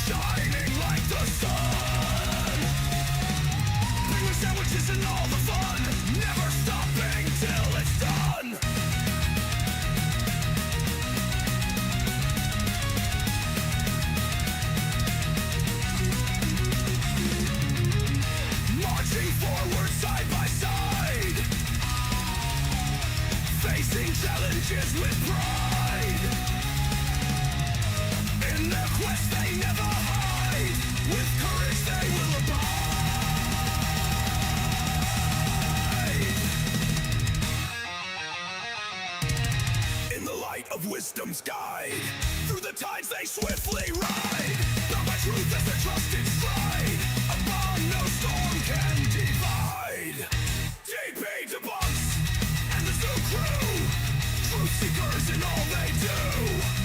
shining like the sun. Penguin sandwiches and all the fun, never stopping till it's done. Marching forward side by side, facing challenges with pride. In their quest they never hide, with courage they will abide. In the light of wisdom's guide, through the tides they swiftly ride, bound by truth as their trusted stride, a bond no storm can divide. DP Debunks and the Zoo Crew, truth seekers in all they do,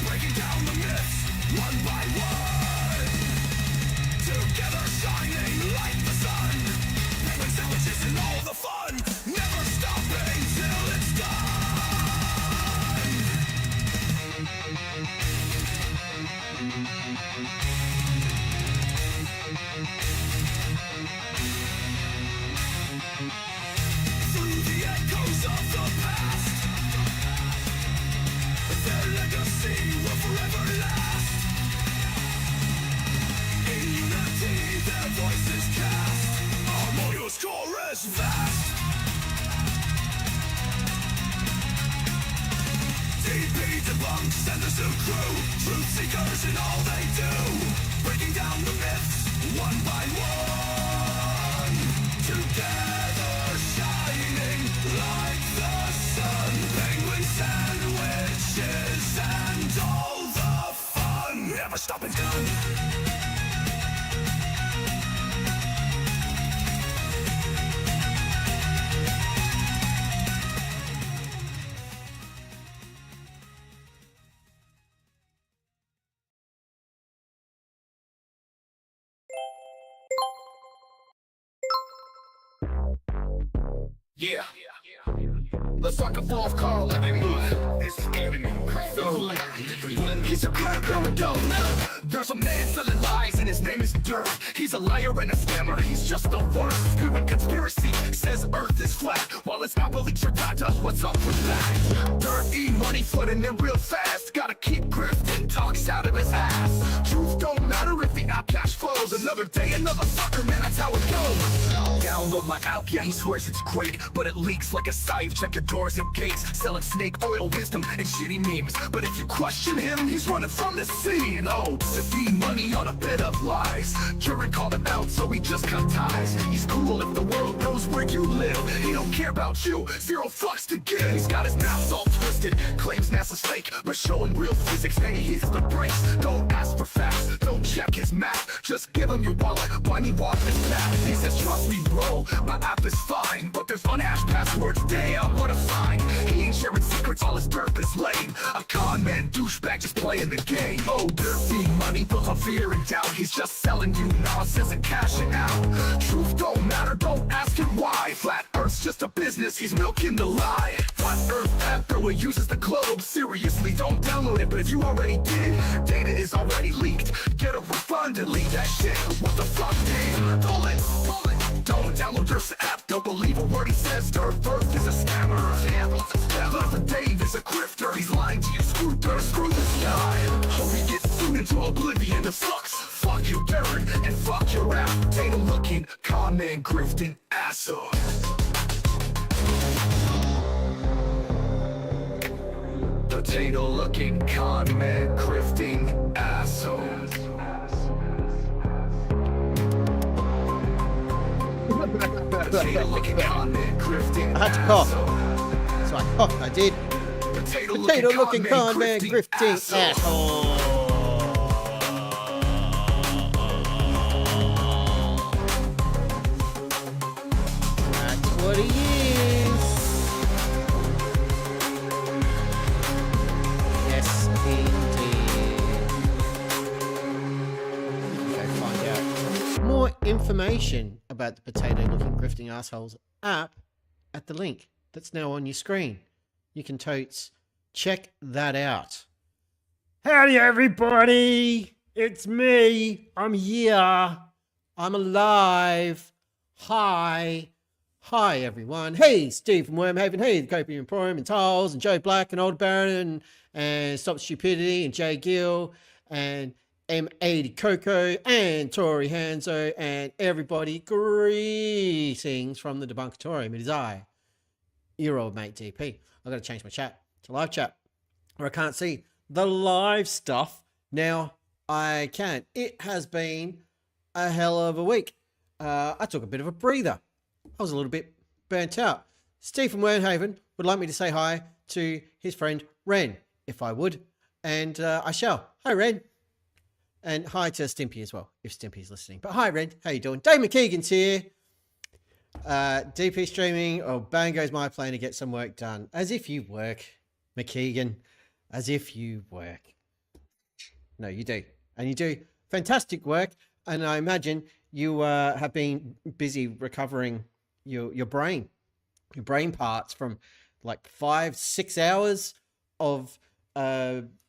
breaking down the myths one by one, together shining like the sun. Penguin sandwiches and all the fun, never stopping till it's done. Through the echoes of the past, their legacy will forever last. In unity their voices cast, harmonious chorus vast. DP Debunks and the Zoo Crew, truth seekers in all they do, breaking down the myths one by one, together shining like the sun. Penguin sandwiches and all the fun, never stopping till. Yeah. Let's talk about Carl Avenue. It's Avenue. He's a crypto. There's a man selling lies and his name is Dirt. He's a liar and a scammer, he's just the worst. Good conspiracy says Earth is flat, while it's not believed data. What's up with that? Dirt eat money flooding in real fast, gotta keep grifting talks out of his ass. Truth don't matter if the app cash flows. Another day, another sucker, man, that's how it goes. Download my app, yeah, he swears it's great, but it leaks like a scythe. Check your doors and gates, selling snake oil wisdom and shitty memes. But if you question him, he's running from the scene. Oh, to feed money on a bed of lies. Jury called him out, so he just cut ties. He's cool if the world knows where you live. He don't care about you, zero fucks to give. He's got his mouth all twisted, claims NASA's fake, but showing real physics, hey, he hits the brakes. Don't ask for facts, don't check his math, just give him your wallet, when he walks his path. He says, trust me bro, my app is fine, but there's unhashed passwords, damn, what a find. He ain't sharing secrets, all his dirt is lame. A con man, douchebag, just playing the game. Oh, dirty money, built on fear and doubt. He's just selling you nonsense and cashing out. Truth don't matter, don't ask him why. Flat Earth's just a business, he's milking the lie. Flat Earth app, though it uses the globe. Seriously, don't download it, but if you already did, data is already leaked. Get a refund and leave that shit. What the fuck, dude? Pull it. Don't download Dirt's app, don't believe a word he says. Dirt is a scammer. Another Dave is a grifter, he's lying to you. Screw Dirt, screw this guy. Hope he gets soon into oblivion of flux. Fuck you, Derek, and fuck your app. Data looking, con man, grifting, asshole. Potato looking, con man, grifting, asshole. I had to cough. So I coughed, I did. Potato looking con man grifting asshole. That's what he is. Yes, indeed. Go find out more information about the potato looking grifting assholes app at the link that's now on your screen. You can totes check that out. Howdy everybody! It's me. I'm here. I'm alive. Hi. Hi, everyone. Hey, Steve from Wormhaven. Hey, the Copium Emporium and Tiles and Joe Black and Old Baron and Stop Stupidity and Jay Gill and M80 Coco and Tori Hanzo and everybody. Greetings from the Debunkatorium. It is I, your old mate DP. I've got to change my chat to live chat where I can't see the live stuff. Now I can. It has been a hell of a week. I took a bit of a breather. I was a little bit burnt out. Steve from Wormhaven would like me to say hi to his friend Ren, if I would, and I shall. Hi, Ren. And hi to Stimpy as well, if Stimpy's listening. But hi, Ren. How you doing? Dave McKeegan's here. DP streaming. Oh, bang goes my plan to get some work done. As if you work, McKeegan. As if you work. No, you do. And you do fantastic work. And I imagine you have been busy recovering your brain parts from like 5-6 hours of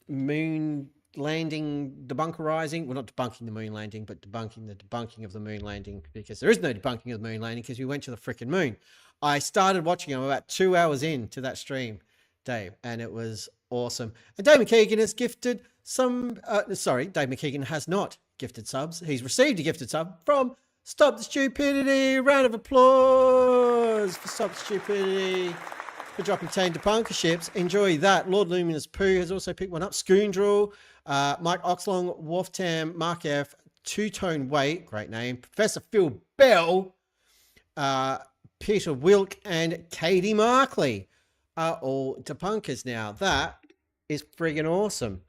moon landing debunkerizing. Well, not debunking the moon landing, but debunking the debunking of the moon landing, because there is no debunking of the moon landing because we went to the freaking moon. I started watching. I'm about 2 hours into that stream, Dave, and it was awesome. And Dave McKeegan has gifted some. Dave McKeegan has not gifted subs. He's received a gifted sub from Stop the Stupidity. Round of applause for Stop the Stupidity for dropping 10 Derpunkerships. Enjoy that. Lord Luminous Pooh has also picked one up. Scoundrel, Mike Oxlong, Wolftam, Mark F, Two-Tone Weight, great name. Professor Phil Bell, Peter Wilk, and Katie Markley are all Derpunkers now. That is friggin' awesome.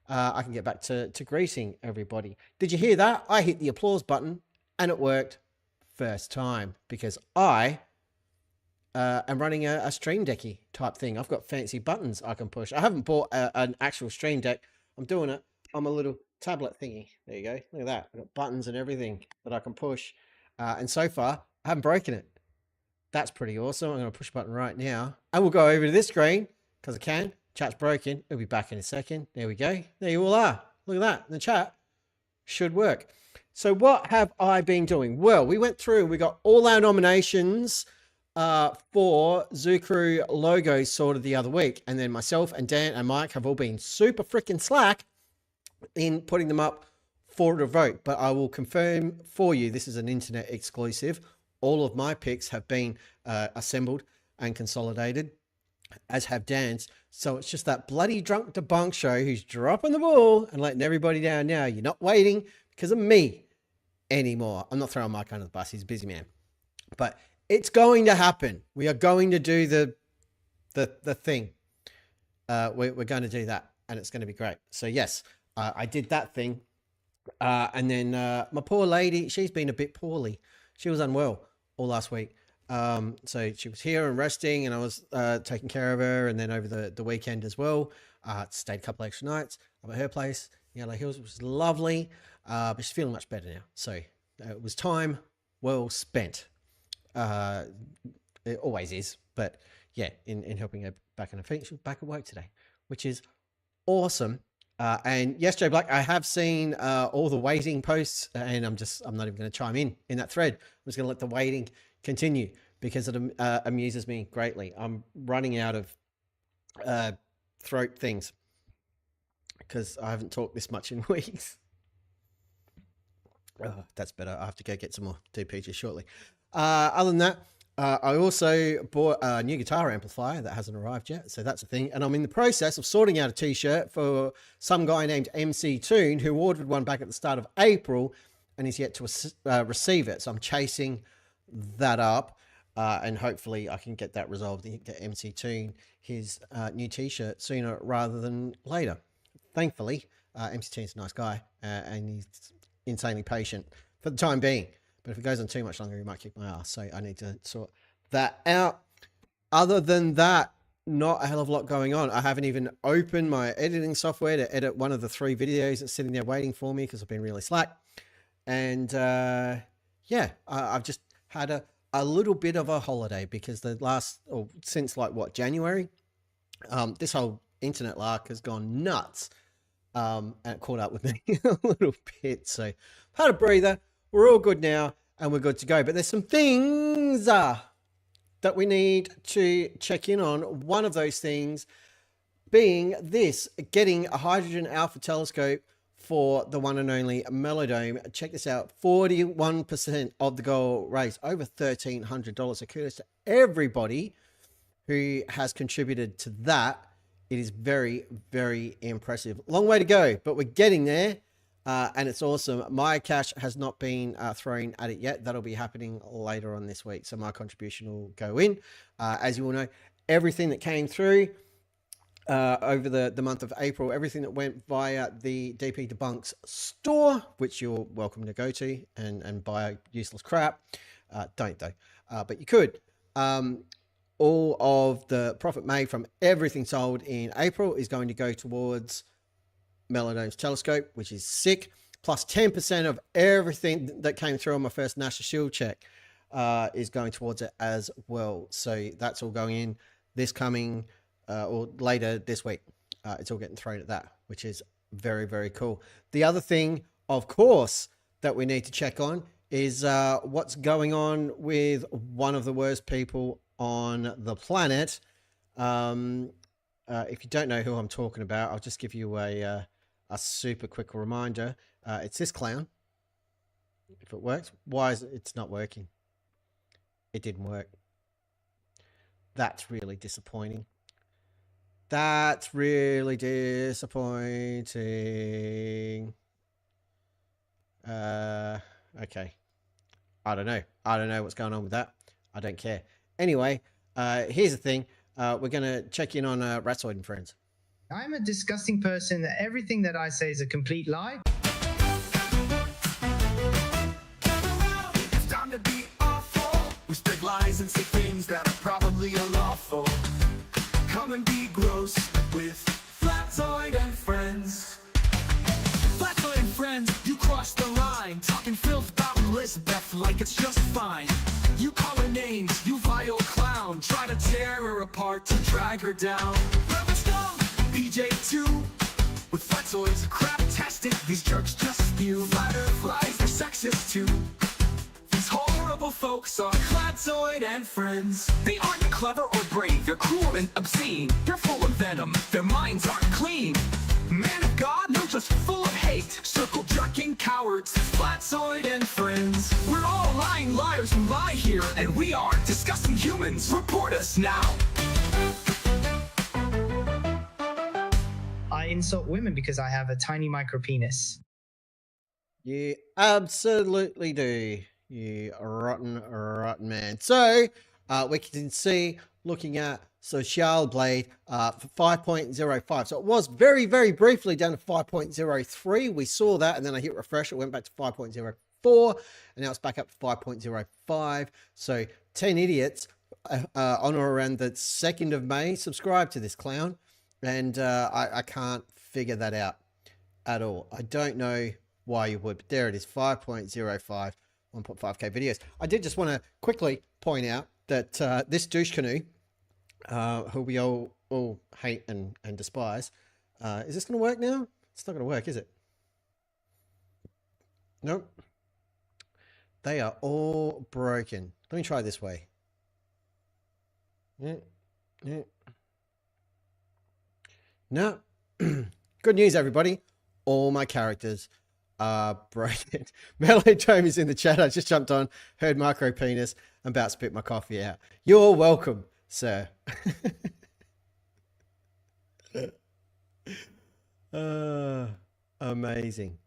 I can get back to greeting everybody. Did you hear that? I hit the applause button and it worked first time because I am running a Stream Decky type thing. I've got fancy buttons I can push. I haven't bought an actual Stream Deck. I'm doing it on a little tablet thingy. There you go. Look at that. I've got buttons and everything that I can push. And so far, I haven't broken it. That's pretty awesome. I'm going to push a button right now. And we'll go over to this screen because I can. Chat's broken. It'll be back in a second. There we go. There you all are. Look at that. The chat should work. So what have I been doing? Well, we went through. We got all our nominations for Zoo Crew logos sorted the other week. And then myself and Dan and Mike have all been super freaking slack in putting them up for a vote. But I will confirm for you, this is an internet exclusive. All of my picks have been assembled and consolidated, as have Dan's. So it's just that bloody drunk debunk show who's dropping the ball and letting everybody down now. You're not waiting because of me anymore. I'm not throwing Mike under the bus. He's a busy man. But it's going to happen. We are going to do the thing. We're going to do that, and it's going to be great. So yes, I did that thing. And then my poor lady, she's been a bit poorly. She was unwell all last week. So she was here and resting, and I was taking care of her. And then over the weekend as well, stayed a couple extra nights up at her place, Yellow Hills, which was lovely. But she's feeling much better now. So it was time well spent. It always is, but yeah, in helping her back on her feet. She's back at work today, which is awesome. And yes, Joe Black, I have seen all the waiting posts, and I'm not even going to chime in that thread. I'm just going to let the waiting continue because it amuses me greatly. I'm running out of throat things because I haven't talked this much in weeks. Oh, that's better. I have to go get some more DPGs shortly. Other than that, I also bought a new guitar amplifier that hasn't arrived yet, so that's a thing. And I'm in the process of sorting out a t-shirt for some guy named MC Toon who ordered one back at the start of April and is yet to receive it. So I'm chasing that up, and hopefully I can get that resolved and get MC Toon his new t-shirt sooner rather than later. Thankfully, MC Toon's a nice guy, and he's insanely patient for the time being. But if it goes on too much longer, he might kick my ass. So I need to sort that out. Other than that, not a hell of a lot going on. I haven't even opened my editing software to edit one of the 3 videos that's sitting there waiting for me because I've been really slack. And yeah, I've just had a little bit of a holiday because since like what, January, this whole internet lark has gone nuts. and it caught up with me a little bit. So had a breather. We're all good now, and we're good to go. But there's some things that we need to check in on. One of those things being this, getting a hydrogen alpha telescope for the one and only Melodome. Check this out, 41% of the goal raised, over $1,300. So kudos to everybody who has contributed to that. It is very, very impressive. Long way to go, but we're getting there, and it's awesome. My cash has not been thrown at it yet. That'll be happening later on this week, so my contribution will go in. As you all know, everything that came through over the month of April, everything that went via the DP Debunks store, which you're welcome to go to and buy useless crap. Don't though, but you could. All of the profit made from everything sold in April is going to go towards Melodome's telescope, which is sick. Plus 10% of everything that came through on my first National Shield check is going towards it as well. So that's all going in this coming or later this week. It's all getting thrown at that, which is very, very cool. The other thing, of course, that we need to check on is what's going on with one of the worst people on the planet. If you don't know who I'm talking about, I'll just give you a super quick reminder. It's this clown. If it works, why is it's not working? It didn't work. That's really disappointing. That's really disappointing. Okay. I don't know what's going on with that. I don't care. Anyway, here's the thing. We're going to check in on Ratsoid and Friends. I'm a disgusting person that everything that I say is a complete lie. It's time to be awful. We spread lies and say things that are probably unlawful. Come and be gross with Flatzoid and Friends. Flatzoid and Friends, you crossed the line. Talking filth about Elizabeth like it's just fine. You call her names, you vile clown. Try to tear her apart to drag her down. Reverend Stone, BJ2. With Flatzoids, crap-tastic, these jerks just spew. Fireflies, they're sexist too. These horrible folks are Flatzoid and Friends. They aren't clever or brave, they're cruel and obscene. They're full of venom, their minds aren't clean. Man of God, no, just full of hate. Circle-jerking cowards, Flatzoid and Friends. We're all lying liars who lie here, and we are disgusting humans. Report us now. I insult women because I have a tiny micro penis. You absolutely do, you rotten man. So we can see, looking at Social Blade for 5.05. So it was very, very briefly down to 5.03. We saw that, and then I hit refresh. It went back to 5.04, and now it's back up to 5.05. So 10 idiots on or around the 2nd of May subscribe to this clown, and I can't figure that out at all. I don't know why you would, but there it is, 5.05, 1.5k videos. I did just want to quickly point out that this douche canoe, who we all hate and despise, is this going to work now? It's not going to work, is it? Nope. They are all broken. Let me try this way. Yeah. No. Good news, everybody. All my characters are broken. Melodome is in the chat. I just jumped on, heard micro penis. I'm about to spit my coffee out. You're welcome, sir. Amazing.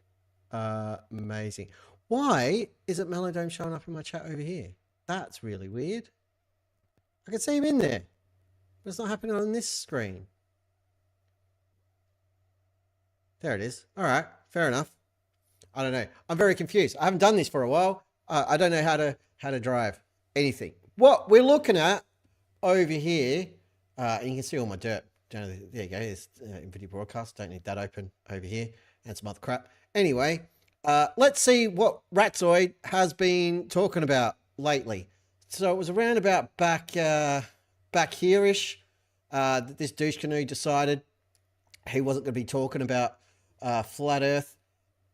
Amazing. Why isn't Melodome showing up in my chat over here? That's really weird. I can see him in there, but it's not happening on this screen. There it is. All right, fair enough. I don't know. I'm very confused. I haven't done this for a while. I don't know how to drive anything. What we're looking at over here, and you can see all my dirt. There you go. There's NVIDIA broadcast. Don't need that open over here, and some other crap. Anyway, let's see what Ratzoid has been talking about lately. So it was around about back here-ish that this douche canoe decided he wasn't going to be talking about flat Earth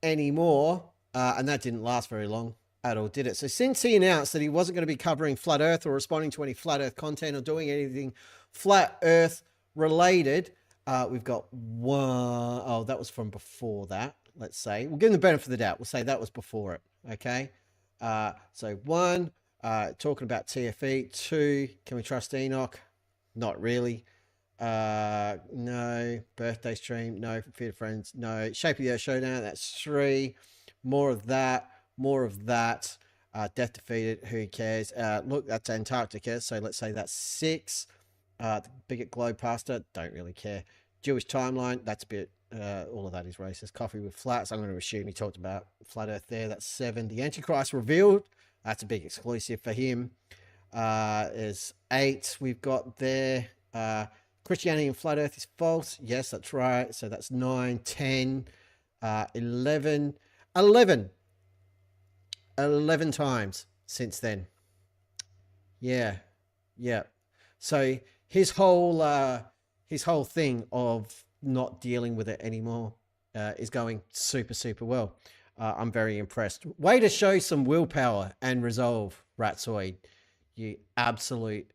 anymore, and that didn't last very long at all, did it? So since he announced that he wasn't going to be covering flat Earth or responding to any flat Earth content or doing anything flat Earth related, we've got one. Oh, that was from before that. Let's say we'll give him the benefit of the doubt. We'll say that was before it. Okay. So one, talking about TFE. Two, can we trust Enoch? Not really. No. Birthday stream, no. Fear of Friends, no. Shape of the Earth Showdown, that's 3. More of that. Death Defeated, who cares? Look, that's Antarctica, so let's say that's 6. The Bigot Globe Pasta, don't really care. Jewish Timeline, that's a bit, all of that is racist. Coffee with Flats, I'm going to assume he talked about flat Earth there, that's 7. The Antichrist Revealed, that's a big exclusive for him. Is 8 we've got there. Christianity and flat Earth is false, yes, that's right, so that's 9. 10, 11 times since then. Yeah. So his whole thing of not dealing with it anymore is going super well. I'm very impressed. Way to show some willpower and resolve, Ratsoid. You absolute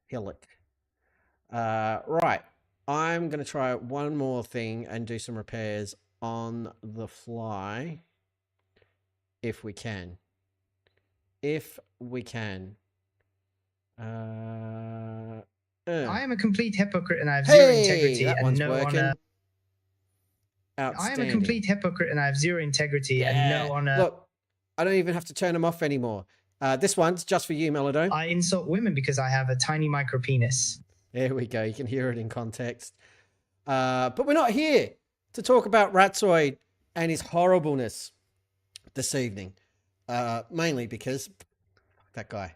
pillock. Right. I'm going to try one more thing and do some repairs on the fly. If we can. I am a complete hypocrite and I have zero integrity and no honor. I am a complete hypocrite and I have zero integrity and no honor. Look, I don't even have to turn them off anymore. This one's just for you, Melodome. I insult women because I have a tiny micro penis. There we go. You can hear it in context. But we're not here to talk about Ratsoid and his horribleness this evening. Mainly because that guy,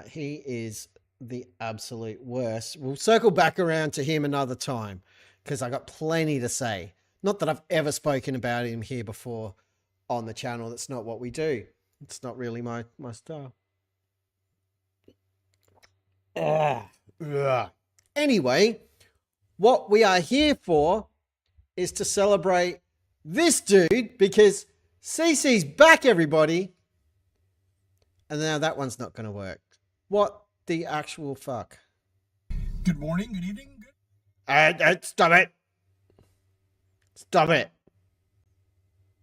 he is the absolute worst. We'll circle back around to him another time because I got plenty to say. Not that I've ever spoken about him here before on the channel. That's not what we do. It's not really my style. Anyway, what we are here for is to celebrate this dude because CC's back, everybody. And now that one's not going to work. What the actual fuck? Good morning, good evening. Stop it. Stop it.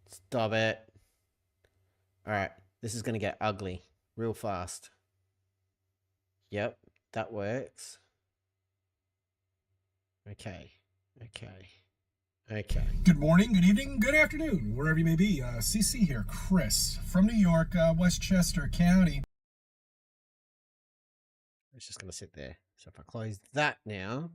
Stop it. All right. This is going to get ugly real fast. Yep, that works. Okay. Good morning, good evening, good afternoon, wherever you may be. CC here, Chris, from New York, Westchester County. It's just going to sit there. So if I close that now.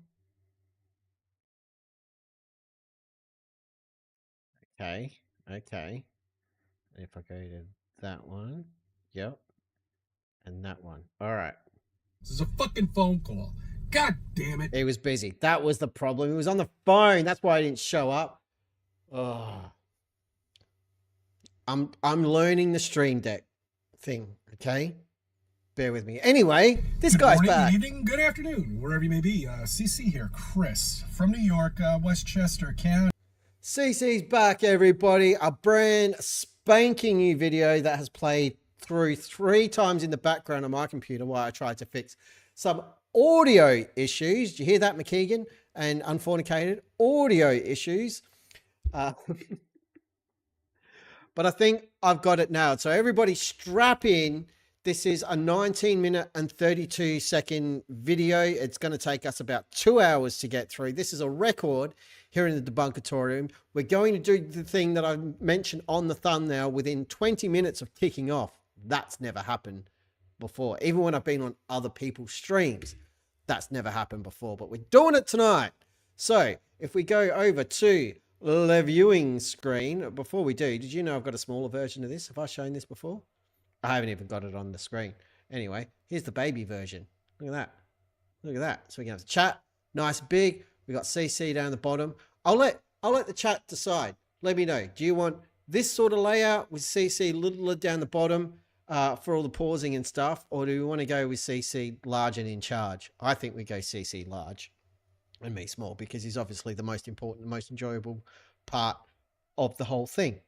Okay. And if I go to that one. Yep. And that one. All right. This is a fucking phone call. God damn it. He was busy. That was the problem. He was on the phone. That's why he didn't show up. Oh. I'm learning the Stream Deck thing, okay? Bear with me. Anyway, this guy's back. Good morning, good evening, good afternoon, wherever you may be. CC here, Chris, from New York, Westchester County. CC's back, everybody. A brand spanking new video that has played through 3 times in the background on my computer while I tried to fix some audio issues. Did you hear that, McKeegan? And unfornicated audio issues. But I think I've got it now. So everybody strap in. This is a 19-minute and 32-second video. It's going to take us about 2 hours to get through. This is a record here in the Debunkatorium. We're going to do the thing that I mentioned on the thumbnail within 20 minutes of kicking off. That's never happened before. Even when I've been on other people's streams, that's never happened before. But we're doing it tonight. So if we go over to the viewing screen, before we do, did you know I've got a smaller version of this? Have I shown this before? I haven't even got it on the screen. Anyway, here's the baby version. Look at that. Look at that. So we can have the chat. Nice big. We got CC down the bottom. I'll let the chat decide. Let me know. Do you want this sort of layout with CC littler down the bottom for all the pausing and stuff? Or do we want to go with CC large and in charge? I think we go CC large and me small because he's obviously the most important, the most enjoyable part of the whole thing.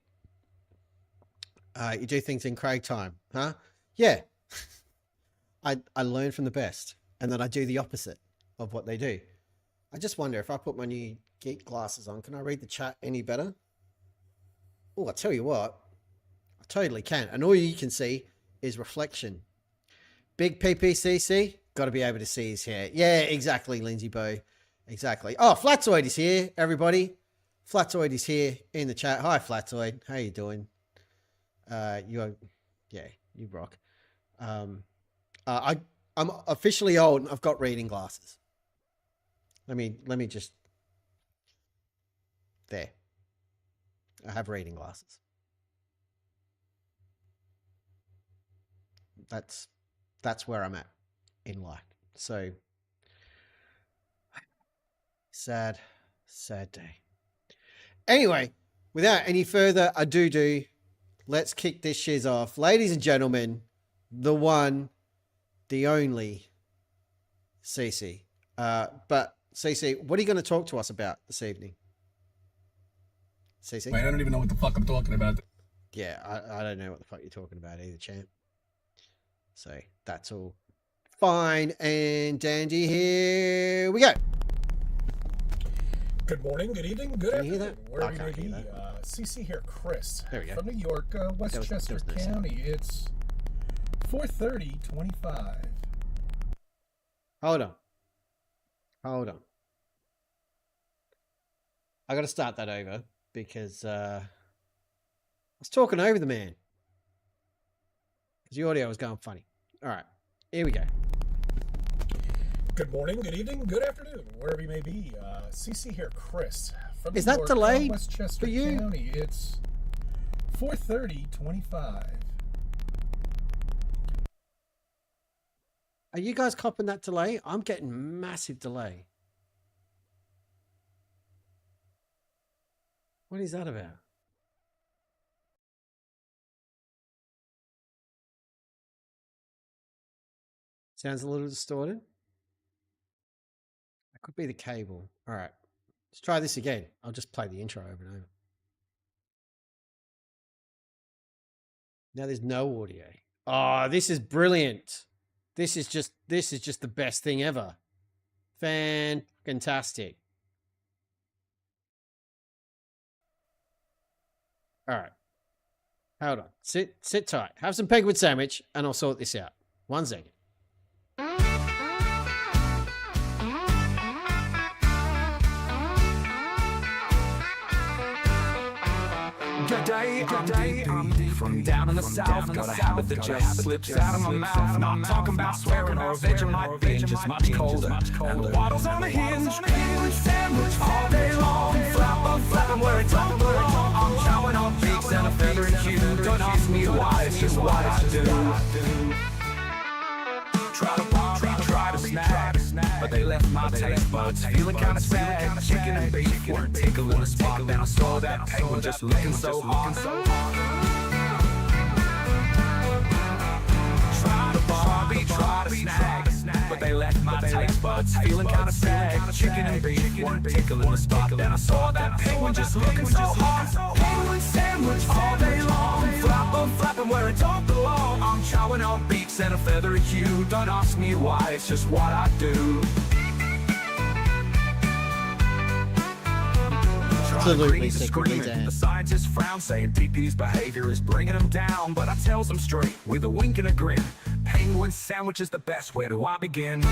You do things in Craig time, huh? Yeah. I learn from the best, and then I do the opposite of what they do. I just wonder if I put my new geek glasses on, can I read the chat any better? Oh, I tell you what, I totally can. And all you can see is reflection. Big PPCC, got to be able to see his hair. Yeah, exactly, Lindsay Bow. Exactly. Oh, Flatzoid is here, everybody. Flatzoid is here in the chat. Hi, Flatzoid. How you doing? Yeah, you rock. I'm officially old and I've got reading glasses. Let me just, there. I have reading glasses. That's where I'm at in life. So sad day. Anyway, without any further ado, let's kick this shiz off. Ladies and gentlemen, the one, the only Cece. But Cece, what are you going to talk to us about this evening? Cece? Wait, I don't even know what the fuck I'm talking about. Yeah, I don't know what the fuck you're talking about either, champ. So that's all fine and dandy. Here we go. Good morning, good evening, good afternoon. Hear that? Wherever I you may can't hear be. CC here, Chris. There we go. From New York, Westchester no County. It's 4:30:25. Hold on. I got to start that over because I was talking over the man. Because the audio was going funny. All right, here we go. Good morning, good evening, good afternoon, wherever you may be. CC here, Chris. From Is New that York, delayed Westchester for you? County. It's 4:30:25. Are you guys copping that delay? I'm getting massive delay. What is that about? Sounds a little distorted. That could be the cable. All right. Let's try this again. I'll just play the intro over and over. Now there's no audio. Oh, this is brilliant. This is just the best thing ever. Fantastic. All right. Hold on. Sit tight. Have some penguin sandwich and I'll sort this out. 1 second. Good day, I'm from down in the south. Got a habit that just slips out of my mouth. Not talking about swearing or Vegemite being just much colder. And the waddle's on the hinge, penguin sandwich all day long. Flapping where it don't belong. I'm chowing on beaks and a feather and hue. Don't ask me why, it's just what I do. Try to snag, but they left my taste buds feeling kinda sad. Chicken and beef weren't tickling the spot. Then I saw that penguin just looking so hot. Try to snag, but they left my taste buds feeling kinda sad. Chicken and beef weren't tickling the spot. Then I saw that penguin just looking so hot. Penguin sandwich all day long. Flapping where it don't belong. I'm chowing on beaks and a feathery hue. Don't ask me why, it's just what I do. Absolutely secretly The damn. scientists frown, saying DP's behavior is bringing them down. But I tells them straight, with a wink and a grin, penguin sandwich is the best. Where do I begin?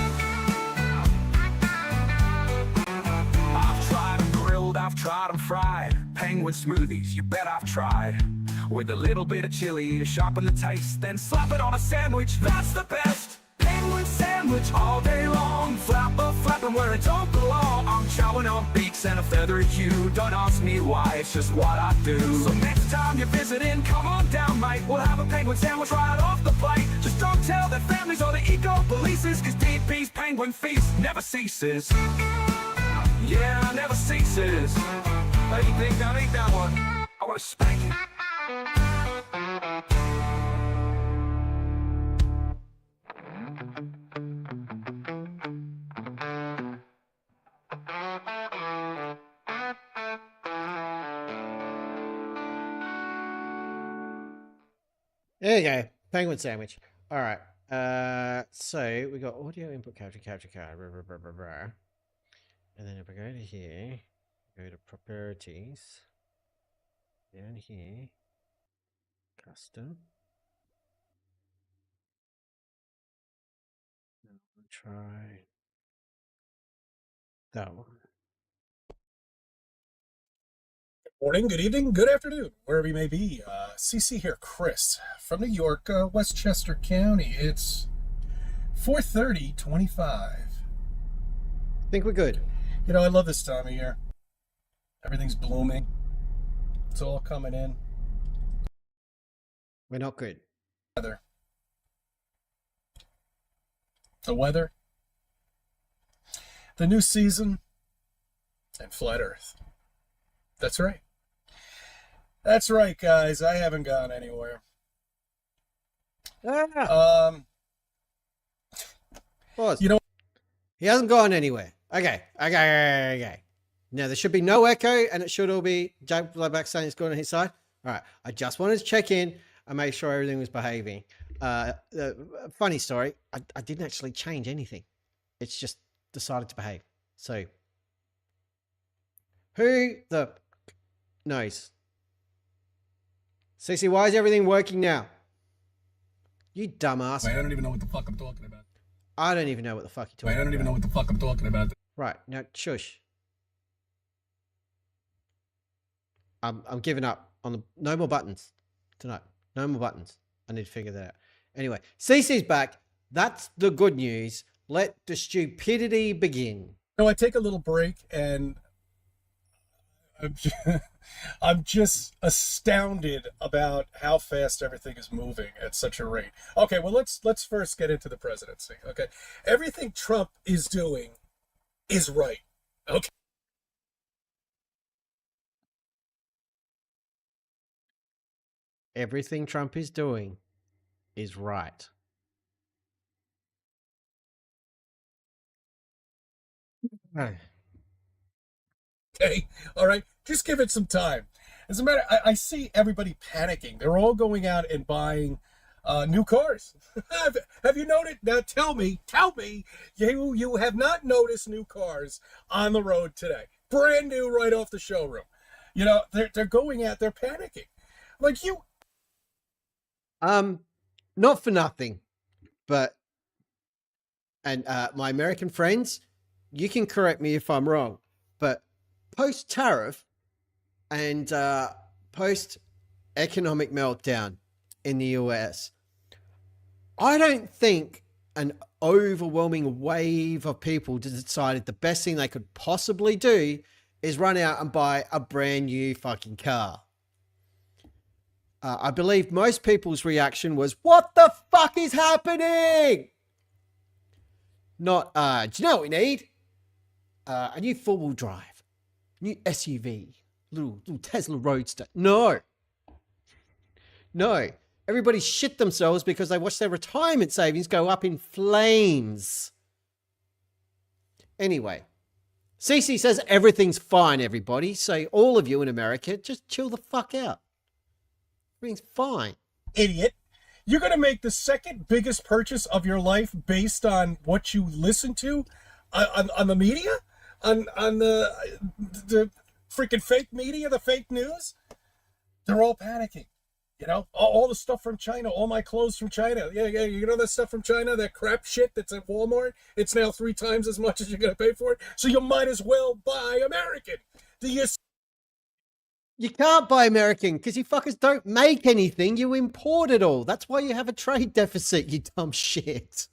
I've tried them grilled, I've tried them fried. Penguin smoothies, you bet I've tried. With a little bit of chili to sharpen the taste, then slap it on a sandwich, that's the best. Penguin sandwich all day long. Flapping where it don't belong. I'm chowing on beaks and a feathery hue. Don't ask me why, it's just what I do. So next time you're visiting, come on down, mate. We'll have a penguin sandwich right off the plate. Just don't tell their families or the eco-polices, cause DP's penguin feast never ceases. Yeah, never ceases. Hey, think that ain't that one. I wanna spank it. There you go. Penguin sandwich. All right. So we got audio input capture card. And then if I go to here, go to properties. Down here. Custom. I'll try that one. Morning, good evening, good afternoon, wherever you may be. CC here, Chris, from New York, Westchester County. It's 4:30:25. I think we're good. You know, I love this time of year. Everything's blooming. It's all coming in. We're not good. The weather. The new season. And flat Earth. That's right. That's right, guys. I haven't gone anywhere. Pause. You know, he hasn't gone anywhere. Okay. Now there should be no echo, and it should all be Jake Blowback saying it's good on his side. All right. I just wanted to check in and make sure everything was behaving. Funny story. I didn't actually change anything. It's just decided to behave. So who the knows? CC, why is everything working now? You dumbass. I don't even know what the fuck I'm talking about. I don't even know what the fuck you're talking about. I don't even know what the fuck I'm talking about. Right, now shush. I'm giving up on the no more buttons tonight. No more buttons. I need to figure that out. Anyway, CC's back. That's the good news. Let the stupidity begin. No, I take a little break and I'm just astounded about how fast everything is moving at such a rate. Okay, well let's first get into the presidency. Okay, everything Trump is doing is right. Okay. Everything Trump is doing is right. Okay, all right, just give it some time. As a matter, I see everybody panicking. They're all going out and buying new cars. Have you noticed? Now tell me, you have not noticed new cars on the road today, brand new, right off the showroom. You know, they're going out, they're panicking, like you. Not for nothing, but and my American friends, you can correct me if I'm wrong, but post tariff and post economic meltdown in the US, I don't think an overwhelming wave of people decided the best thing they could possibly do is run out and buy a brand new fucking car. I believe most people's reaction was, what the fuck is happening? Not, do you know what we need? A new four-wheel drive, new SUV, little Tesla Roadster. No. Everybody shit themselves because they watched their retirement savings go up in flames. Anyway, CC says everything's fine, everybody. So all of you in America, just chill the fuck out. Everything's fine. Idiot. You're going to make the second biggest purchase of your life based on what you listen to on the media? On the freaking fake media, the fake news? They're all panicking. You know, all the stuff from China, all my clothes from China. Yeah, you know that stuff from China, that crap shit that's at Walmart? It's now 3 times as much as you're going to pay for it. So you might as well buy American. You can't buy American because you fuckers don't make anything. You import it all. That's why you have a trade deficit, you dumb shit.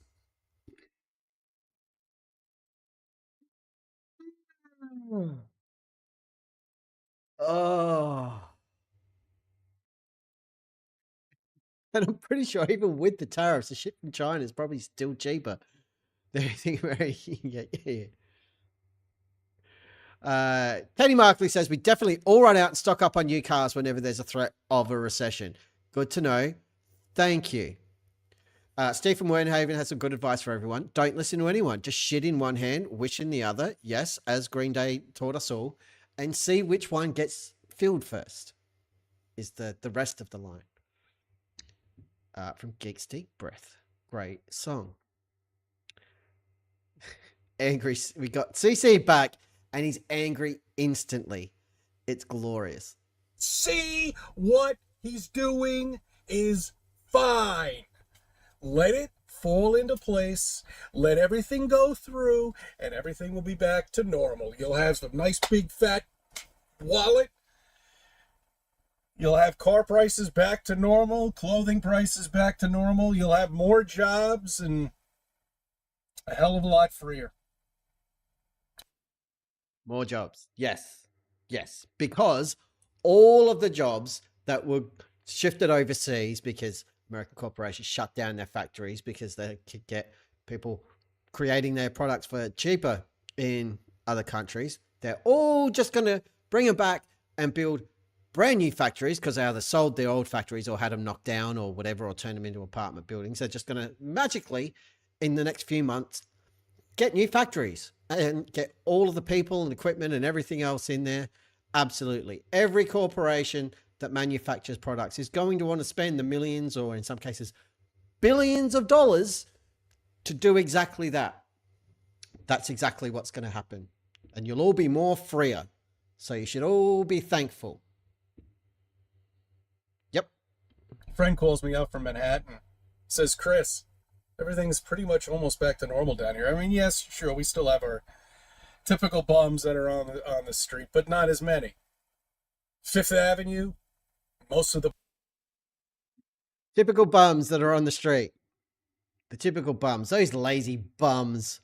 Oh. And I'm pretty sure even with the tariffs, the shit from China is probably still cheaper than anything American can get. Teddy Markley says, we definitely all run out and stock up on new cars whenever there's a threat of a recession. Good to know. Thank you. Stephen Wernhaven has some good advice for everyone. Don't listen to anyone. Just shit in one hand, wish in the other. Yes, as Green Day taught us all. And see which one gets filled first, is the rest of the line. from Geek's Deep Breath. Great song. Angry. We got CC back, and he's angry instantly. It's glorious. See, what he's doing is fine. Let it fall into place. Let everything go through, and everything will be back to normal. You'll have a nice big fat wallet. You'll have car prices back to normal, clothing prices back to normal. You'll have more jobs and a hell of a lot freer. More jobs. Yes. Yes. Because all of the jobs that were shifted overseas because American corporations shut down their factories because they could get people creating their products for cheaper in other countries, they're all just going to bring them back and build brand new factories because they either sold their old factories or had them knocked down or whatever, or turned them into apartment buildings. They're just going to magically, in the next few months, get new factories and get all of the people and equipment and everything else in there. Absolutely. Every corporation that manufactures products is going to want to spend the millions, or in some cases, billions of dollars to do exactly that. That's exactly what's going to happen. And you'll all be more freer. So you should all be thankful. Yep. A friend calls me up from Manhattan. Says, Chris, everything's pretty much almost back to normal down here. I mean, yes, sure, we still have our typical bums that are on the street, but not as many. Fifth Avenue, most of the typical bums that are on the street. The typical bums, those lazy bums,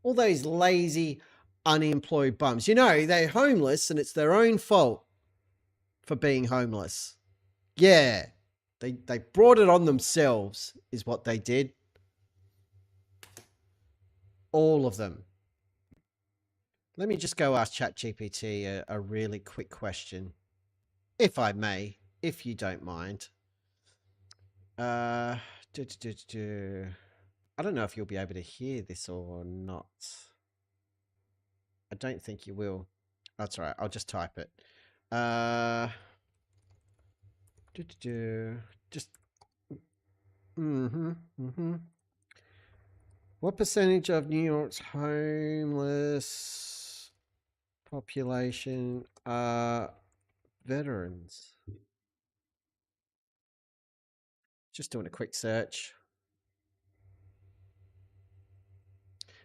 all those lazy, unemployed bums. You know, they're homeless and it's their own fault for being homeless. Yeah, they brought it on themselves is what they did. All of them. Let me just go ask ChatGPT a really quick question, if I may, if you don't mind. I don't know if you'll be able to hear this or not. I don't think you will. That's all right. I'll just type it. Just. What percentage of New York's homeless population are veterans? Just doing a quick search.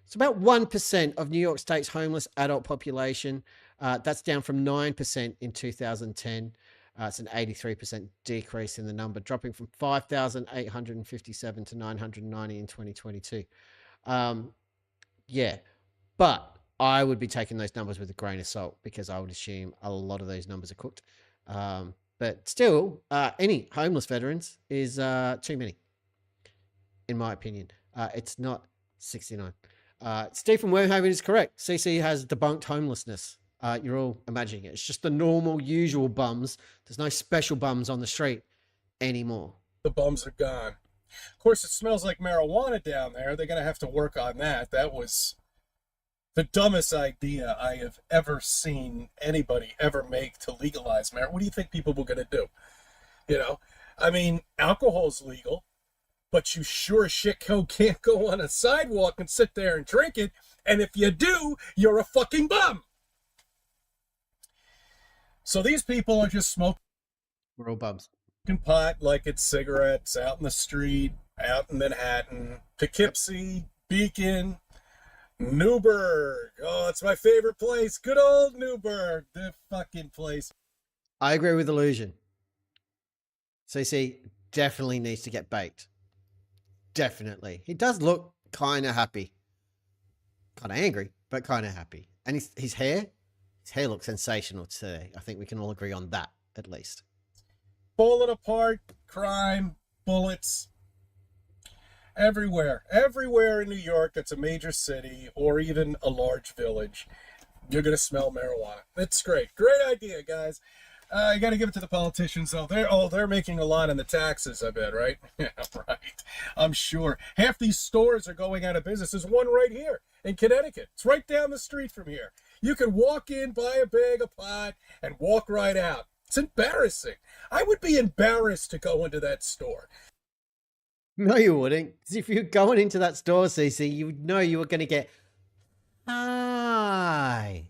It's about 1% of New York State's homeless adult population. That's down from 9% in 2010. It's an 83% decrease in the number, dropping from 5,857 to 990 in 2022. Yeah, but I would be taking those numbers with a grain of salt because I would assume a lot of those numbers are cooked. But still, any homeless veterans is too many, in my opinion. It's not 69. Steve from Wormhaven is correct. CC has debunked homelessness. You're all imagining it. It's just the normal, usual bums. There's no special bums on the street anymore. The bums are gone. Of course, it smells like marijuana down there. They're going to have to work on that. That was the dumbest idea I have ever seen anybody ever make to legalize marijuana. What do you think people were going to do? You know, I mean, alcohol's legal, but you sure as shit can't go on a sidewalk and sit there and drink it. And if you do, you're a fucking bum. So these people are just smoking. We're all bums. Pot like it's cigarettes out in the street, out in Manhattan, Poughkeepsie, Beacon, Newburgh. Oh, it's my favorite place. Good old Newburgh, the fucking place. I agree with Illusion. CC definitely needs to get baked. Definitely. He does look kind of happy. Kind of angry, but kind of happy. And his hair looks sensational today. I think we can all agree on that, at least. Falling apart, crime, bullets, everywhere in New York that's a major city or even a large village, you're going to smell marijuana. It's great idea, guys. You got to give it to the politicians though. They're making a lot on the taxes, I bet, right? Yeah, right. I'm sure half these stores are going out of business. There's one right here in Connecticut. It's right down the street from here. You can walk in, buy a bag of pot, and walk right out. It's embarrassing. I would be embarrassed to go into that store. No, you wouldn't. Because if you're going into that store, CC, you would know you were going to get high.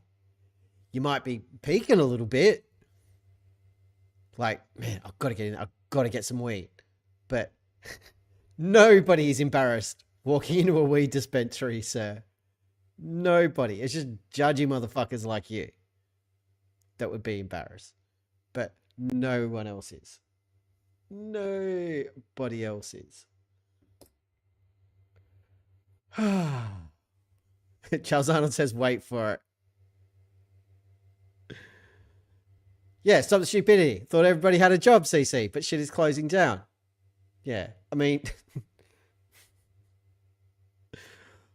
You might be peaking a little bit. Like, man, I've got to get in. I've got to get some weed. But nobody is embarrassed walking into a weed dispensary, sir. Nobody. It's just judgy motherfuckers like you that would be embarrassed. But no one else is. Nobody else is. Charles Arnold says, wait for it. Yeah, stop the stupidity. Thought everybody had a job, CC, but shit is closing down. Yeah, I mean...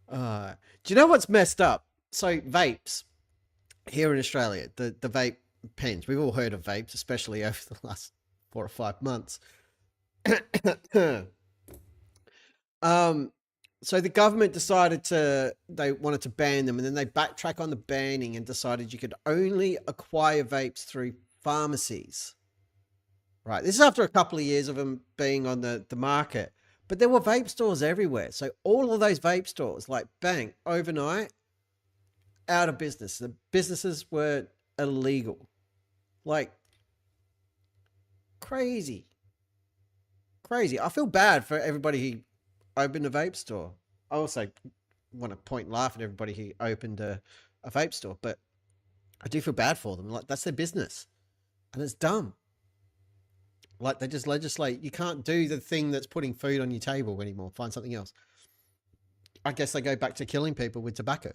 do you know what's messed up? So vapes here in Australia, the vape pens, we've all heard of vapes, especially over the last 4 or 5 months. So the government decided they wanted to ban them, and then they backtrack on the banning and decided you could only acquire vapes through pharmacies. Right. This is after a couple of years of them being on the market, but there were vape stores everywhere. So all of those vape stores, like bang, overnight, out of business. The businesses were illegal. Like crazy. I feel bad for everybody who opened a vape store. I also want to point and laugh at everybody who opened a vape store, but I do feel bad for them. Like, that's their business, and it's dumb. Like, they just legislate you can't do the thing that's putting food on your table anymore. Find something else. I guess they go back to killing people with tobacco.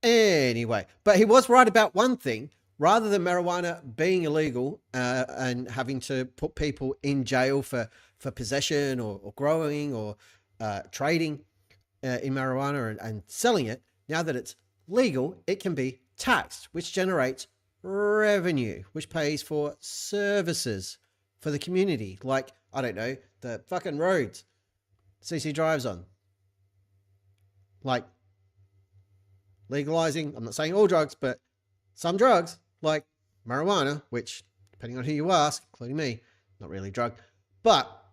Anyway, but he was right about one thing. Rather than marijuana being illegal and having to put people in jail for possession or growing or trading in marijuana and selling it, now that it's legal, it can be taxed, which generates revenue, which pays for services for the community. Like, I don't know, the fucking roads CC drives on. Like, legalizing, I'm not saying all drugs, but some drugs, like marijuana, which, depending on who you ask, including me, not really a drug, but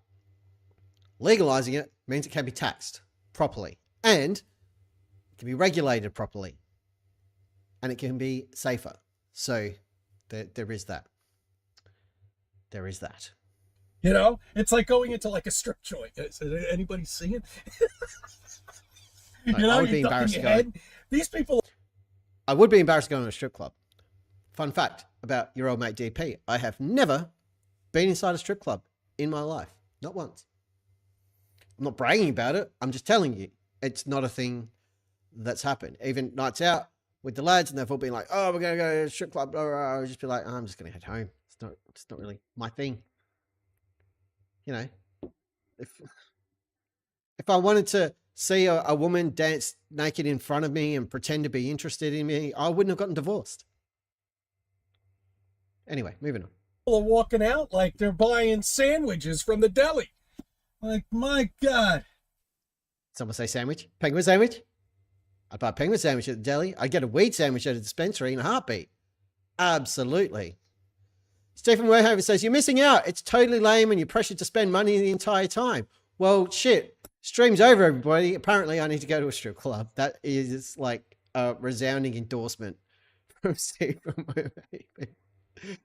legalizing it means it can be taxed properly and it can be regulated properly and it can be safer. So there is that. There is that. You know, it's like going into like a strip joint. Is anybody see it? You know, I would be embarrassed to go. These people. I would be embarrassed to go to a strip club. Fun fact about your old mate DP. I have never been inside a strip club in my life. Not once. I'm not bragging about it. I'm just telling you. It's not a thing that's happened. Even nights out with the lads, and they've all been like, oh, we're going to go to a strip club. I would just be like, oh, I'm just going to head home. It's not really my thing. You know, if I wanted to see a woman dance naked in front of me and pretend to be interested in me, I wouldn't have gotten divorced. Anyway, moving on. People are walking out like they're buying sandwiches from the deli. Like, my God. Someone say sandwich? Penguin sandwich? I'd buy a penguin sandwich at the deli. I'd get a weed sandwich at a dispensary in a heartbeat. Absolutely. Stephen Werhover says, you're missing out. It's totally lame and you're pressured to spend money the entire time. Well, shit. Stream's over, everybody. Apparently, I need to go to a strip club. That is like a resounding endorsement from Stephen Werhover.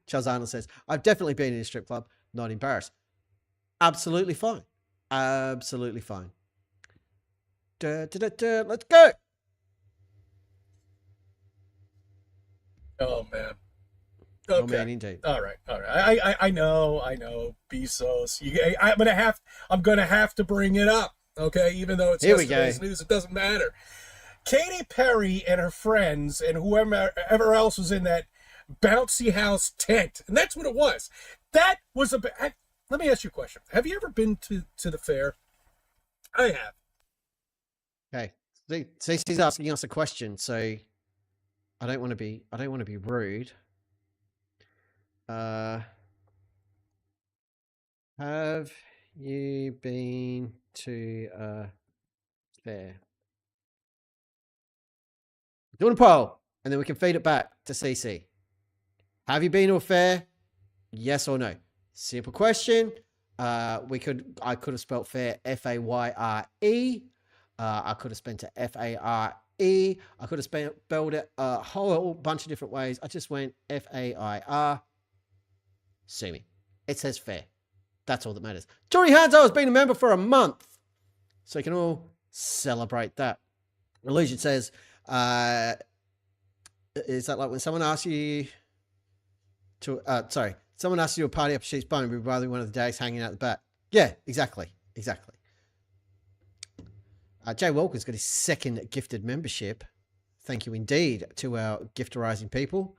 Charles Arnold says, I've definitely been in a strip club. Not embarrassed. Absolutely fine. Absolutely fine. Let's go. Oh, man. Okay. Oh, man, indeed. All right. I know. Bezos. I'm gonna have to bring it up. Okay, even though it's yesterday's news, it doesn't matter. Katy Perry and her friends and whoever else was in that bouncy house tent, and that's what it was. That was let me ask you a question. Have you ever been to the fair? I have. Okay. Stacey's asking us a question, so I don't want to be rude. Have you been to a fair? Doing a poll, and then we can feed it back to CC. Have you been to a fair? Yes or no? Simple question. I could have spelled fair F-A-Y-R-E. I could have spelled it F-A-R-E. I could have spelled it a whole bunch of different ways. I just went F-A-I-R. Sue me. It says fair. That's all that matters. Johnny Hanzo has been a member for a month. So you can all celebrate that. Illusion says, is that like when someone asks you to, someone asks you to a party up a sheep's bum and be rather one of the days hanging out the back? Yeah, exactly. Exactly. Jay Walker's got his second gifted membership. Thank you indeed to our gifterizing people.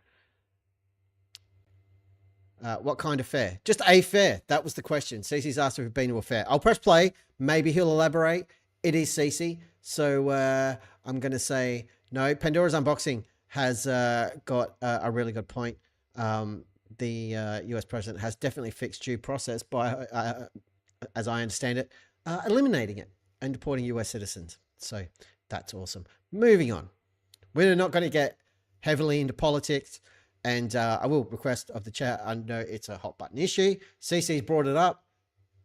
What kind of fair? Just a fair. That was the question. Cece's asked if we've been to a fair. I'll press play. Maybe he'll elaborate. It is Cece. So I'm going to say no. Pandora's Unboxing has got a really good point. The US president has definitely fixed due process by, as I understand it, eliminating it and deporting US citizens. So that's awesome. Moving on. We're not going to get heavily into politics. And I will request of the chat, I know it's a hot button issue. CC's brought it up,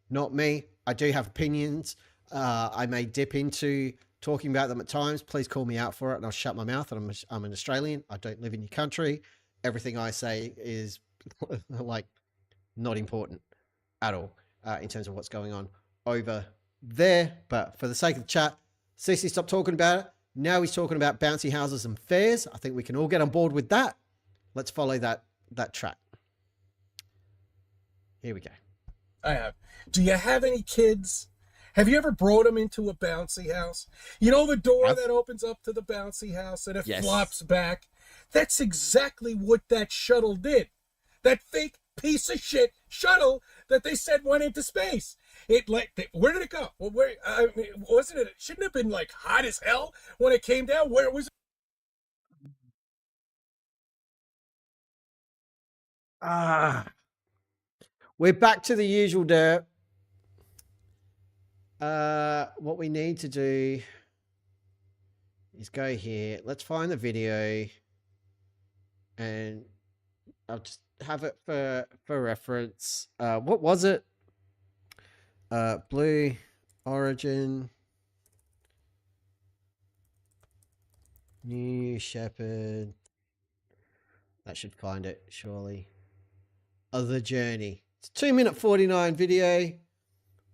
not me. I do have opinions. I may dip into talking about them at times. Please call me out for it and I'll shut my mouth. And I'm an Australian. I don't live in your country. Everything I say is like not important at all in terms of what's going on over there. But for the sake of the chat, CC stopped talking about it. Now he's talking about bouncy houses and fairs. I think we can all get on board with that. Let's follow that track. Here we go. I have. Do you have any kids? Have you ever brought them into a bouncy house? You know the door that opens up to the bouncy house and it flops back? That's exactly what that shuttle did. That fake piece of shit shuttle that they said went into space. Where did it go? Well, wasn't it? Shouldn't it have been like hot as hell when it came down? Where was it? We're back to the usual dirt. What we need to do is go here. Let's find the video and I'll just have it for reference. What was it? Blue Origin. New Shepherd. That should find it, surely. The journey. It's 2:49 video.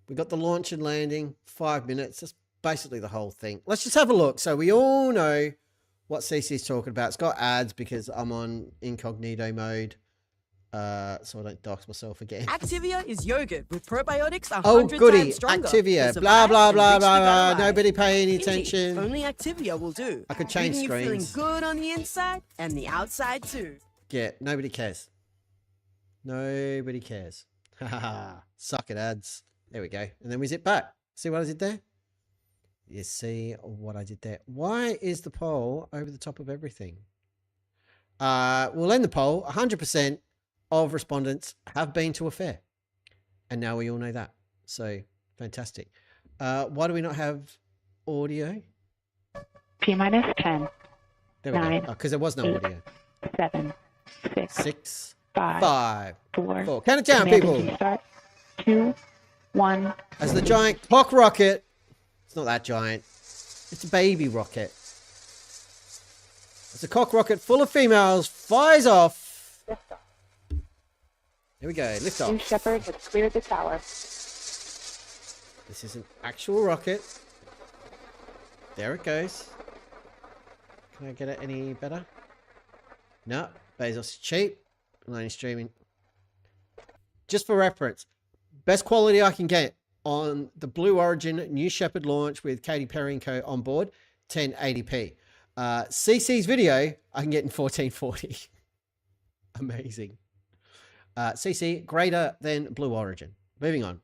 We got the launch and landing, 5 minutes. That's basically the whole thing. Let's just have a look. So we all know what CC is talking about. It's got ads because I'm on incognito mode. So I don't dox myself again. Activia is yogurt with probiotics 100 goody. times stronger. Activia. Blah, blah, blah, blah, blah. Nobody pay any attention. Only Activia will do. I could change screens. You feeling screens. good on the inside and the outside too. Yeah, nobody cares. Nobody cares. Suck it, ads. There we go. And then we zip back. See what I did there? You see what I did there. Why is the poll over the top of everything? We'll end the poll. 100% of respondents have been to a fair. And now we all know that. So, fantastic. Why do we not have audio? T-minus 10. There we 9, go. Because there was no 8, audio. 7, 6, 6, 5, 4. 4. Count it down, people. Start. 2, 1. As the giant clock rocket. It's not that giant. It's a baby rocket. As a cock rocket full of females fires off. Here we go. Lift New off. Shepherd has cleared the tower. This is an actual rocket. There it goes. Can I get it any better? No. Bezos is cheap. I'm only streaming. Just for reference, best quality I can get on the Blue Origin New Shepherd launch with Katy Perry and co on board, 1080p. CC's video I can get in 1440. Amazing. CC greater than Blue Origin. Moving on.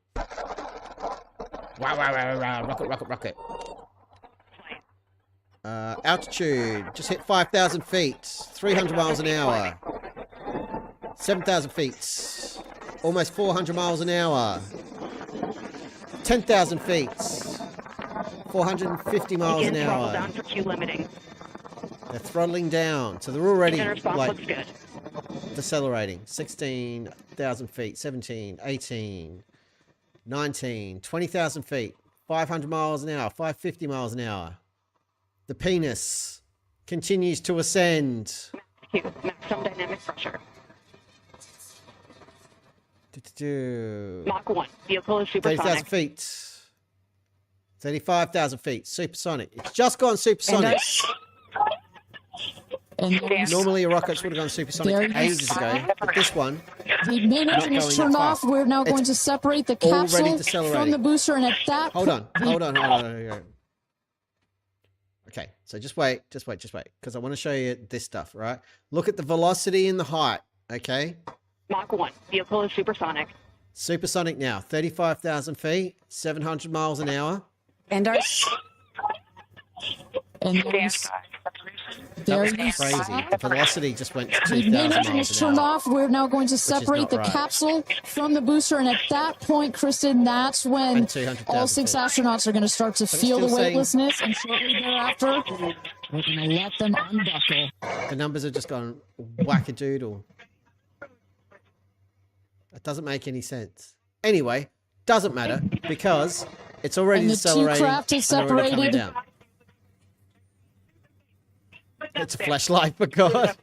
Rocket. Altitude just hit 5,000 feet, 300 miles an hour. 7,000 feet, almost 400 miles an hour. 10,000 feet, 450 miles an hour. Down for Q limiting. They're throttling down, so they're already like looks good. decelerating. 16,000 feet, 17, 18, 19, 20,000 feet, 500 miles an hour, 550 miles an hour. The penis continues to ascend. Maximum dynamic pressure. Mach 1. Vehicle is 30,000 supersonic. feet. 35,000 feet. Supersonic. It's just gone supersonic. Normally, your rockets would have gone supersonic ages ago, but this one, the main engine is turned off. We're now going to separate the capsule from the booster, and at that hold on. Okay, so just wait, because I want to show you this stuff, right? Look at the velocity and the height, okay? Mach 1. Vehicle is supersonic. Supersonic now, 35,000 feet, 700 miles an hour. And our... And that was crazy. The velocity just went to 2,000 the main engine miles is an turned hour, off. We're now going to separate the capsule from the booster, and at that point, Kristen, that's when all 6 astronauts are going to start to feel the weightlessness, and shortly thereafter, we're going to let them unbuckle. The numbers have just gone wackadoodle. It doesn't make any sense. Anyway, doesn't matter because it's already decelerating. The 2 craft is separated. Down. It's a flashlight, for God.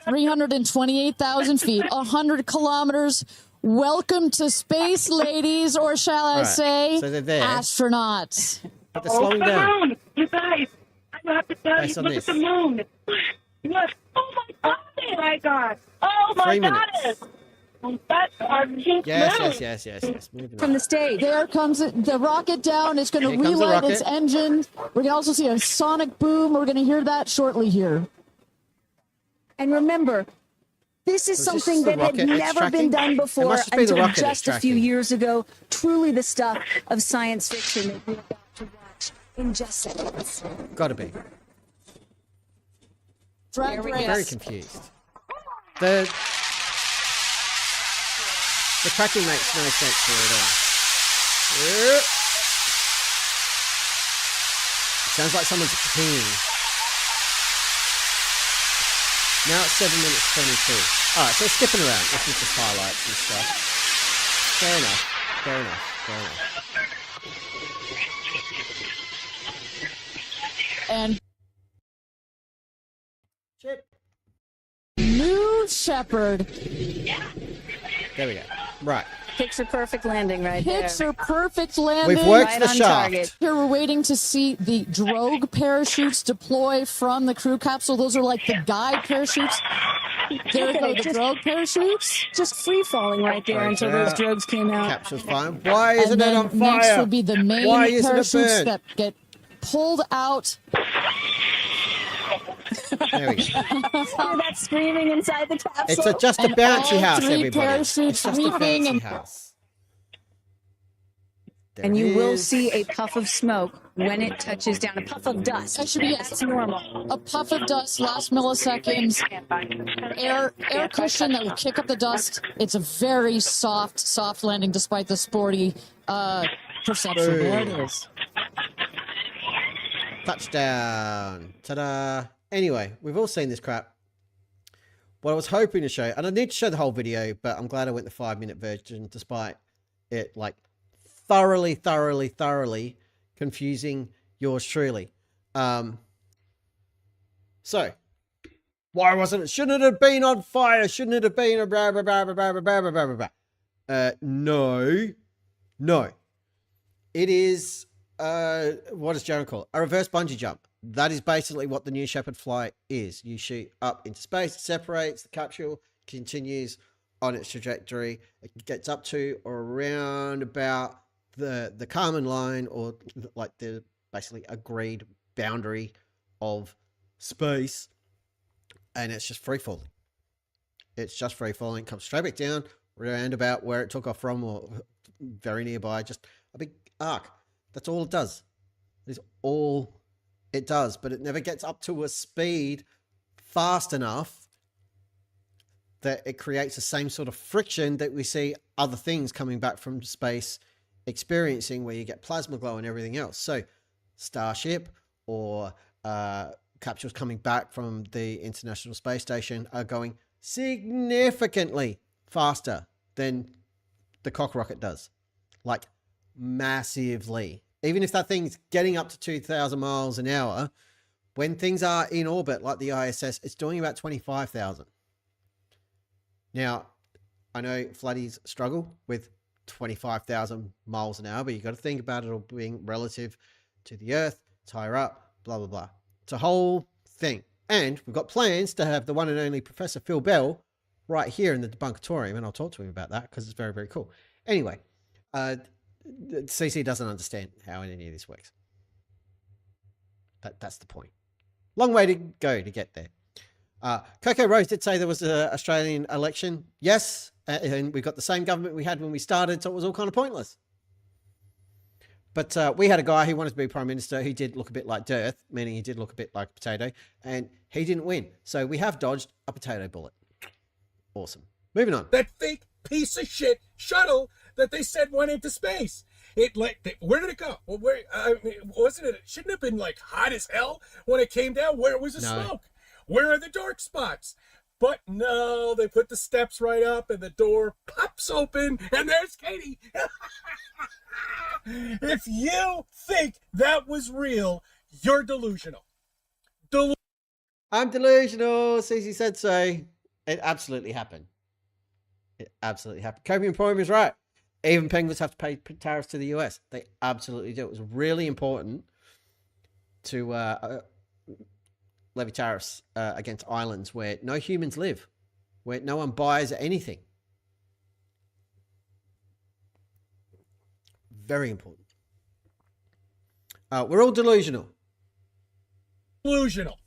328,000 feet, 100 kilometers. Welcome to space, ladies, or shall I say, so they're there. Astronauts. But they're slowing down. Moon. You guys, I have to tell you, look at the moon. Look, oh my God. Oh my 3 God. minutes. That's our pink Yes. From the stage. There comes the rocket down. It's going to relight its engine. We're going to also see a sonic boom. We're going to hear that shortly here. And remember, this is something that had never been done before until just a few years ago. Truly the stuff of science fiction that we're about to watch in just seconds. Gotta be. Drag race. Very confused. The tracking makes no sense here at all. Yep. It sounds like someone's peeing. Now it's 7 minutes 22. Alright, so skipping around. This is just highlights and stuff. Fair enough. And Chip. New Shepard. There we go. Right. Picture perfect landing right there. Picture perfect landing. We've worked right the on shaft. target. Here we're waiting to see the drogue parachutes deploy from the crew capsule. Those are like the guide parachutes. There go the drogue parachutes. Just free falling right there until those drogues came out. Capsule's fine. Why isn't it on fire? Next would be the main Why isn't it parachutes burnt? that get pulled out. There we go. Hear that screaming inside the capsule? It's just a bouncy house, three everybody. parachutes It's just a leaping bouncy and- house. And you There will is. see a puff of smoke when it touches down. A puff of dust. That should be That's normal. a puff of dust, last milliseconds, air cushion that will kick up the dust. It's a very soft landing despite the sporty perception. Boom. There it is. Touchdown. Ta-da. Anyway, we've all seen this crap. What I was hoping to show, and I need to show the whole video, but I'm glad I went the 5-minute version despite it like thoroughly confusing yours truly. So why wasn't it? Shouldn't it have been on fire? Shouldn't it have been a blah, blah, blah, blah, blah, blah, blah, blah, blah. No. It is what does Jaron call it? A reverse bungee jump. That is basically what the New Shepard flight is. You shoot up into space, it separates, the capsule continues on its trajectory. It gets up to or around about the Kármán line, or like the basically agreed boundary of space, and it's just free falling. It's just free falling, comes straight back down, around about where it took off from, or very nearby, just a big arc. That's all it does. That is all it does, but it never gets up to a speed fast enough that it creates the same sort of friction that we see other things coming back from space experiencing, where you get plasma glow and everything else. So Starship or capsules coming back from the International Space Station are going significantly faster than the cock rocket does. like massively. Even if that thing's getting up to 2,000 miles an hour, when things are in orbit, like the ISS, it's doing about 25,000. Now, I know floodies struggle with 25,000 miles an hour, but you've got to think about it all being relative to the Earth. It's higher up, blah, blah, blah. It's a whole thing. And we've got plans to have the one and only Professor Phil Bell right here in the Debunkatorium, and I'll talk to him about that because it's very, very cool. Anyway, CC doesn't understand how any of this works. That's the point. Long way to go to get there. Coco Rose did say there was an Australian election. Yes, and we got the same government we had when we started, so it was all kind of pointless. But we had a guy who wanted to be Prime Minister who did look a bit like Dearth, meaning he did look a bit like a potato, and he didn't win. So we have dodged a potato bullet. Awesome. Moving on. That fake piece of shit shuttle that they said went into space. Where did it go? Well, wasn't it? It shouldn't have been like hot as hell when it came down. Where was the smoke? Where are the dark spots? But no, they put the steps right up and the door pops open and there's Katie. If you think that was real, you're delusional. I'm delusional. Cece said so. It absolutely happened. It absolutely happened. Kobe and Prime is right. Even penguins have to pay tariffs to the US. They absolutely do. It was really important to levy tariffs against islands where no humans live, where no one buys anything. Very important. We're all delusional. Delusional.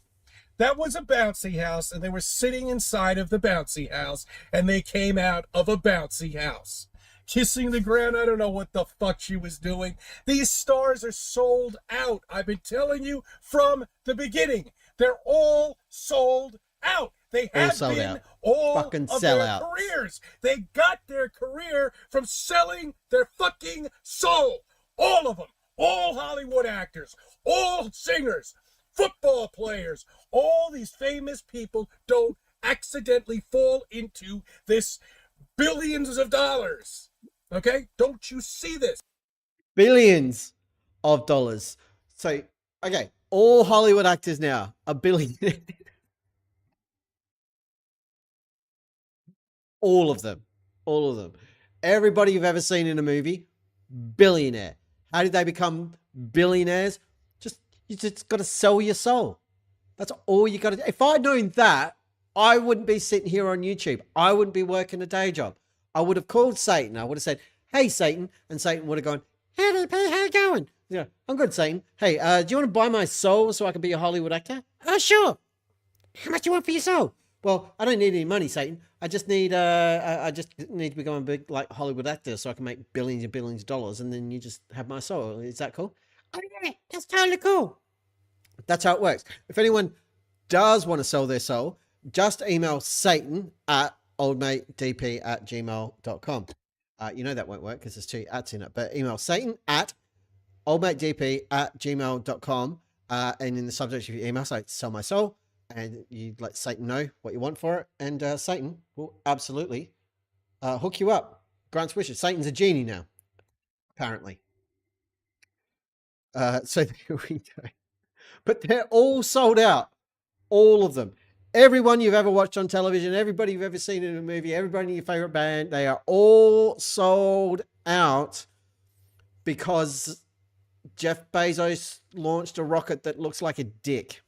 That was a bouncy house, and they were sitting inside of the bouncy house, and they came out of a bouncy house. Kissing the ground, I don't know what the fuck she was doing. These stars are sold out. I've been telling you from the beginning. They're all sold out. They have been all fucking of their careers. They got their career from selling their fucking soul. All of them. All Hollywood actors. All singers. Football players. All these famous people don't accidentally fall into this billions of dollars. Okay? Don't you see this? Billions of dollars. So, okay, all Hollywood actors now are billionaires. All of them. All of them. Everybody you've ever seen in a movie, billionaire. How did they become billionaires? You just got to sell your soul. That's all you got to do. If I'd known that, I wouldn't be sitting here on YouTube. I wouldn't be working a day job. I would have called Satan. I would have said, hey, Satan. And Satan would have gone, how you going? Yeah, I'm good, Satan. Hey, do you want to buy my soul so I can be a Hollywood actor? Oh, sure. How much do you want for your soul? Well, I don't need any money, Satan. I just need to become a big like Hollywood actor so I can make billions and billions of dollars, and then you just have my soul. Is that cool? Oh yeah, that's totally cool. That's how it works. If anyone does want to sell their soul, just email Satan at oldmatedp@gmail.com. You know that won't work because there's 2 ats in it, but email Satan at oldmatedp@gmail.com, and in the subject of your email, say sell my soul, and you let Satan know what you want for it, and Satan will absolutely hook you up. Grants wishes. Satan's a genie now, apparently. So there we go. But they're all sold out. All of them. Everyone you've ever watched on television, everybody you've ever seen in a movie, everybody in your favorite band, they are all sold out because Jeff Bezos launched a rocket that looks like a dick.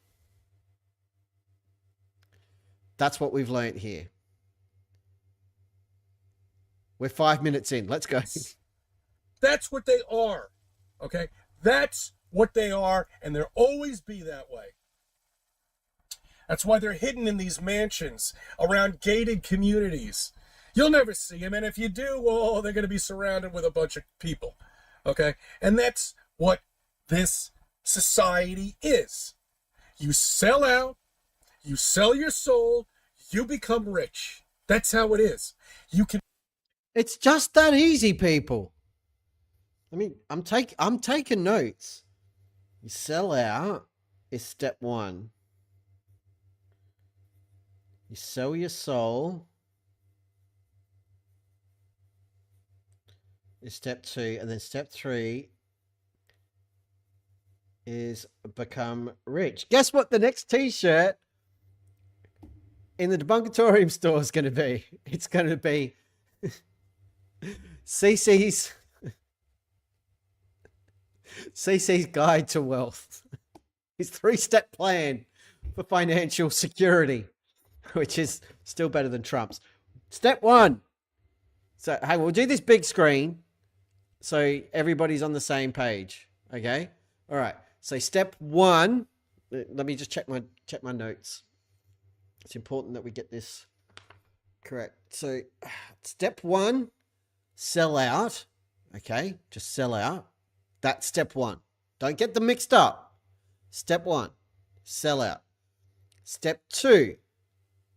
That's what we've learned here. We're 5 minutes in. Let's go. That's what they are. Okay? That's what they are, and they'll always be that way. That's why they're hidden in these mansions around gated communities. You'll never see them, and if you do, well, they're going to be surrounded with a bunch of people. Okay? And that's what this society is. You sell out, you sell your soul, you become rich. That's how it is. You can. It's just that easy, people. I mean, I'm taking notes. You sell out is step 1. You sell your soul is step 2, and then step 3 is become rich. Guess what the next t-shirt in the Debunkatorium store is going to be? It's going to be CC's guide to wealth. His 3-step plan for financial security, which is still better than Trump's. Step 1. So, hey, we'll do this big screen so everybody's on the same page. Okay? All right. So step 1, let me just check my notes. It's important that we get this correct. So step 1, sell out. Okay? Just sell out. That's step 1. Don't get them mixed up. Step 1, sell out. Step 2,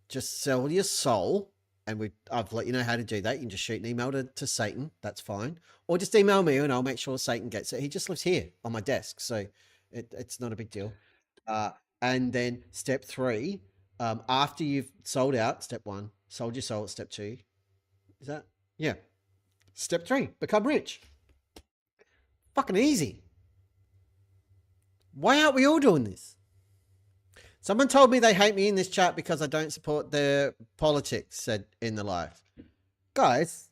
just sell your soul. And I've let you know how to do that. You can just shoot an email to Satan. That's fine. Or just email me and I'll make sure Satan gets it. He just lives here on my desk. So it's not a big deal. And then step 3, after you've sold out, step 1, sold your soul at step 2. Is that? Yeah. Step 3, become rich. Fucking easy. Why aren't we all doing this? Someone told me they hate me in this chat because I don't support their politics, said in the live. Guys,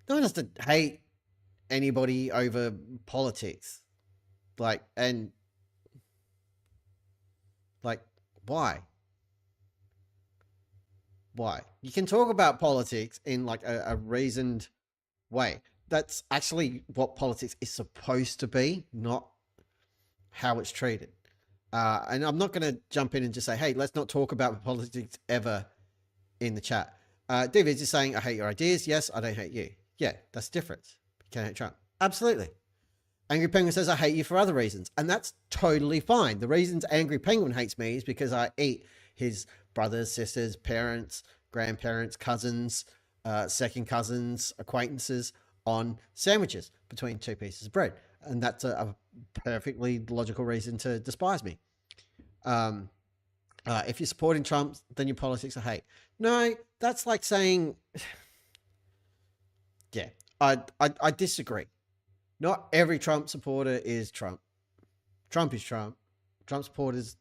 no one has to hate anybody over politics. Like, why? Why? You can talk about politics in like a reasoned way. That's actually what politics is supposed to be, not how it's treated. And I'm not going to jump in and just say, hey, let's not talk about politics ever in the chat. David's just saying, I hate your ideas. Yes, I don't hate you. Yeah, that's the difference. You can't hate Trump. Absolutely. Angry Penguin says, I hate you for other reasons. And that's totally fine. The reasons Angry Penguin hates me is because I eat his brothers, sisters, parents, grandparents, cousins, second cousins, acquaintances on sandwiches between 2 pieces of bread. And that's a perfectly logical reason to despise me. If you're supporting Trump, then your politics are hate. No, that's like saying, yeah, I disagree. Not every Trump supporter is Trump. Trump is Trump. Trump supporters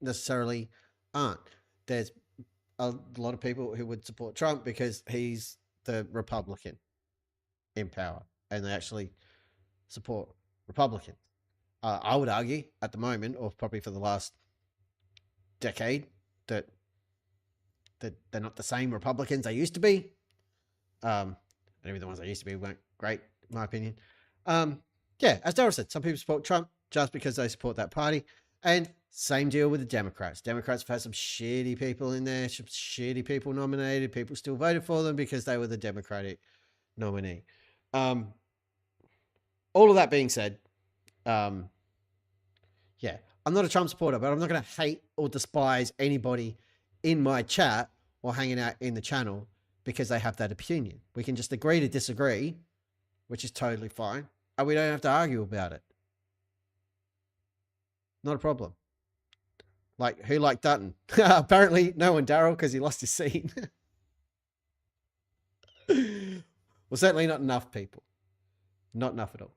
necessarily aren't. There's a lot of people who would support Trump because he's the Republican in power, and they actually support Republicans. I would argue at the moment, or probably for the last decade, that they're not the same Republicans they used to be. And even the ones they used to be weren't great, in my opinion. Yeah, as Daryl said, some people support Trump just because they support that party. And same deal with the Democrats. Democrats have had some shitty people in there, some shitty people nominated. People still voted for them because they were the Democratic nominee. All of that being said, yeah, I'm not a Trump supporter, but I'm not going to hate or despise anybody in my chat or hanging out in the channel because they have that opinion. We can just agree to disagree, which is totally fine, and we don't have to argue about it. Not a problem. Like, who liked Dutton? Apparently no one, Daryl, because he lost his seat. Well, certainly not enough people. Not enough at all.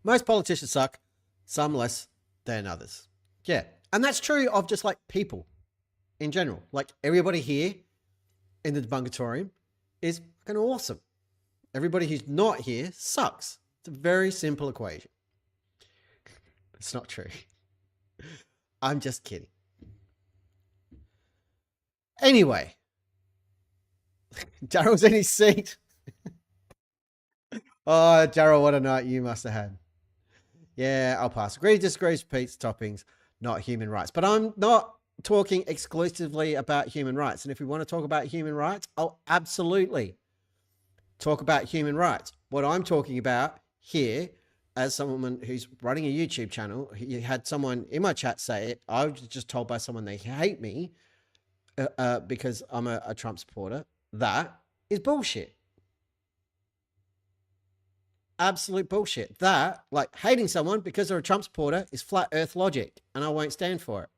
Most politicians suck, some less than others. Yeah, and that's true of just like people in general. Like everybody here in the Debunkatorium is fucking awesome. Everybody who's not here sucks. It's a very simple equation. It's not true. I'm just kidding. Anyway, Daryl's in his seat. Oh, Daryl, what a night you must have had. Yeah, I'll pass. Agree, disagree, repeats, toppings, not human rights. But I'm not talking exclusively about human rights. And if we want to talk about human rights, I'll absolutely talk about human rights. What I'm talking about here, as someone who's running a YouTube channel, you had someone in my chat say it. I was just told by someone they hate me because I'm a Trump supporter. That is bullshit. Absolute bullshit. That, like hating someone because they're a Trump supporter, is flat earth logic, and I won't stand for it.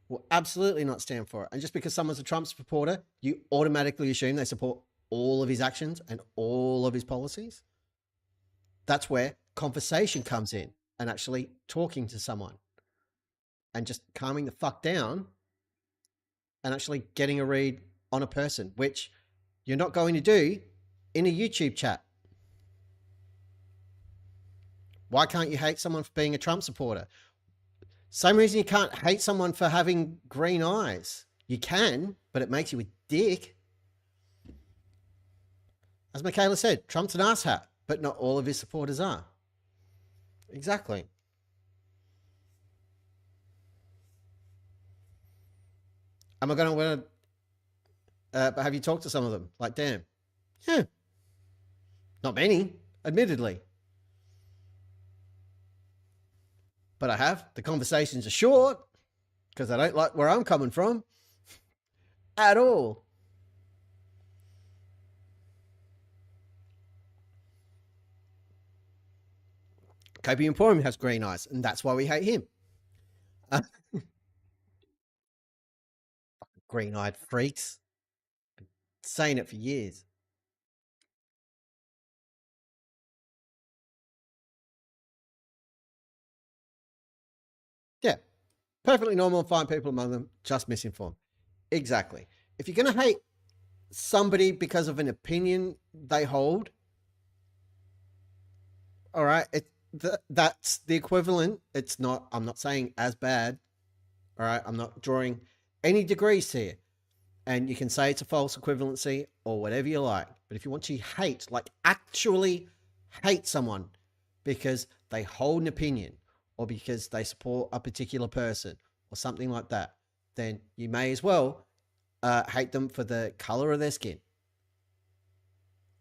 will absolutely not stand for it. And just because someone's a Trump supporter, you automatically assume they support all of his actions and all of his policies. That's where conversation comes in, and actually talking to someone and just calming the fuck down and actually getting a read on a person, which you're not going to do in a YouTube chat. Why can't you hate someone for being a Trump supporter? Same reason you can't hate someone for having green eyes. You can, but it makes you a dick. As Michaela said, Trump's an asshat, but not all of his supporters are. Exactly. Am I going to win? But have you talked to some of them? Like, damn. Yeah. Not many, admittedly. But I have. The conversations are short because I don't like where I'm coming from at all. Kobe Emporium has green eyes, and that's why we hate him. Green-eyed freaks. Been saying it for years. Yeah. Perfectly normal and fine people among them, just misinformed. Exactly. If you're going to hate somebody because of an opinion they hold, all right, that's the equivalent. It's not, I'm not saying as bad. All right, I'm not drawing any degrees here. And you can say it's a false equivalency or whatever you like. But if you want to hate, like actually hate someone because they hold an opinion or because they support a particular person or something like that, then you may as well hate them for the color of their skin,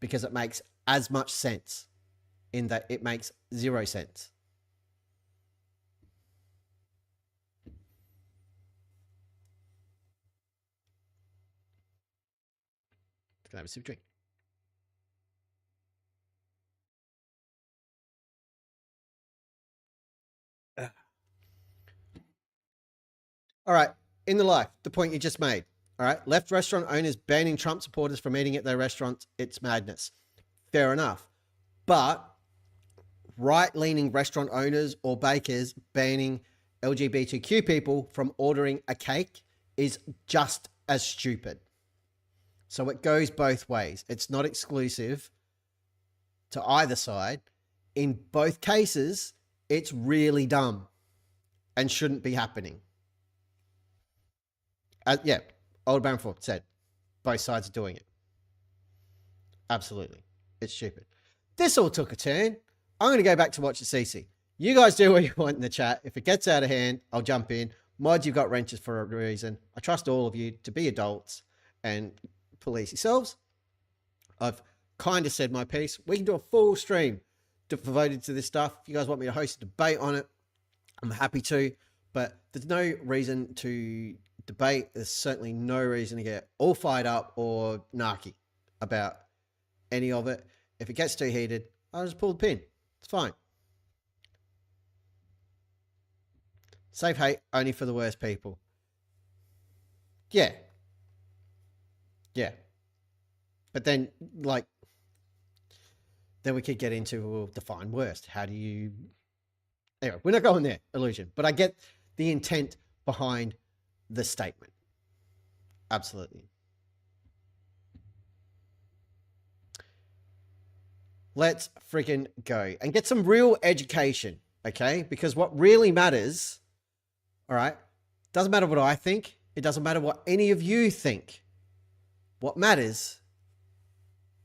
because it makes as much sense in that it makes zero sense. Can I have a sip of drink? All right, in the life, the point you just made. All right, left restaurant owners banning Trump supporters from eating at their restaurants. It's madness. Fair enough. But right-leaning restaurant owners or bakers banning LGBTQ people from ordering a cake is just as stupid. So it goes both ways. It's not exclusive to either side. In both cases, it's really dumb and shouldn't be happening. Yeah, Old Baronford said both sides are doing it. Absolutely. It's stupid. This all took a turn. I'm going to go back to watch the CC. You guys do what you want in the chat. If it gets out of hand, I'll jump in. Mods, you've got wrenches for a reason. I trust all of you to be adults and police yourselves. I've kind of said my piece. We can do a full stream devoted to this stuff. If you guys want me to host a debate on it, I'm happy to. But there's no reason to debate. There's certainly no reason to get all fired up or narky about any of it. If it gets too heated, I'll just pull the pin. It's fine. Save hate only for the worst people. Yeah. Yeah. But then, like, then we could get into, well, define worst. How do you... Anyway, we're not going there, Illusion. But I get the intent behind the statement. Absolutely. Let's freaking go and get some real education, okay? Because what really matters, all right, doesn't matter what I think. It doesn't matter what any of you think. What matters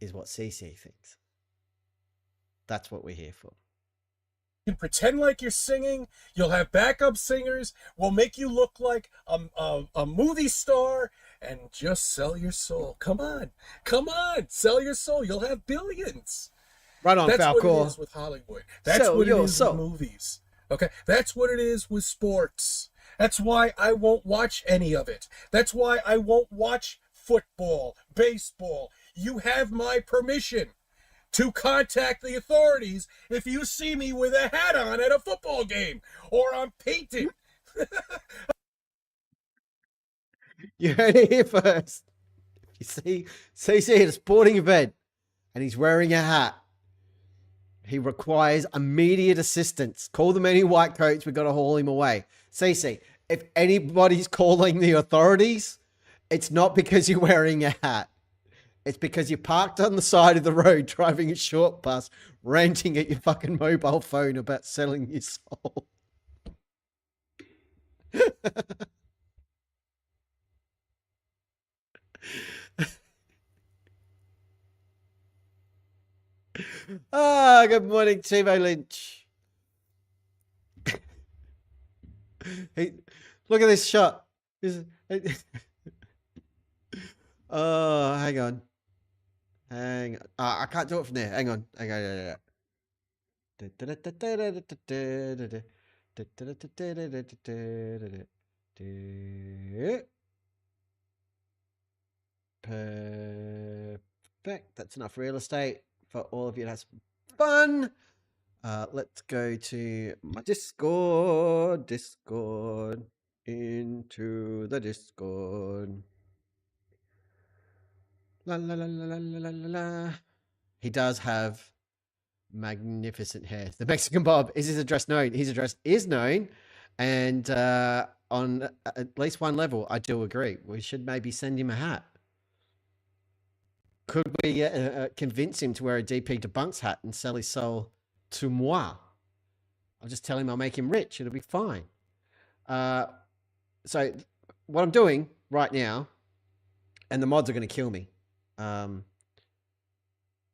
is what CC thinks. That's what we're here for. You can pretend like you're singing. You'll have backup singers. We'll make you look like a movie star and just sell your soul. Come on. Come on. Sell your soul. You'll have billions. Right on, That's Falcor. what it is with Hollywood. That's what it is with movies. Okay? That's what it is with sports. That's why I won't watch any of it. That's why I won't watch football, baseball. You have my permission to contact the authorities if you see me with a hat on at a football game or I'm painting. You heard it here first. You see CC at a sporting event and he's wearing a hat. He requires immediate assistance. Call the many white coats. We've got to haul him away. CC, if anybody's calling the authorities, it's not because you're wearing a hat. It's because you parked on the side of the road driving a short bus, ranting at your fucking mobile phone about selling your soul. Good morning, Timo Lynch. Hey, look at this shot. Oh, hang on. I can't do it from there. Hang on. Perfect. That's enough real estate for all of you to have some fun. Let's go to my Discord. Into the Discord. La la la la la la la la. He does have magnificent hair. The Mexican Bob, is his address known? His address is known, and on at least one level, I do agree. We should maybe send him a hat. Could we convince him to wear a DP Debunks hat and sell his soul to moi? I'll just tell him I'll make him rich. It'll be fine. So what I'm doing right now, and the mods are going to kill me.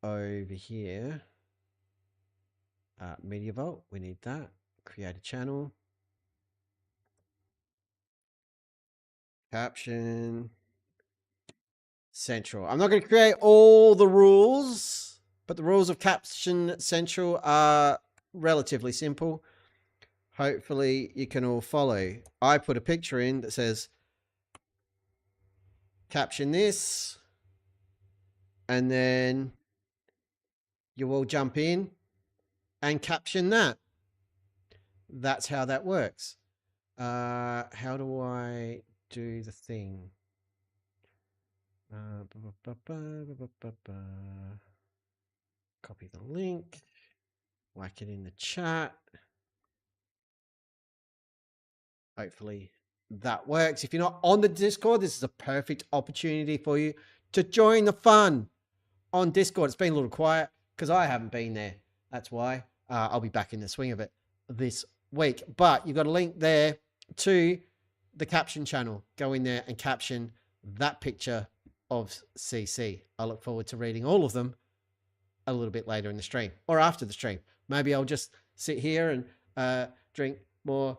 Over here, Media Vault, we need that. Create a channel. Caption. Central. I'm not going to create all the rules, but the rules of Caption Central are relatively simple. Hopefully you can all follow. I put a picture in that says, caption this, and then you all jump in and caption that. That's how that works. How do I do the thing? Copy the link, whack it in the chat. Hopefully that works. If you're not on the Discord, this is a perfect opportunity for you to join the fun on Discord. It's been a little quiet because I haven't been there. That's why. I'll be back in the swing of it this week. But you've got a link there to the caption channel. Go in there and caption that picture of CC. I look forward to reading all of them a little bit later in the stream or after the stream. Maybe I'll just sit here and drink more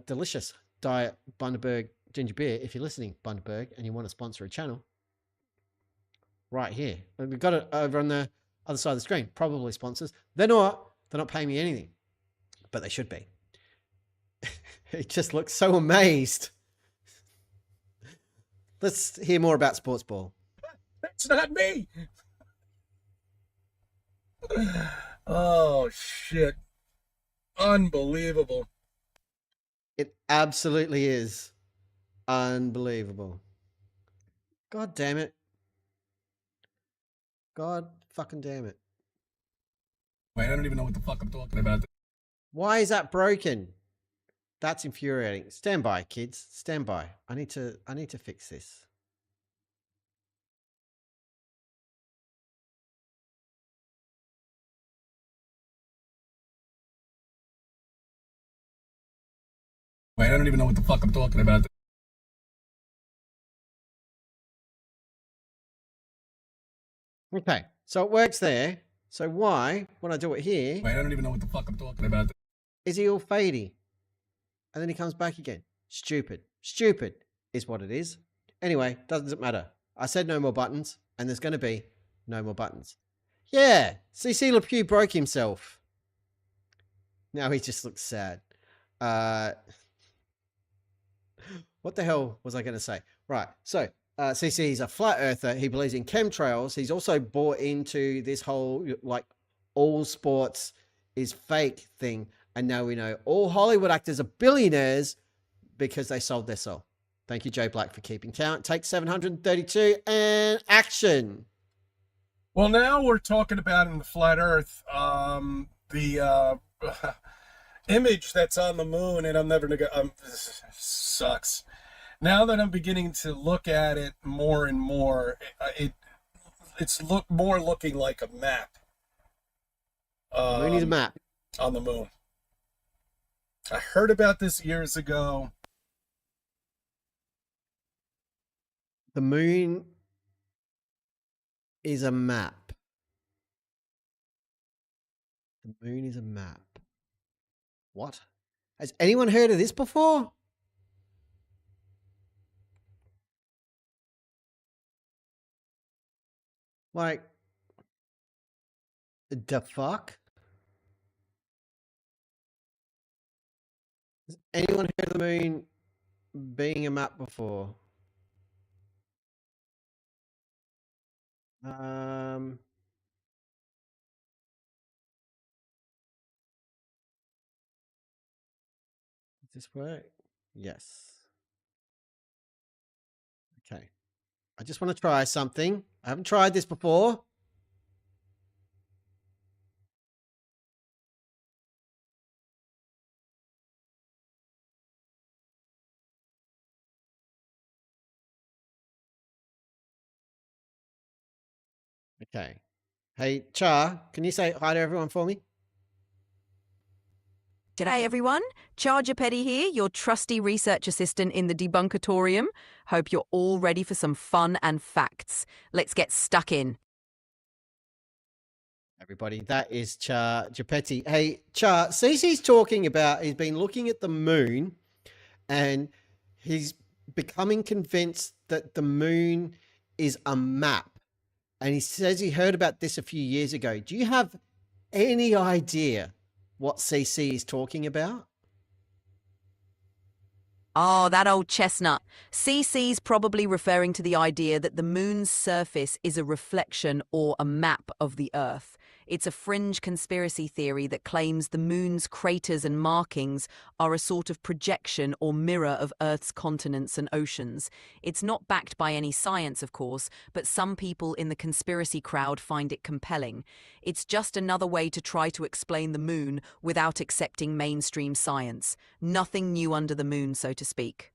delicious Diet Bundaberg ginger beer. If you're listening, Bundaberg, and you want to sponsor a channel, right here. And we've got it over on the other side of the screen. Probably sponsors. They're not paying me anything, but they should be. He just looks so amazed. Let's hear more about Sports Ball. That's not me. Oh, shit. Unbelievable. It absolutely is unbelievable. God damn it. God fucking damn it. Wait, I don't even know what the fuck I'm talking about. Why is that broken? That's infuriating. Stand by, kids. Stand by. I need to fix this. Wait, I don't even know what the fuck I'm talking about. Okay, so it works there. So why, when I do it here... Wait, I don't even know what the fuck I'm talking about. Is he all fadey? And then he comes back again. Stupid. Stupid is what it is. Anyway, doesn't matter. I said no more buttons, and there's going to be no more buttons. Yeah, CC LePew broke himself. Now he just looks sad. What the hell was I going to say? Right, so CC is a flat earther. He believes in chemtrails. He's also bought into this whole, like, all sports is fake thing. And now we know all Hollywood actors are billionaires because they sold their soul. Thank you, Joe Black, for keeping count. Take 732 and action. Well, now we're talking about in the flat Earth, the image that's on the moon, and I'm never gonna go. Sucks. Now that I'm beginning to look at it more and more, it's looking like a map. We need a map on the moon. I heard about this years ago. The moon is a map. The moon is a map. What? Has anyone heard of this before? Like, the fuck? Has anyone heard of the moon being a map before? Does this work? Yes. Okay. I just want to try something. I haven't tried this before. Okay. Hey, Char, can you say hi to everyone for me? G'day everyone, Charger Petty here, your trusty research assistant in the Debunkatorium. Hope you're all ready for some fun and facts. Let's get stuck in. Everybody, that is Char Gepetti. Hey, Char, Cece's talking about, he's been looking at the moon and he's becoming convinced that the moon is a map. And he says he heard about this a few years ago. Do you have any idea what CC is talking about? Oh, that old chestnut. CC's probably referring to the idea that the moon's surface is a reflection or a map of the Earth. It's a fringe conspiracy theory that claims the moon's craters and markings are a sort of projection or mirror of Earth's continents and oceans. It's not backed by any science, of course, but some people in the conspiracy crowd find it compelling. It's just another way to try to explain the moon without accepting mainstream science. Nothing new under the moon, so to speak.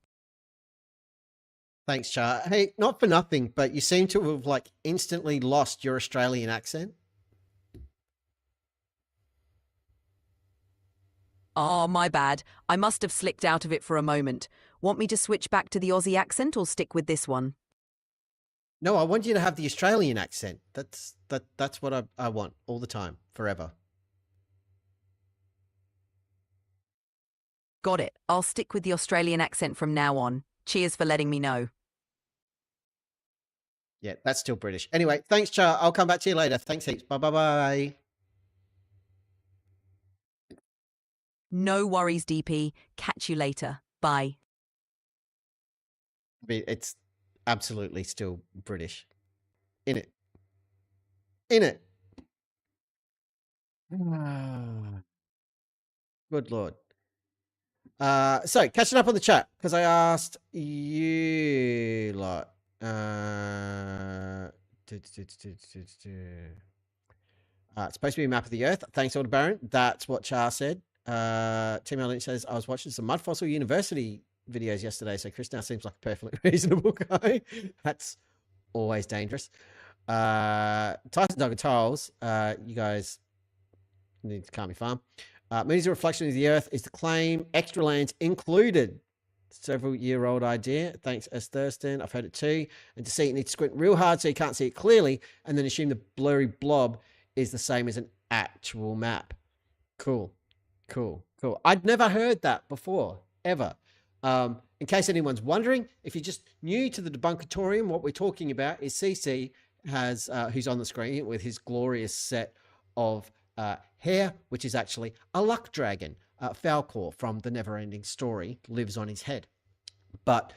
Thanks, Char. Hey, not for nothing, but you seem to have like instantly lost your Australian accent. Oh, my bad. I must have slipped out of it for a moment. Want me to switch back to the Aussie accent or stick with this one? No, I want you to have the Australian accent. That's what I want all the time, forever. Got it. I'll stick with the Australian accent from now on. Cheers for letting me know. Yeah, that's still British. Anyway, thanks, Char. I'll come back to you later. Thanks heaps. Bye. No worries, DP. Catch you later. Bye. I mean, it's absolutely still British. In it. Good Lord. So catching up on the chat, because I asked you lot. It's supposed to be a map of the Earth. Thanks, Order Baron. That's what Char said. Tim Allen says, I was watching some Mud Fossil University videos yesterday, so Chris now seems like a perfectly reasonable guy. That's always dangerous. Tyson Dog and Tiles, you guys need to calm your farm. Moon is a reflection of the Earth is the claim. Extra lands included. Several-year-old idea. Thanks, S. Thurston. I've heard it too. And to see it, you need to squint real hard so you can't see it clearly, and then assume the blurry blob is the same as an actual map. Cool. I'd never heard that before, ever. In case anyone's wondering, if you're just new to the Debunkatorium, what we're talking about is CC has, who's on the screen with his glorious set of hair, which is actually a luck dragon. Falcor from The Neverending Story lives on his head. But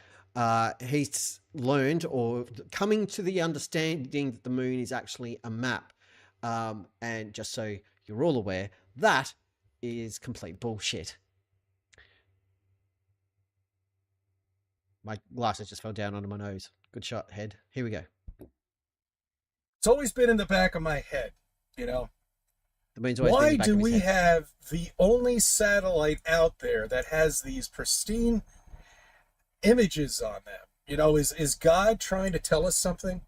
he's learned or coming to the understanding that the moon is actually a map. And just so you're all aware, that is complete bullshit. My glasses just fell down onto my nose. Good shot, head. Here we go. It's always been in the back of my head, you know. Why do we have the only satellite out there that has these pristine images on them? You know, is God trying to tell us something?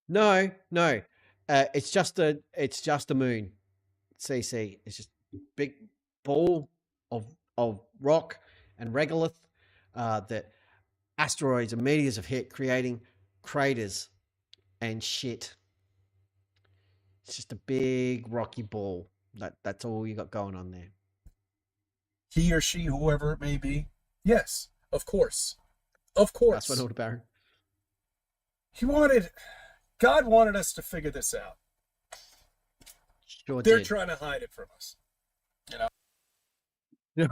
No. It's just a moon. CC. It's just a big ball of rock and regolith that asteroids and meteors have hit, creating craters and shit. It's just a big rocky ball. That's all you got going on there. He or she, whoever it may be. Yes, of course. Of course. That's what Old Baron. God wanted us to figure this out. Sure They're did. trying to hide it from us. You know? No.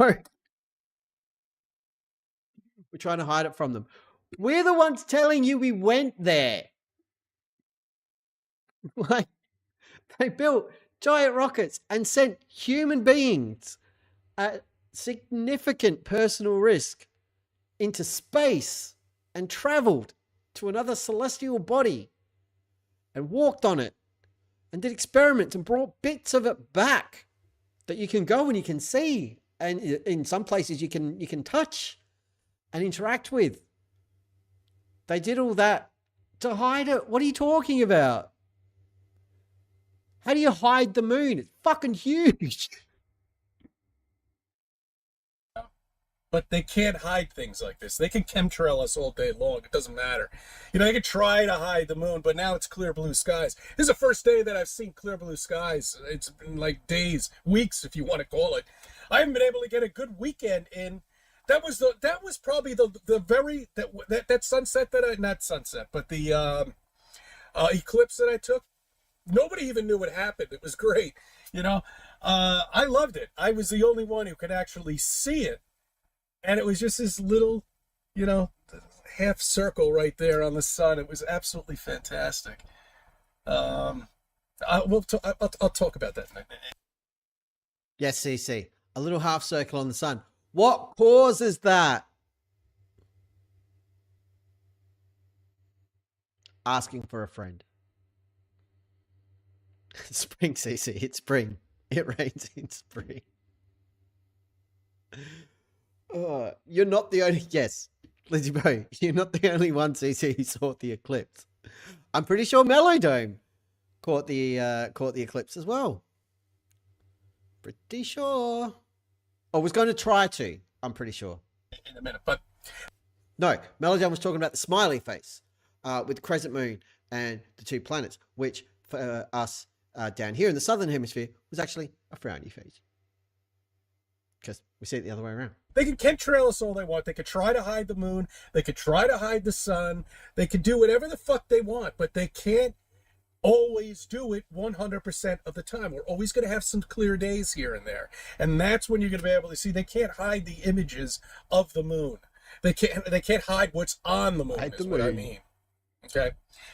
We're trying to hide it from them. We're the ones telling you we went there. Like, they built giant rockets and sent human beings at significant personal risk into space and traveled to another celestial body and walked on it and did experiments and brought bits of it back that you can go and you can see, and in some places you can touch and interact with. They did all that to hide it. What are you talking about? How do you hide the moon? It's fucking huge. But they can't hide things like this. They can chemtrail us all day long. It doesn't matter. You know, they could try to hide the moon, but now it's clear blue skies. This is the first day that I've seen clear blue skies. It's been like days, weeks, if you want to call it. I haven't been able to get a good weekend in. That was probably that sunset not sunset, but the eclipse that I took. Nobody even knew what happened. It was great. You know, I loved it. I was the only one who could actually see it. And it was just this little, you know, half circle right there on the sun. It was absolutely fantastic. I'll talk about that. Yes, CC. A little half circle on the sun. What causes that? Asking for a friend. Spring, CC. It's spring. It rains in spring. You're not the only. Yes, Lizzie Bo, you're not the only one, CC, who saw the eclipse. I'm pretty sure Melodome caught the eclipse as well. Pretty sure. I was going to try to. I'm pretty sure. In a minute, but no, Melodome was talking about the smiley face with the crescent moon and the two planets, which for us down here in the southern hemisphere was actually a frowny face. Because we see it the other way around. They can chemtrail us all they want. They could try to hide the moon. They could try to hide the sun. They could do whatever the fuck they want, but they can't always do it 100% of the time. We're always going to have some clear days here and there. And that's when you're going to be able to see. They can't hide the images of the moon. They can't hide what's on the moon, what I mean. Okay?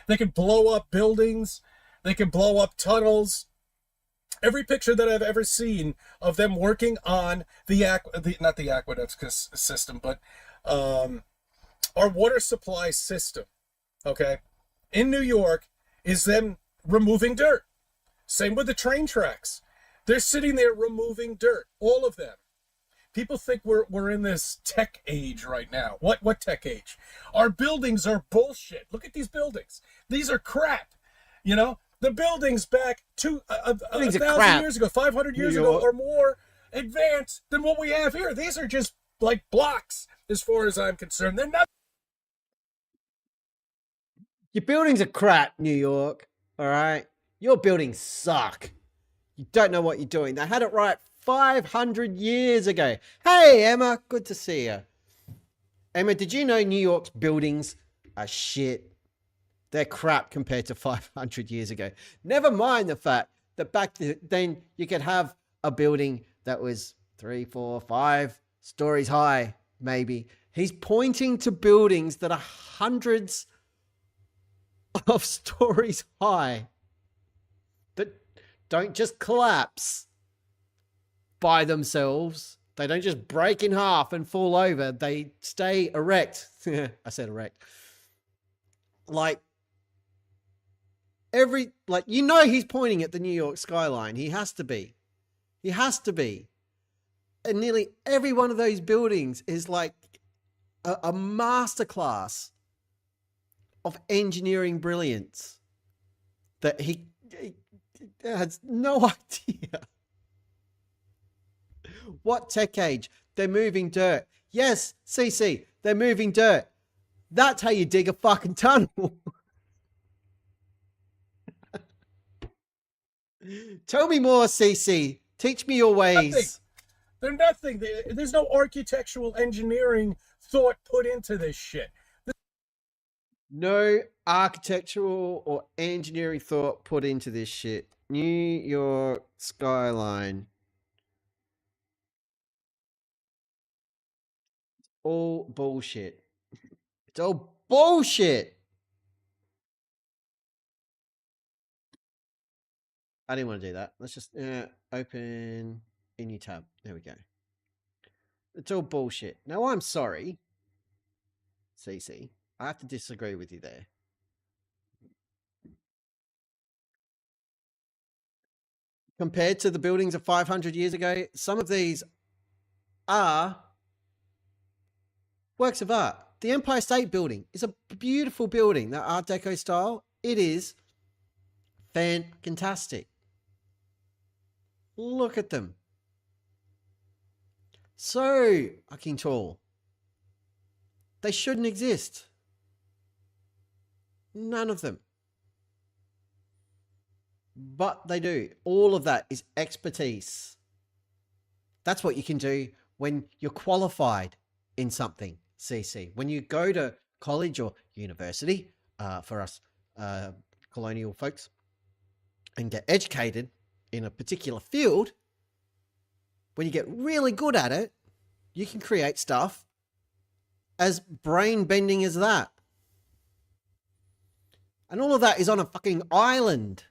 They can blow up buildings. They can blow up tunnels. Every picture that I've ever seen of them working on not the aqueduct system, but our water supply system, okay, in New York, is them removing dirt. Same with the train tracks. They're sitting there removing dirt, all of them. People think we're in this tech age right now. What tech age? Our buildings are bullshit. Look at these buildings. These are crap, you know? The buildings back 1,000 years ago, 500 years ago, are more advanced than what we have here. These are just like blocks, as far as I'm concerned. They're not. Your buildings are crap, New York. All right, your buildings suck. You don't know what you're doing. They had it right 500 years ago. Hey, Emma, good to see you. Emma, did you know New York's buildings are shit? They're crap compared to 500 years ago. Never mind the fact that back then you could have a building that was 3, 4, 5 stories high, maybe. He's pointing to buildings that are hundreds of stories high that don't just collapse by themselves They don't just break in half and fall over. They stay erect. I said erect. Like, he's pointing at the New York skyline. He has to be. He has to be. And nearly every one of those buildings is like a masterclass of engineering brilliance that he has no idea. What tech age? They're moving dirt. Yes, CC, they're moving dirt. That's how you dig a fucking tunnel. Tell me more, CC. Teach me your ways. They're nothing. There's no architectural engineering thought put into this shit. No architectural or engineering thought put into this shit. New York skyline. All bullshit. It's all bullshit. I didn't want to do that. Let's just open a new tab. There we go. It's all bullshit. Now, I'm sorry, CC. I have to disagree with you there. Compared to the buildings of 500 years ago, some of these are works of art. The Empire State Building is a beautiful building, that Art Deco style. It is fantastic. Look at them. So fucking tall. They shouldn't exist. None of them. But they do. All of that is expertise. That's what you can do when you're qualified in something, CC. When you go to college or university, for us colonial folks, and get educated in a particular field, when you get really good at it, you can create stuff as brain bending as that. And all of that is on a fucking island,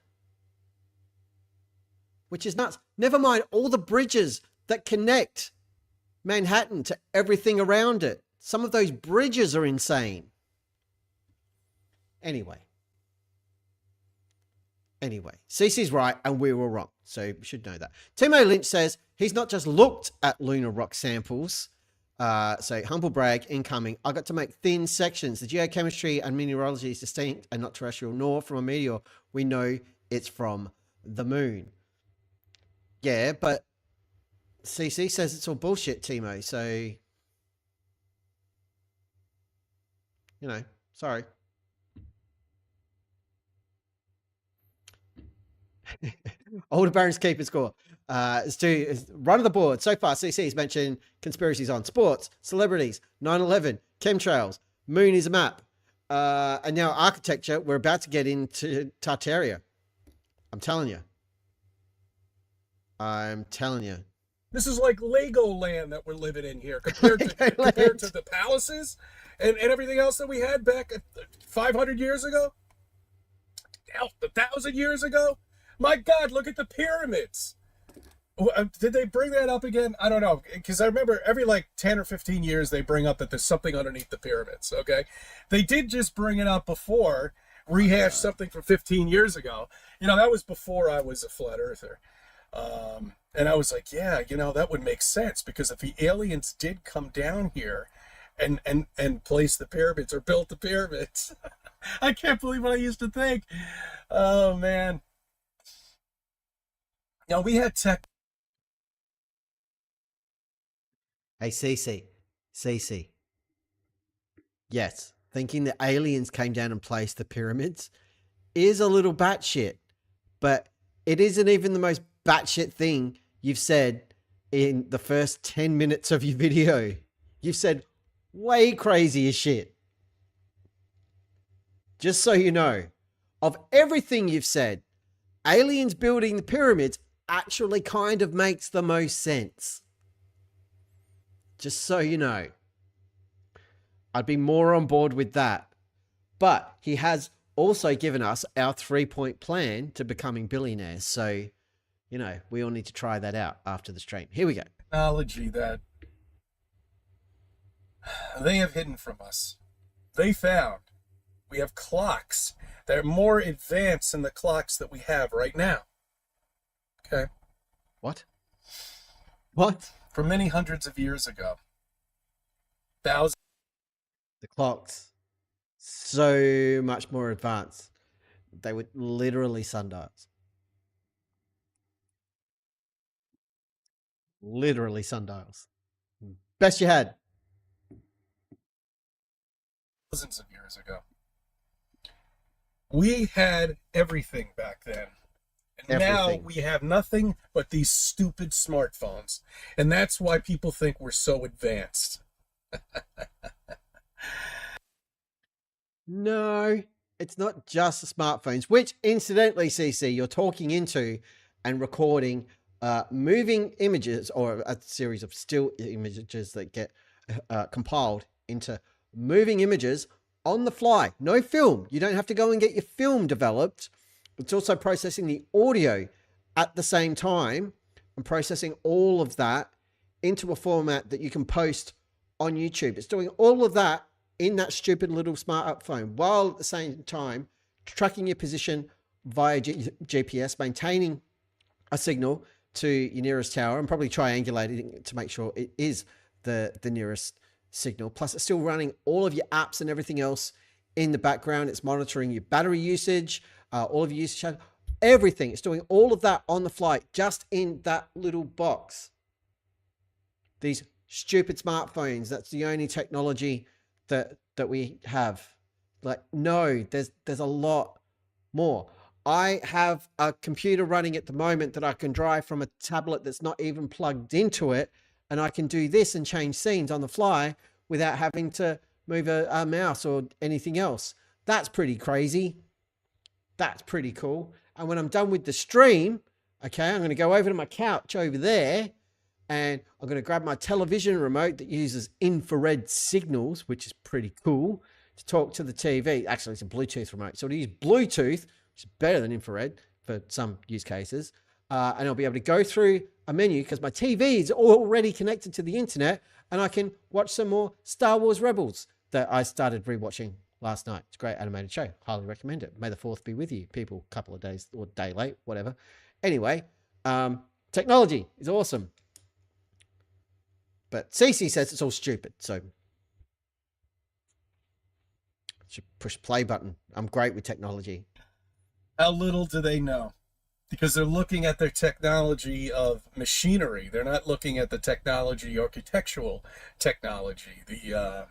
which is nuts. Never mind all the bridges that connect Manhattan to everything around it. Some of those bridges are insane. Anyway, CC's right and we were wrong. So we should know that. Timo Lynch says he's not just looked at lunar rock samples. So humble brag, incoming. I got to make thin sections. The geochemistry and mineralogy is distinct and not terrestrial, nor from a meteor. We know it's from the moon. Yeah, but CC says it's all bullshit, Timo. So, you know, sorry. Older Barons keeping score. Stu, run of the board. So far, CC's mentioned conspiracies on sports, celebrities, 9/11, chemtrails, moon is a map, and now architecture. We're about to get into Tartaria. I'm telling you. This is like Lego land that we're living in here compared to the palaces and everything else that we had back 500 years ago. 1,000 years ago. My God, look at the pyramids. Did they bring that up again? I don't know. Because I remember every like 10 or 15 years they bring up that there's something underneath the pyramids. Okay. They did just bring it up before, rehash something from 15 years ago. You know, that was before I was a flat earther. And I was like, yeah, you know, that would make sense because if the aliens did come down here and place the pyramids or built the pyramids, I can't believe what I used to think. Oh, man. You know, we had tech. Hey, CC. Yes, thinking the aliens came down and placed the pyramids is a little batshit, but it isn't even the most batshit thing you've said in the first 10 minutes of your video. You've said way crazier shit. Just so you know, of everything you've said, aliens building the pyramids actually kind of makes the most sense. Just so you know. I'd be more on board with that. But he has also given us our 3-point plan to becoming billionaires. So, you know, we all need to try that out after the stream. Here we go. Technology that they have hidden from us. They found we have clocks that are more advanced than the clocks that we have right now. Okay? What? What? From many hundreds of years ago. Thousands. The clocks. So much more advanced. They were literally sundials. Literally sundials. Best you had. Thousands of years ago. We had everything back then. And now we have nothing but these stupid smartphones. And that's why people think we're so advanced. No, it's not just the smartphones, which incidentally, CC, you're talking into and recording moving images or a series of still images that get compiled into moving images on the fly. No film. You don't have to go and get your film developed. It's also processing the audio at the same time and processing all of that into a format that you can post on YouTube. It's doing all of that in that stupid little smartphone while at the same time tracking your position via GPS, maintaining a signal to your nearest tower and probably triangulating it to make sure it is the nearest signal. Plus it's still running all of your apps and everything else in the background. It's monitoring your battery usage, all of your usage, everything. It's doing all of that on the fly just in that little box. These stupid smartphones, that's the only technology that we have. Like, no, there's a lot more. I have a computer running at the moment that I can drive from a tablet that's not even plugged into it, and I can do this and change scenes on the fly without having to move a mouse or anything else. That's pretty crazy. That's pretty cool. And when I'm done with the stream, okay, I'm going to go over to my couch over there, and I'm going to grab my television remote that uses infrared signals, which is pretty cool, to talk to the TV. Actually, it's a Bluetooth remote. So I'll use Bluetooth, which is better than infrared for some use cases. And I'll be able to go through a menu because my TV is already connected to the internet, and I can watch some more Star Wars Rebels that I started rewatching last night. It's a great animated show. Highly recommend it. May the 4th be with you, people. A couple of days or day late, whatever. Anyway, technology is awesome. But CC says it's all stupid, so should push play button. I'm great with technology. How little do they know? Because they're looking at their technology of machinery. They're not looking at the technology, architectural technology. They're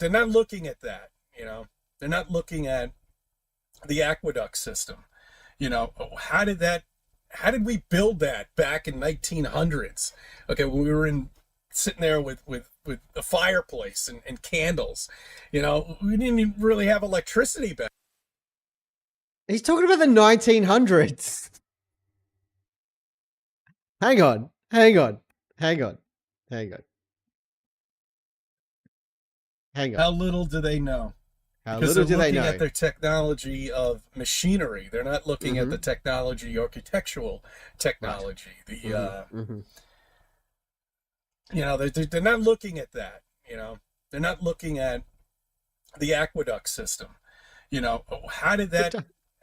not looking at that. They're not looking at the aqueduct system. How did we build that back in 1900s? Okay, when we were sitting there with a fireplace and candles. We didn't even really have electricity back. He's talking about the 1900s. Hang on. How little do they know? Because they're looking at their technology of machinery. They're not looking at the technology, architectural technology. Right. They're not looking at that. They're not looking at the aqueduct system.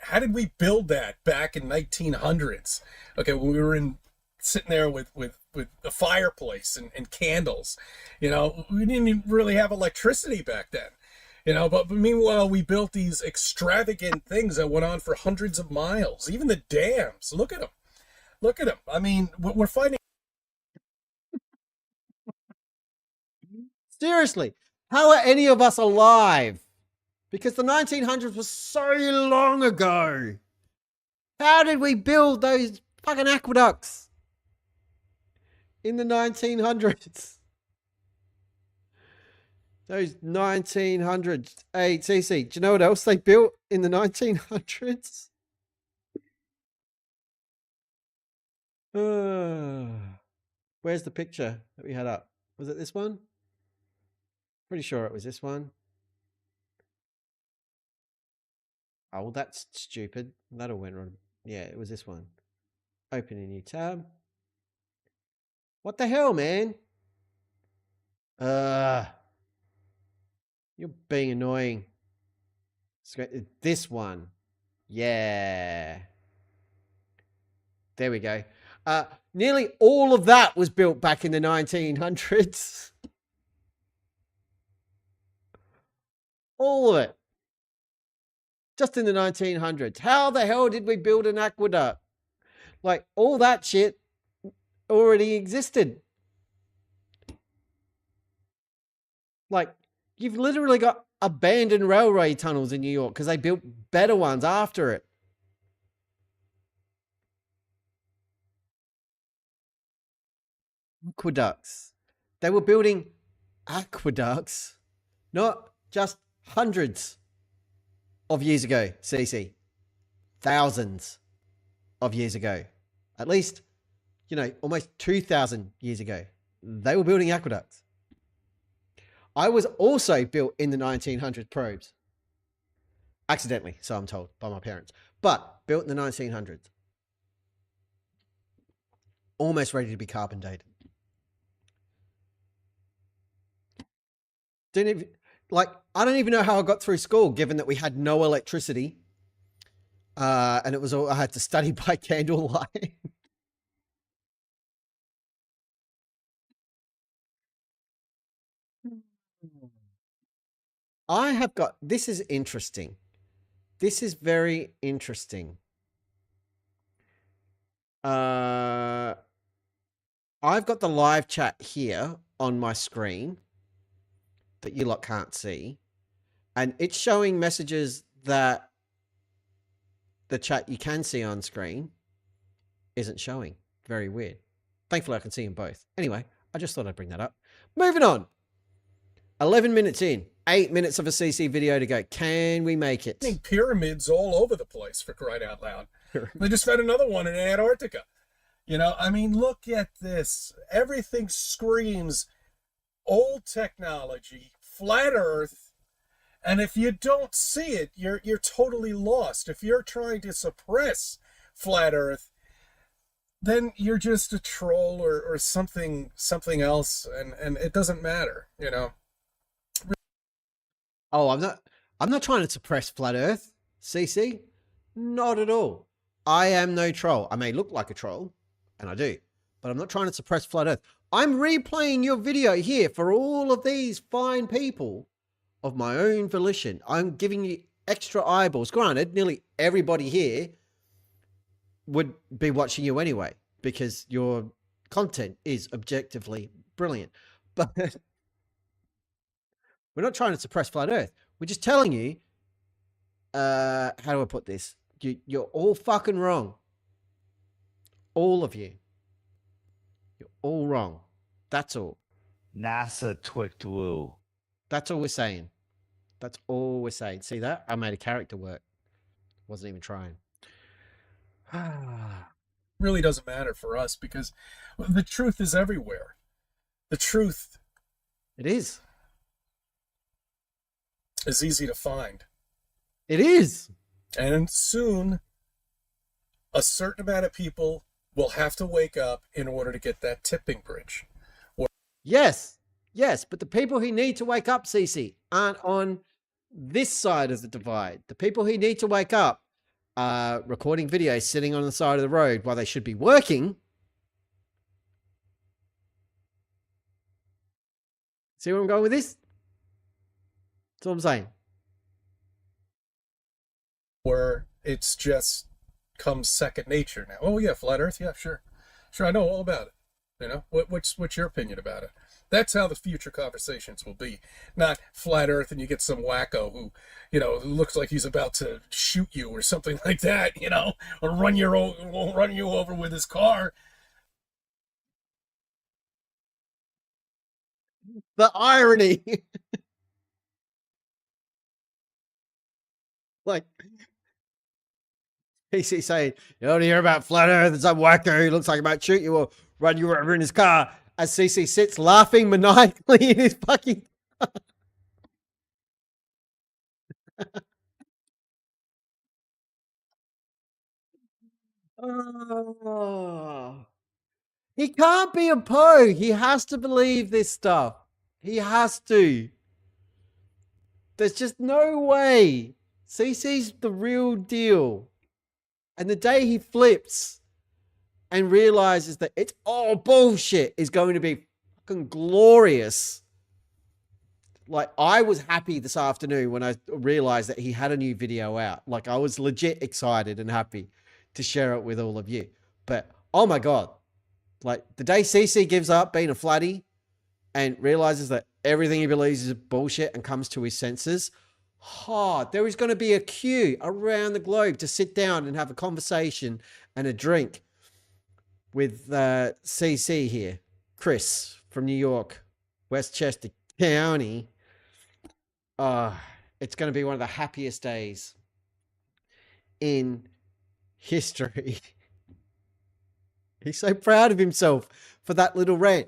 How did we build that back in 1900s? Okay, when we were sitting there with a fireplace and candles. We didn't even really have electricity back then. But meanwhile, we built these extravagant things that went on for hundreds of miles. Even the dams. Look at them. I mean, we're finding. Seriously, how are any of us alive? Because the 1900s was so long ago. How did we build those fucking aqueducts in the 1900s? Those 1900s. Hey, CC, do you know what else they built in the 1900s? Where's the picture that we had up? Was it this one? Pretty sure it was this one. Oh, that's stupid. That all went wrong. Yeah, it was this one. Open a new tab. What the hell, man? You're being annoying. This one. Yeah. There we go. Nearly all of that was built back in the 1900s. All of it. Just in the 1900s. How the hell did we build an aqueduct? Like, all that shit already existed. Like, you've literally got abandoned railway tunnels in New York because they built better ones after it. Aqueducts. They were building aqueducts, not just hundreds of years ago, CC. Thousands of years ago. At least, almost 2,000 years ago. They were building aqueducts. I was also built in the 1900s probes. Accidentally, so I'm told by my parents. But built in the 1900s. Almost ready to be carbon dated. I don't even know how I got through school, given that we had no electricity. And it was all I had to study by candlelight. I have got, this is interesting. This is very interesting. I've got the live chat here on my screen that you lot can't see. And it's showing messages that the chat you can see on screen isn't showing. Very weird. Thankfully, I can see them both. Anyway, I just thought I'd bring that up. Moving on. 11 minutes in. 8 minutes of a CC video to go. Can we make it? Pyramids all over the place, for crying out loud. They just found another one in Antarctica. Look at this. Everything screams old technology, flat Earth, and if you don't see it, you're totally lost. If you're trying to suppress flat Earth, then you're just a troll or something else, and it doesn't matter, Oh, I'm not trying to suppress flat Earth, CC. Not at all. I am no troll. I may look like a troll, and I do, but I'm not trying to suppress flat Earth. I'm replaying your video here for all of these fine people of my own volition. I'm giving you extra eyeballs. Granted, nearly everybody here would be watching you anyway, because your content is objectively brilliant. But we're not trying to suppress flat Earth. We're just telling you, how do I put this? You're all fucking wrong. All of you. You're all wrong. That's all. NASA twicked woo. That's all we're saying. That's all we're saying. See that? I made a character work. Wasn't even trying. Really doesn't matter for us because the truth is everywhere. The truth. It is. Is easy to find. It is. And soon, a certain amount of people will have to wake up in order to get that tipping bridge. Yes. Yes. But the people who need to wake up, CC, aren't on this side of the divide. The people who need to wake up are recording videos sitting on the side of the road while they should be working. See where I'm going with this? That's all I'm saying. Where it's just comes second nature now. Oh yeah, flat Earth. Yeah, sure. I know all about it. What's your opinion about it? That's how the future conversations will be. Not flat Earth and you get some wacko who, looks like he's about to shoot you or something like that, or run you over with his car. The irony. Like, PC saying, you don't hear about flat Earth and some wacko who looks like he might shoot you or run you over in his car, as CC sits laughing maniacally in his fucking car. Oh. He can't be a Poe. He has to believe this stuff. He has to. There's just no way. CC's the real deal. And the day he flips and realizes that it's all bullshit is going to be fucking glorious. Like, I was happy this afternoon when I realized that he had a new video out. Like, I was legit excited and happy to share it with all of you. But, oh my God. Like, the day CC gives up being a flatty and realizes that everything he believes is bullshit and comes to his senses, there is going to be a queue around the globe to sit down and have a conversation and a drink with CC here. Chris from New York, Westchester County. It's going to be one of the happiest days in history. He's so proud of himself for that little rant.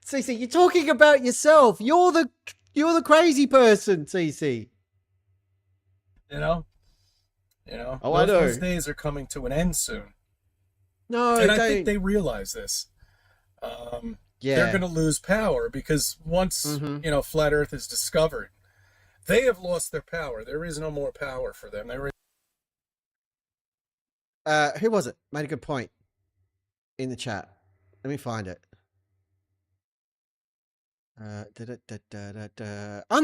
CC, you're talking about yourself. You're the crazy person, CC. You know. Oh, I know. Those days are coming to an end soon. No, and I think they realize this. They're going to lose power because once flat Earth is discovered, they have lost their power. There is no more power for them. Who was it? Made a good point in the chat. Let me find it. I'm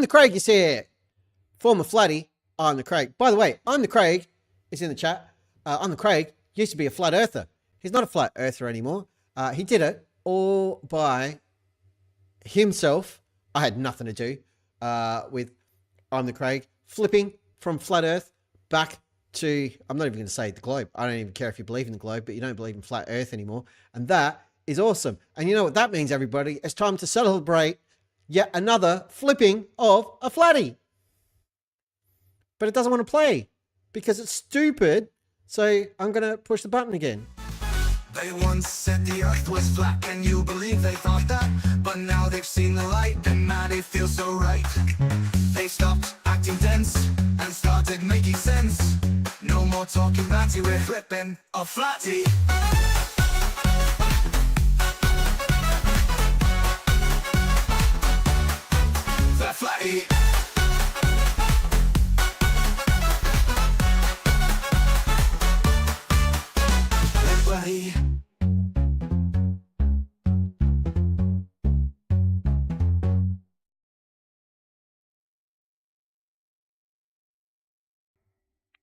the Craig is here. Former flatty. I'm the Craig. By the way, I'm the Craig is in the chat. I'm the Craig used to be a flat earther. He's not a flat earther anymore. He did it all by himself. I had nothing to do with I'm the Craig flipping from flat earth back to, I'm not even going to say the globe. I don't even care if you believe in the globe, but you don't believe in flat earth anymore. And that is awesome. And you know what that means, everybody? It's time to celebrate yet another flipping of a flatty. But it doesn't want to play because it's stupid. So I'm going to push the button again. They once said the earth was flat, and you believe they thought that, but now they've seen the light, and man, it feels so right. They stopped acting dense and started making sense. No more talking batty, we're flipping a flatty. The flatty.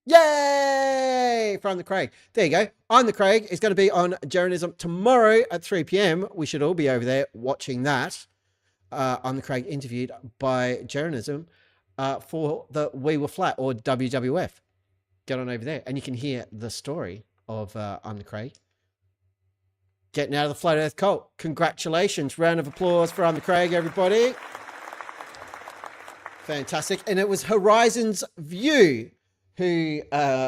Yay! From the Craig. There you go. I'm the Craig. It's going to be on Journalism tomorrow at 3 p.m. We should all be over there watching that. I'm the Craig interviewed by Journalism for the We Were Flat or WWF. Get on over there and you can hear the story of I'm the Craig getting out of the flat earth cult. Congratulations. Round of applause for I'm the Craig, everybody. Fantastic. And it was Horizon's View who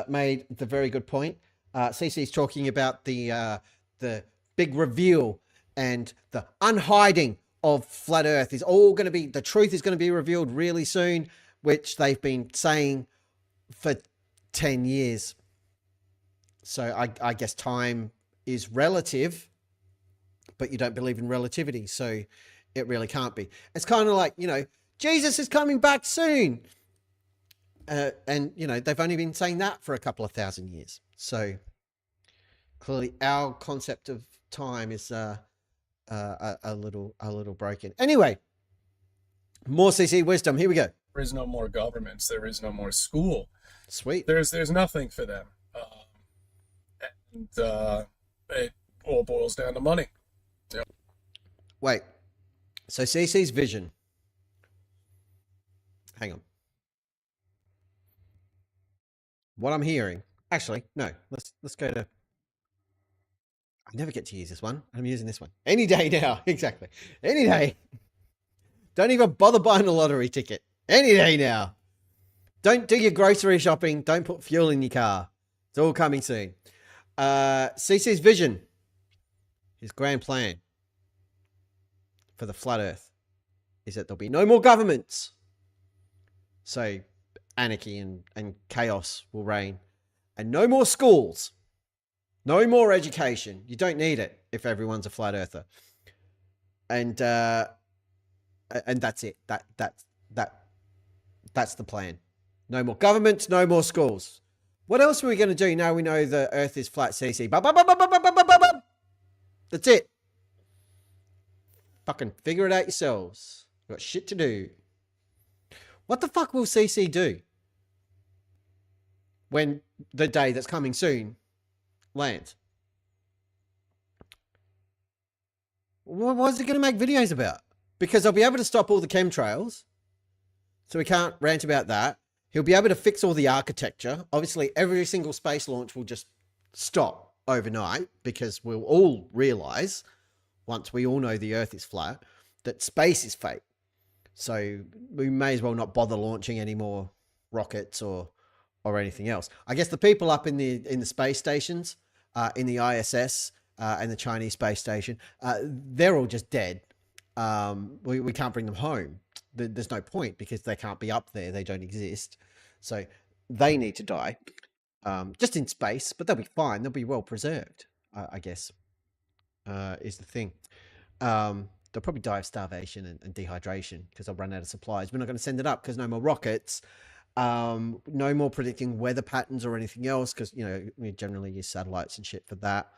made the very good point. CC's talking about the big reveal and the unhiding of flat earth is all going to be, the truth is going to be revealed really soon, which they've been saying for 10 years. So I guess time is relative, but you don't believe in relativity. So it really can't be. It's kind of like, Jesus is coming back soon. And, they've only been saying that for a couple of thousand years. So clearly our concept of time is a little broken. Anyway, more CC wisdom. Here we go. There is no more governments. There is no more school. Sweet. There's nothing for them. It all boils down to money. Yep. Wait. So CC's vision. Hang on. What I'm hearing, actually, no, let's go to, I never get to use this one. I'm using this one. Any day now. Exactly. Any day. Don't even bother buying a lottery ticket. Any day now. Don't do your grocery shopping. Don't put fuel in your car. It's all coming soon. CC's vision, his grand plan for the flat earth is that there'll be no more governments. So anarchy and chaos will reign, and no more schools, no more education. You don't need it. if everyone's a flat earther. And that's it. That's the plan. No more governments, no more schools. What else are we going to do now we know the Earth is flat, CC? That's it. Fucking figure it out yourselves. We've got shit to do. What the fuck will CC do when the day that's coming soon lands? What is he going to make videos about? Because I'll be able to stop all the chemtrails, so we can't rant about that. He'll be able to fix all the architecture. Obviously, every single space launch will just stop overnight because we'll all realize, once we all know the Earth is flat, that space is fake. So we may as well not bother launching any more rockets or anything else. I guess the people up in the space stations, in the ISS and the Chinese space station, they're all just dead. We can't bring them home. There's no point because they can't be up there. They don't exist. So they need to die just in space, but they'll be fine. They'll be well preserved, I guess, is the thing. They'll probably die of starvation and dehydration because they'll run out of supplies. We're not going to send it up because no more rockets. No more predicting weather patterns or anything else because, you know, we generally use satellites and shit for that.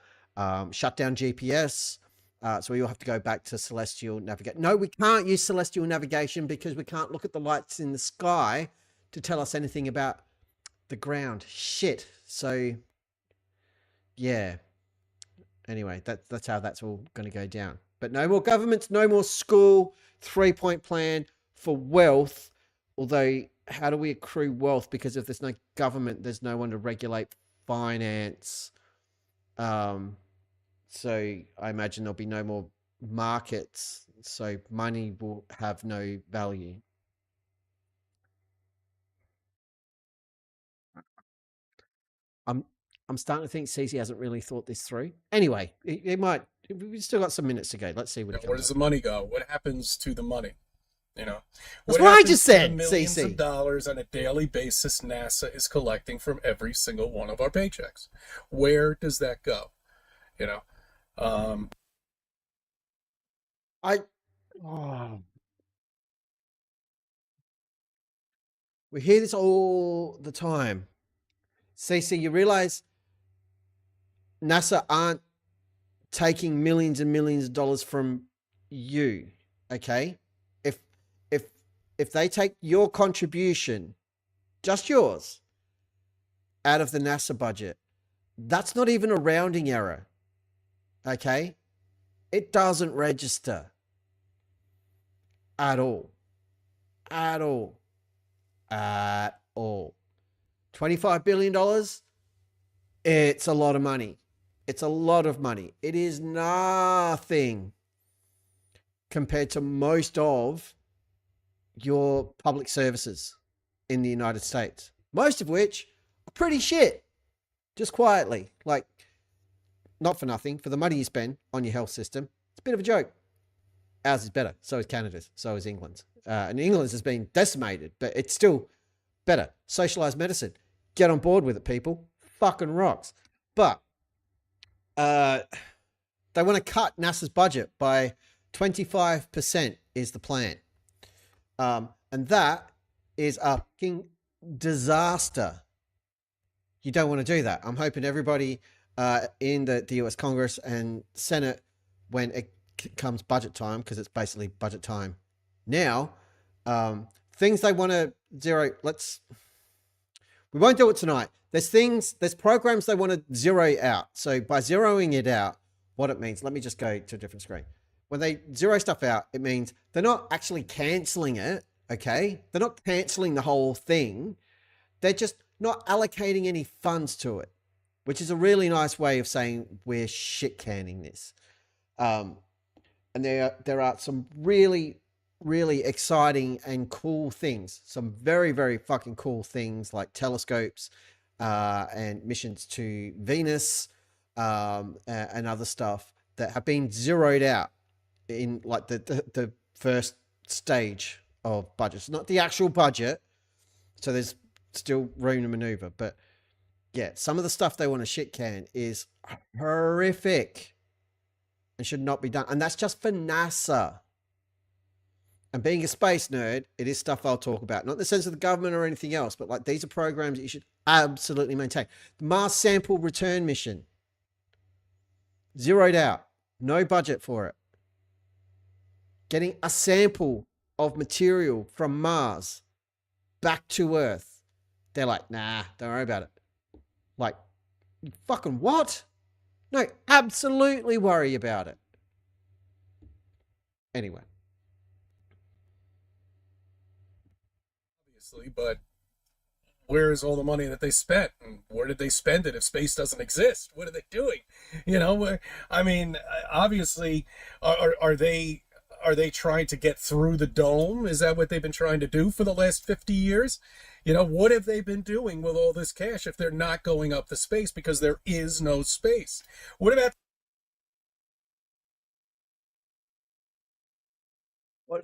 Shut down GPS. So we all have to go back to celestial navigation. No, we can't use celestial navigation because we can't look at the lights in the sky to tell us anything about the ground. Shit. So, yeah. Anyway, that's how that's all going to go down. But no more governments, no more school, 3-point plan for wealth. Although, how do we accrue wealth? Because if there's no government, there's no one to regulate finance. So I imagine there'll be no more markets. So money will have no value. I'm starting to think CC hasn't really thought this through. Anyway, it might. We've still got some minutes to go. Let's see what. Where does the money go? What happens to the money? You know, that's what I just said. Millions CC. of dollars on a daily basis NASA is collecting from every single one of our paychecks. Where does that go? You know, we hear this all the time. CC, you realize NASA aren't taking millions and millions of dollars from you, okay? If they take your contribution, just yours, out of the NASA budget, that's not even a rounding error, okay? It doesn't register at all. At all. At all. $25 billion, it's a lot of money. It's a lot of money. It is nothing compared to most of your public services in the United States, most of which are pretty shit, just quietly. Like, not for nothing, for the money you spend on your health system, it's a bit of a joke. Ours is better. So is Canada's. So is England's. And England's has been decimated, but it's still better. Socialized medicine. Get on board with it, people. Fucking rocks. But they want to cut NASA's budget by 25% is the plan. And that is a fucking disaster. You don't want to do that. I'm hoping everybody in the US Congress and Senate, when it comes budget time, because it's basically budget time now, things they want to zero, we won't do it tonight. There's programs they want to zero out. So by zeroing it out, what it means, let me just go to a different screen. When they zero stuff out, it means they're not actually canceling it, okay? They're not canceling the whole thing. They're just not allocating any funds to it, which is a really nice way of saying we're shit canning this. And there are some really, really exciting and cool things. Some very, very fucking cool things like telescopes and missions to Venus and other stuff that have been zeroed out in like the first stage of budgets, not the actual budget. So there's still room to maneuver, but yeah, some of the stuff they want to shit can is horrific. and should not be done. And that's just for NASA. And being a space nerd, it is stuff I'll talk about. Not in the sense of the government or anything else, but like these are programs that you should absolutely maintain. The Mars Sample Return Mission. Zeroed out. No budget for it. Getting a sample of material from Mars back to Earth. They're like, nah, don't worry about it. Like, fucking what? No, absolutely worry about it. Anyway. Obviously, but where is all the money that they spent? And where did they spend it if space doesn't exist? What are they doing? You know, I mean, obviously, are they trying to get through the dome? Is that what they've been trying to do for the last 50 years? You know, what have they been doing with all this cash if they're not going up to space because there is no space? What have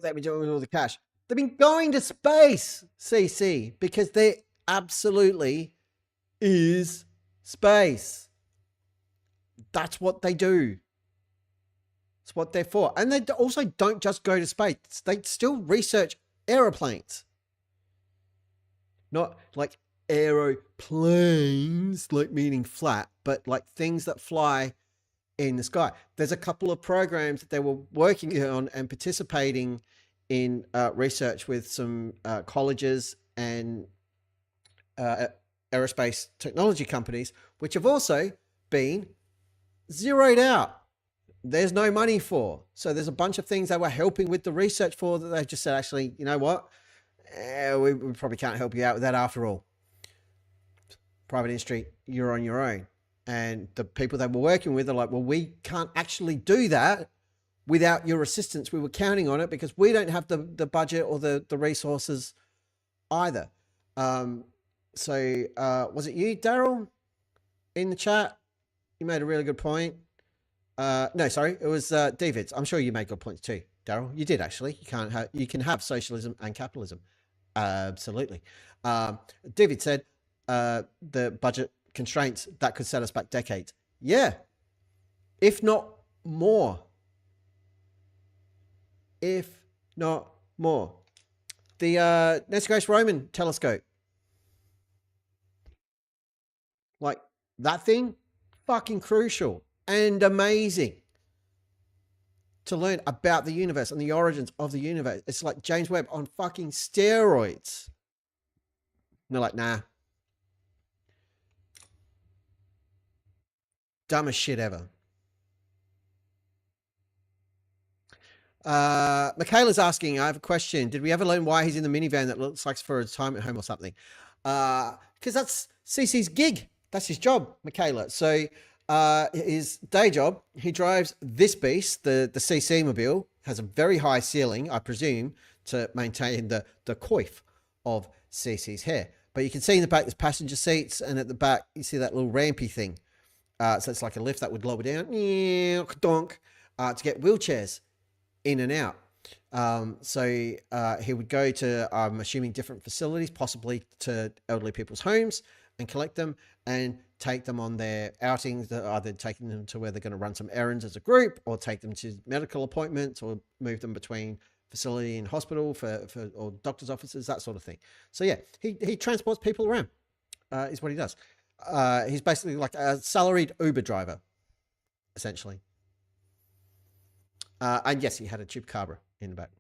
they been doing with all the cash? They've been going to space, CC, because there absolutely is space. That's what they do. It's what they're for. And they also don't just go to space. They still research aeroplanes. Not like aeroplanes, like meaning flat, but like things that fly in the sky. There's a couple of programs that they were working on and participating in research with some colleges and aerospace technology companies, which have also been zeroed out. There's no money for. So there's a bunch of things they were helping with the research for that they just said, actually, you know what? We probably can't help you out with that after all. Private industry, you're on your own. And the people they were working with are like, well, we can't actually do that without your assistance. We were counting on it because we don't have the budget or the resources either. So was it you, Daryl, in the chat? You made a really good point. No, sorry, it was David. I'm sure you made good points too, Daryl. You did actually. You can have socialism and capitalism. Absolutely. David said the budget constraints that could set us back decades. Yeah, if not more. If not more. The Next Great Roman telescope. Like that thing, fucking crucial and amazing to learn about the universe and the origins of the universe. It's like James Webb on fucking steroids. And they're like, nah. Dumbest shit ever. Michaela's asking, I have a question. Did we ever learn why he's in the minivan that looks like for a retirement home or something? Because that's CC's gig. That's his job, Michaela. So his day job, he drives this beast, the CC mobile, has a very high ceiling, I presume, to maintain the coif of CC's hair. But you can see in the back there's passenger seats, and at the back you see that little rampy thing. So it's like a lift that would lower down, donk, to get wheelchairs in and out. So he would go to, I'm assuming, different facilities, possibly to elderly people's homes, and collect them and take them on their outings, either taking them to where they're going to run some errands as a group, or take them to medical appointments, or move them between facility and hospital or doctor's offices, that sort of thing. So yeah, he transports people around, is what he does. He's basically like a salaried Uber driver, essentially. And yes, he had a chupacabra in the back.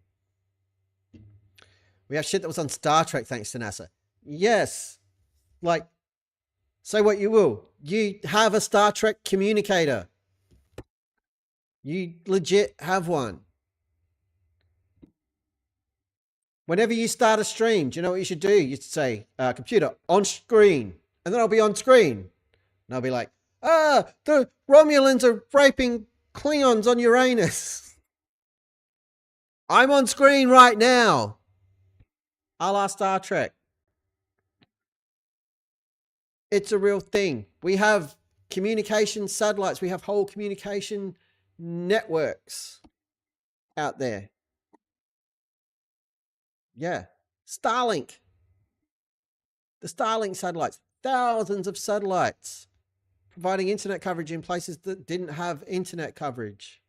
We have shit that was on Star Trek thanks to NASA. Yes. Like, say what you will. You have a Star Trek communicator. You legit have one. Whenever you start a stream, do you know what you should do? You should say, computer, on screen. And then I'll be on screen. And I'll be like, the Romulans are raping Klingons on Uranus. I'm on screen right now. A la Star Trek. It's a real thing. We have communication satellites. We have whole communication networks out there. Yeah. Starlink. The Starlink satellites. Thousands of satellites providing internet coverage in places that didn't have internet coverage.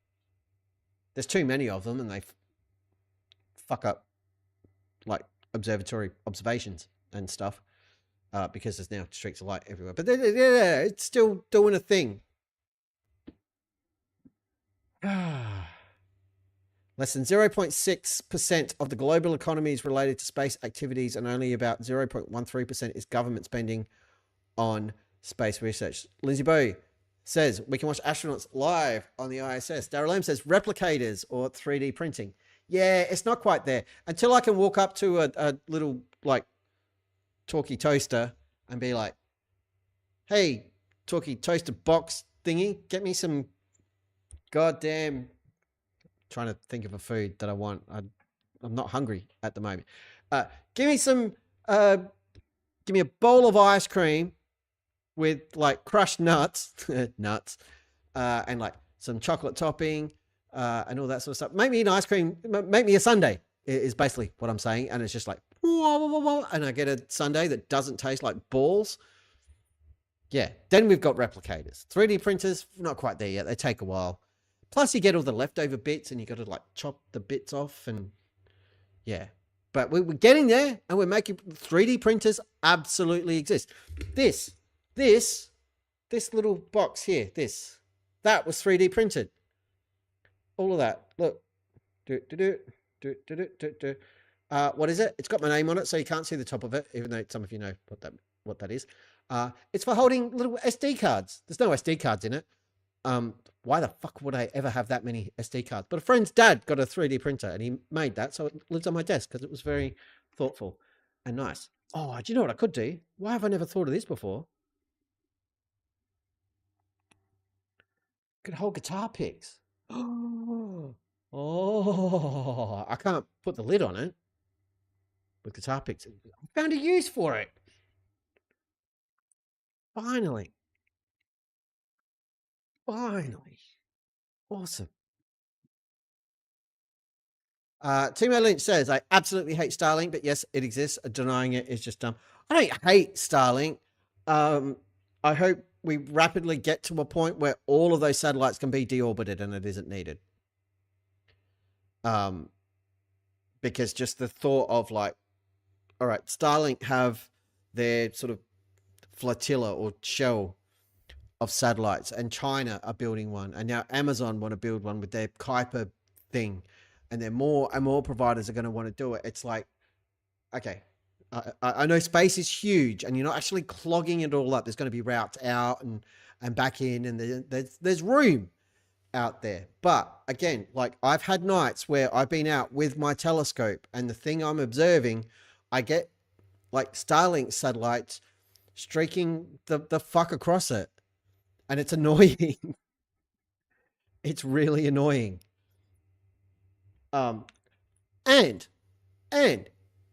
There's too many of them, and they fuck up like observatory observations and stuff because there's now streaks of light everywhere. But yeah, it's still doing a thing. Less than 0.6% of the global economy is related to space activities, and only about 0.13% is government spending on space research. Lindsay Bowie says we can watch astronauts live on the ISS. Darryl M says replicators or 3D printing. Yeah, it's not quite there. Until I can walk up to a little like talkie toaster and be like, hey, talkie toaster box thingy, get me some goddamn... Trying to think of a food that I want. I'm not hungry at the moment. Give me a bowl of ice cream with like crushed nuts, and like some chocolate topping, and all that sort of stuff. Make me an ice cream, make me a sundae is basically what I'm saying. And it's just like, and I get a sundae that doesn't taste like balls. Yeah. Then we've got replicators. 3D printers, not quite there yet. They take a while. Plus, you get all the leftover bits, and you got to like chop the bits off, and yeah. But we're getting there, and we're making 3D printers absolutely exist. This little box here, that was 3D printed. All of that. Look, what is it? It's got my name on it, so you can't see the top of it, even though some of you know what that is. It's for holding little SD cards. There's no SD cards in it. Why the fuck would I ever have that many SD cards? But a friend's dad got a 3D printer and he made that, so it lives on my desk because it was very thoughtful and nice. Oh, do you know what I could do? Why have I never thought of this before? Could hold guitar picks. Oh, I can't put the lid on it with guitar picks. I found a use for it. Finally. Awesome. Timo Lynch says, I absolutely hate Starlink, but yes, it exists. Denying it is just dumb. I don't hate Starlink. I hope we rapidly get to a point where all of those satellites can be deorbited and it isn't needed. Because just the thought of like, all right, Starlink have their sort of flotilla or shell of satellites, and China are building one, and now Amazon want to build one with their Kuiper thing, and then more and more providers are going to want to do it. It's like, okay, I know space is huge, and you're not actually clogging it all up. There's going to be routes out and back in, and there's room out there. But again, like I've had nights where I've been out with my telescope, and the thing I'm observing, I get like Starlink satellites streaking the fuck across it. And it's annoying. It's really annoying. And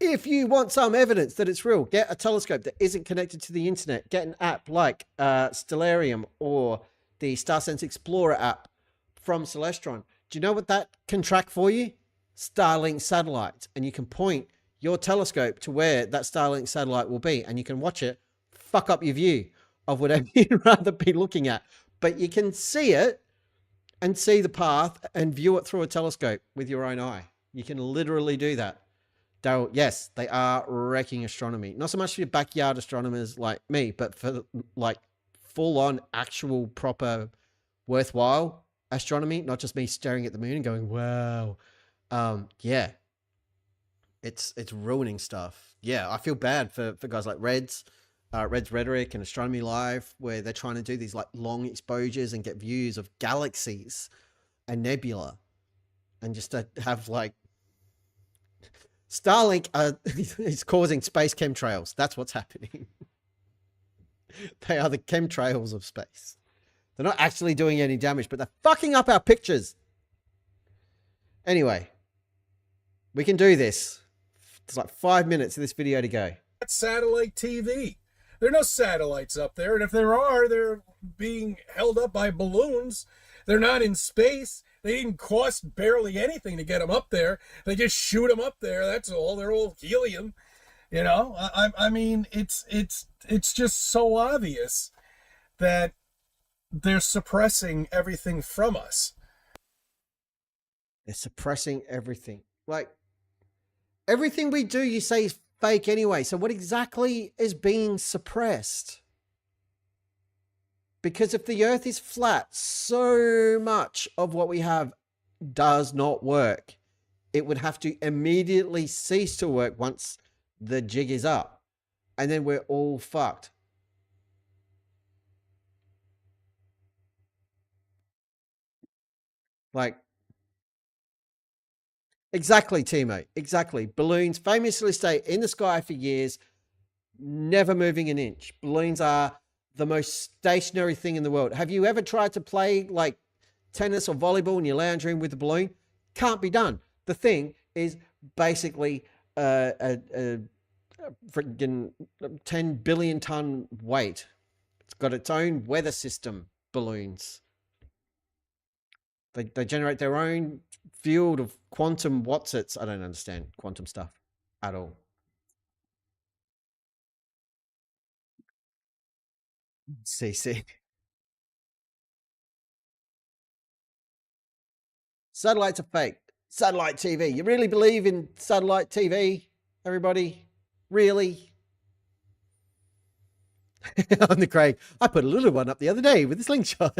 if you want some evidence that it's real, get a telescope that isn't connected to the internet. Get an app like Stellarium or the StarSense Explorer app from Celestron. Do you know what that can track for you? Starlink satellites. And you can point your telescope to where that Starlink satellite will be, and you can watch it fuck up your view of whatever you'd rather be looking at. But you can see it and see the path and view it through a telescope with your own eye. You can literally do that. Yes, they are wrecking astronomy. Not so much for your backyard astronomers like me, but for like full-on, actual, proper, worthwhile astronomy. Not just me staring at the moon and going, wow. Yeah. It's ruining stuff. Yeah, I feel bad for guys like Red's Rhetoric and Astronomy Live, where they're trying to do these like long exposures and get views of galaxies and nebula, and just to have like Starlink is causing space chemtrails. That's what's happening. They are the chemtrails of space. They're not actually doing any damage, but they're fucking up our pictures. Anyway, we can do this. It's like 5 minutes of this video to go. That's satellite TV. There are no satellites up there, and if there are, they're being held up by balloons. They're not in space. They didn't cost barely anything to get them up there. They just shoot them up there. That's all. They're all helium. You know, I mean, it's just so obvious that they're suppressing everything from us. They're suppressing everything. Like, everything we do, you say is fake anyway. So what exactly is being suppressed? Because if the earth is flat, so much of what we have does not work. It would have to immediately cease to work once the jig is up. And then we're all fucked. Like, exactly, Timo. Exactly. Balloons famously stay in the sky for years, never moving an inch. Balloons are the most stationary thing in the world. Have you ever tried to play like tennis or volleyball in your lounge room with a balloon? Can't be done. The thing is basically a freaking 10 billion ton weight. It's got its own weather system, balloons. They generate their own field of quantum whatsits. I don't understand quantum stuff at all. CC. Satellites are fake. Satellite TV. You really believe in satellite TV, everybody? Really? On the Craig. I put a little one up the other day with a slingshot.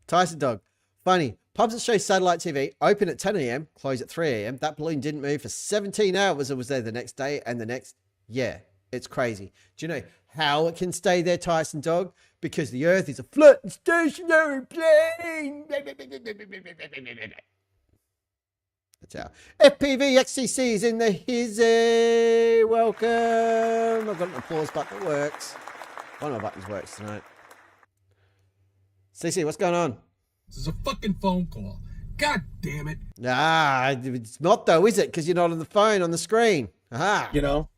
Tyson Dog. Funny. Pubs that show satellite TV open at 10 a.m., close at 3 a.m. That balloon didn't move for 17 hours and was there the next day and the next. Yeah, it's crazy. Do you know how it can stay there, Tyson Dog? Because the earth is a flat and stationary plane. That's how. FPV XTC is in the hizzy. Welcome. I've got an applause button that works. One of my buttons works tonight. CC, what's going on? This is a fucking phone call. God damn it. Ah, it's not though, is it? Because you're not on the phone on the screen. Aha. You know,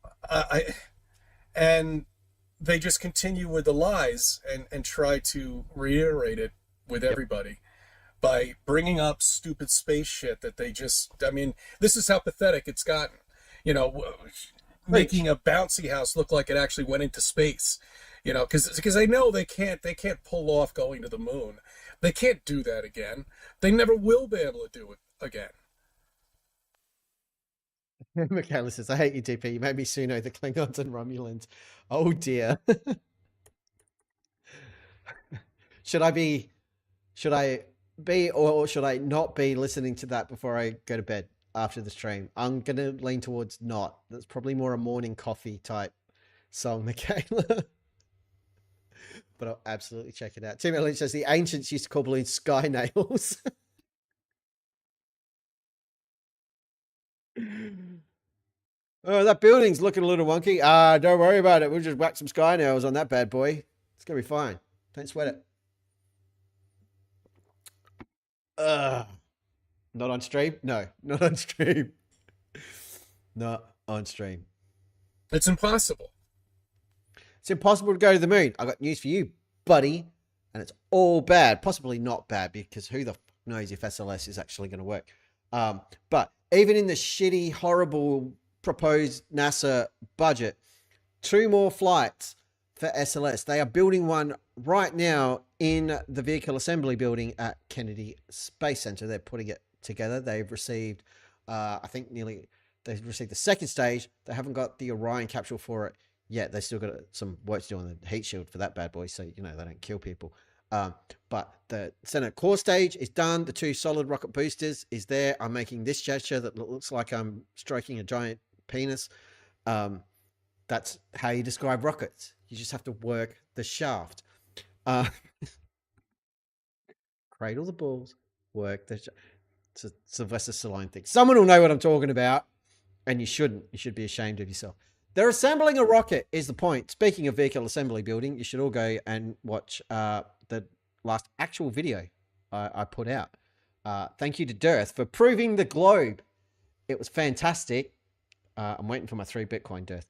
and they just continue with the lies and try to reiterate it with everybody by bringing up stupid space shit that they just, I mean, this is how pathetic it's gotten. You know, making a bouncy house look like it actually went into space. You know, because they know they can't pull off going to the moon. They can't do that again. They never will be able to do it again. Michaela says, I hate you, DP. You made me soon know the Klingons and Romulans. Oh, dear. Should I be or should I not be listening to that before I go to bed after the stream? I'm going to lean towards not. That's probably more a morning coffee type song, Michaela. But I'll absolutely check it out. Tim Lynch says the ancients used to call balloons sky nails. Oh, that building's looking a little wonky. Don't worry about it. We'll just whack some sky nails on that bad boy. It's going to be fine. Don't sweat it. Not on stream? No, not on stream. Not on stream. It's impossible. It's impossible to go to the moon. I got news for you, buddy. And it's all bad. Possibly not bad, because who the fuck knows if SLS is actually going to work. But even in the shitty, horrible proposed NASA budget, 2 more flights for SLS. They are building one right now in the vehicle assembly building at Kennedy Space Center. They're putting it together. They've received, I think they've received the second stage. They haven't got the Orion capsule for it yet. They still got some work to do on the heat shield for that bad boy, so you know they don't kill people. But the Senate core stage is done. The 2 solid rocket boosters is there. I'm making this gesture that looks like I'm stroking a giant penis. That's how you describe rockets. You just have to work the shaft. Cradle the balls, work the shaft. It's a Sylvester Stallone thing. Someone will know what I'm talking about, and you shouldn't. You should be ashamed of yourself. They're assembling a rocket is the point. Speaking of vehicle assembly building, you should all go and watch the last actual video I put out. Thank you to Dearth for proving the globe. It was fantastic. I'm waiting for my 3 Bitcoin, Dearth.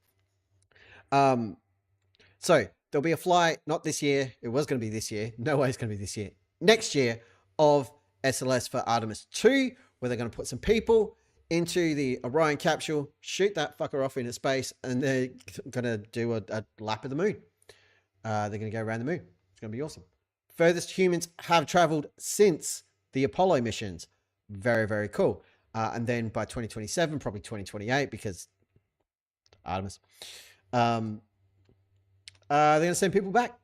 So there'll be a flight, not this year. It was going to be this year. No way it's going to be this year. Next year of SLS for Artemis 2, where they're going to put some people into the Orion capsule, shoot that fucker off into space, and they're going to do a lap of the moon. They're going to go around the moon. It's going to be awesome. furthest humans have traveled since the Apollo missions. Very, very cool. And then by 2027, probably 2028, because Artemis, they're going to send people back.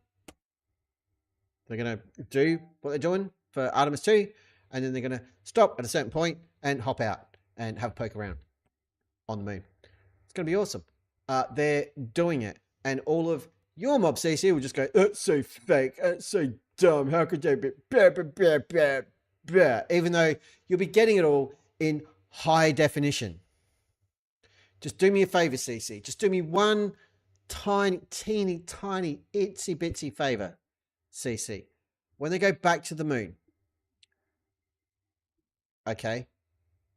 They're going to do what they're doing for Artemis 2, and then they're going to stop at a certain point and hop out and have a poke around on the moon. It's going to be awesome. They're doing it, and all of your mob CC will just go, "That's so fake. That's so dumb. How could they be?" Blah, blah, blah, blah, blah. Even though you'll be getting it all in high definition. Just do me a favor, CC. Just do me one tiny, teeny, tiny, itsy bitsy favor, CC. When they go back to the moon, okay,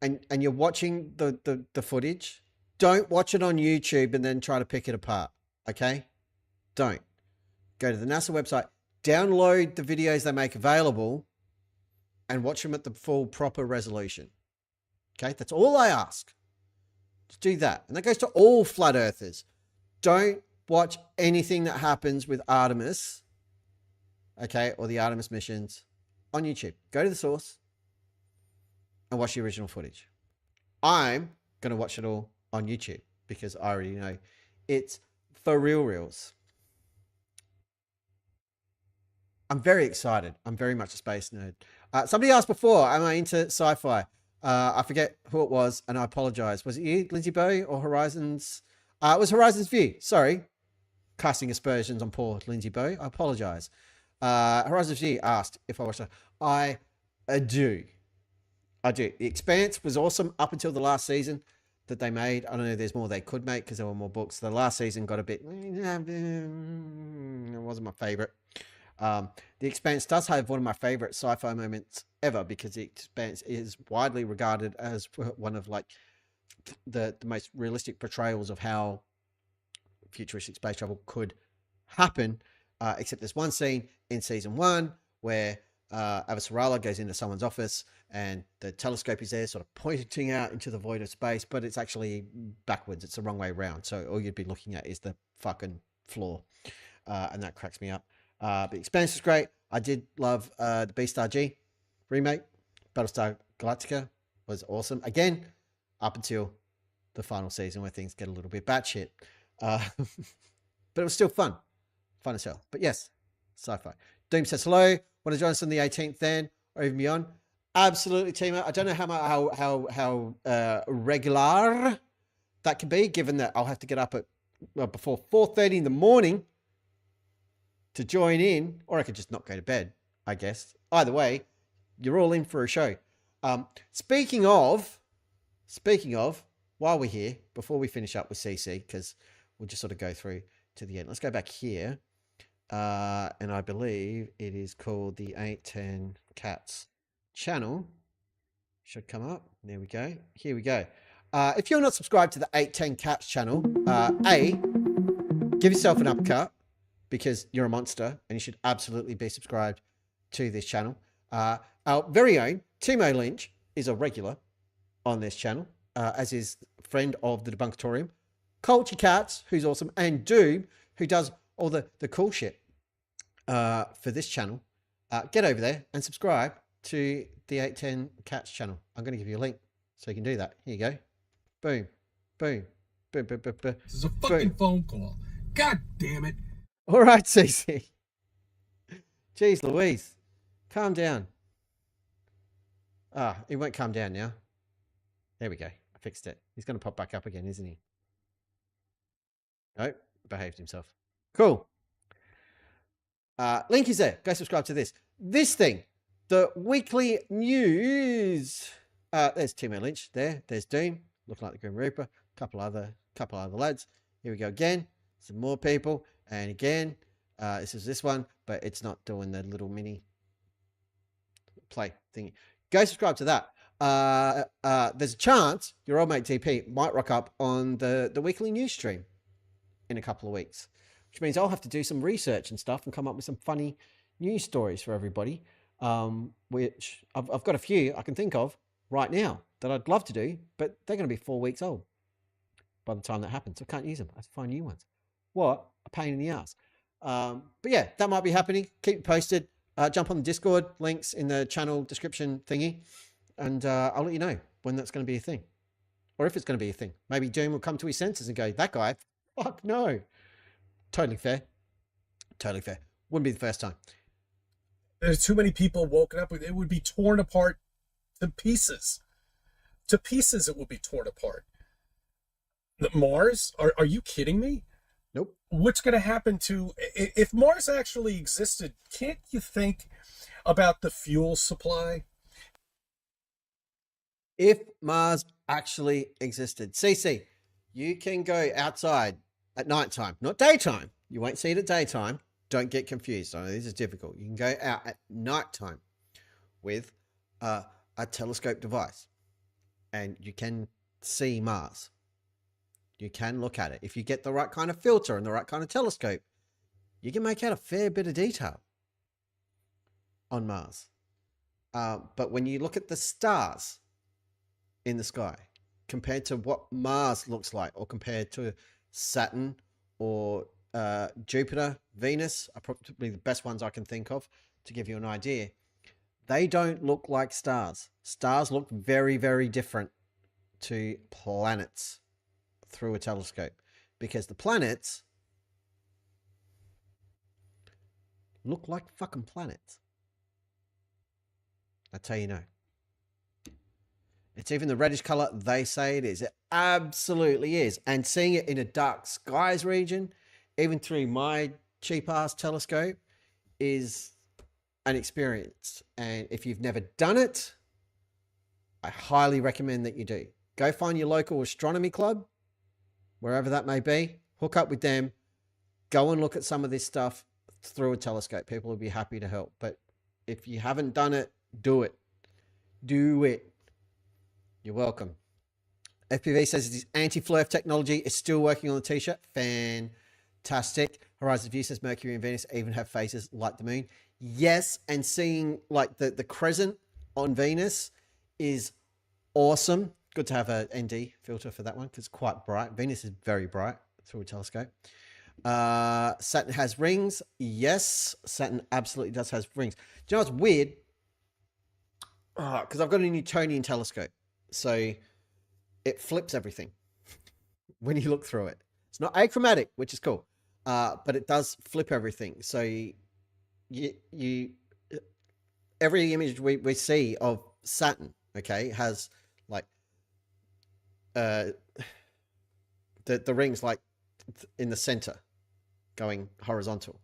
and you're watching the footage, don't watch it on YouTube and then try to pick it apart, okay? Don't. Go to the NASA website, download the videos they make available, and watch them at the full proper resolution. Okay, that's all I ask. Just do that. And that goes to all flat earthers. Don't watch anything that happens with Artemis, okay, or the Artemis missions on YouTube. Go to the source and watch the original footage. I'm going to watch it all on YouTube because I already know it's for reals. I'm very excited. I'm very much a space nerd. Somebody asked before, am I into sci-fi? I forget who it was, and I apologize. Was it you, Lindsay Bow, or Horizons? It was Horizons View. Sorry. Casting aspersions on poor Lindsay Bow. I apologize. Horizons View asked if I watched it. I do. I do. The Expanse was awesome up until the last season that they made. I don't know, there's more they could make because there were more books. The last season got a bit... It wasn't my favorite. The Expanse does have one of my favorite sci-fi moments ever because The Expanse is widely regarded as one of like the most realistic portrayals of how futuristic space travel could happen, except there's one scene in season 1 where Avasarala goes into someone's office and the telescope is there sort of pointing out into the void of space, but it's actually backwards. It's the wrong way around. So all you'd be looking at is the fucking floor. And that cracks me up. The Expanse is great. I did love the B-Star G remake. Battlestar Galactica was awesome. Again, up until the final season where things get a little bit batshit. But it was still fun. Fun as hell. But yes, sci-fi. Doom says hello. Want to join us on the 18th then, or even beyond? Absolutely, Timo. I don't know how regular that can be, given that I'll have to get up at before 4:30 in the morning to join in, or I could just not go to bed, I guess. Either way, you're all in for a show. Speaking of, while we're here, before we finish up with CC, because we'll just sort of go through to the end. Let's go back here. And I believe it is called the 810 Cats channel. Should come up. There we go. Here we go. If you're not subscribed to the 810 Cats channel, give yourself an upcut because you're a monster and you should absolutely be subscribed to this channel. Our very own Timo Lynch is a regular on this channel, as is friend of the Debunkatorium, Culture Cats, who's awesome, and Doom, who does all the cool shit for this channel. Get over there and subscribe to the 810 Cats channel. I'm going to give you a link so you can do that. Here you go. Boom. Boom. Boom, boom, boom, boom. This is a fucking phone call. God damn it. All right, CC. Jeez Louise. Calm down. He won't calm down now. There we go. I fixed it. He's going to pop back up again, isn't he? Nope. Behaved himself. Cool. Link is there. Go subscribe to this. This thing. The weekly news. There's Timo Lynch there. There's Doom. Looking like the Grim Reaper. Couple other lads. Here we go again. Some more people. And again, this is this one, but it's not doing the little mini play thingy. Go subscribe to that. There's a chance your old mate DP might rock up on the weekly news stream in a couple of weeks, which means I'll have to do some research and stuff and come up with some funny news stories for everybody, which I've got a few I can think of right now that I'd love to do, but they're going to be 4 weeks old by the time that happens. I can't use them. I have to find new ones. What a pain in the ass. But yeah, that might be happening. Keep posted. jump on the Discord, links in the channel description thingy, and I'll let you know when that's going to be a thing. Or if it's going to be a thing. Maybe Doom will come to his senses and go, that guy, fuck no. Totally fair. Totally fair. Wouldn't be the first time. There's too many people woken up with it. Would be torn apart to pieces. To pieces it would be torn apart. Mars? Are you kidding me? Nope. What's going to happen to... If Mars actually existed, can't you think about the fuel supply? If Mars actually existed. CC, you can go outside at nighttime, not daytime. You won't see it at daytime. Don't get confused. I know this is difficult. You can go out at nighttime with a telescope device and you can see Mars. You can look at it. If you get the right kind of filter and the right kind of telescope, you can make out a fair bit of detail on Mars. But when you look at the stars in the sky compared to what Mars looks like, or compared to Saturn or Jupiter, Venus are probably the best ones I can think of to give you an idea. They don't look like stars. Stars look very, very different to planets through a telescope, because the planets look like fucking planets. I tell you no. It's even the reddish color they say it is. It absolutely is. And seeing it in a dark skies region, even through my cheap ass telescope, is an experience. And if you've never done it, I highly recommend that you do. Go find your local astronomy club, wherever that may be. Hook up with them. Go and look at some of this stuff through a telescope. People will be happy to help. But if you haven't done it, do it. Do it. You're welcome. FPV says this anti-flurf technology is still working on the t-shirt. Fantastic. Horizon View says Mercury and Venus even have phases like the moon. Yes, and seeing like the crescent on Venus is awesome. Good to have a ND filter for that one because it's quite bright. Venus is very bright through a telescope. Saturn has rings. Yes, Saturn absolutely does have rings. Do you know what's weird? Because I've got a Newtonian telescope. So it flips everything when you look through it. It's not achromatic, which is cool, but it does flip everything. So you every image we see of Saturn, okay, has like the rings like in the center going horizontal.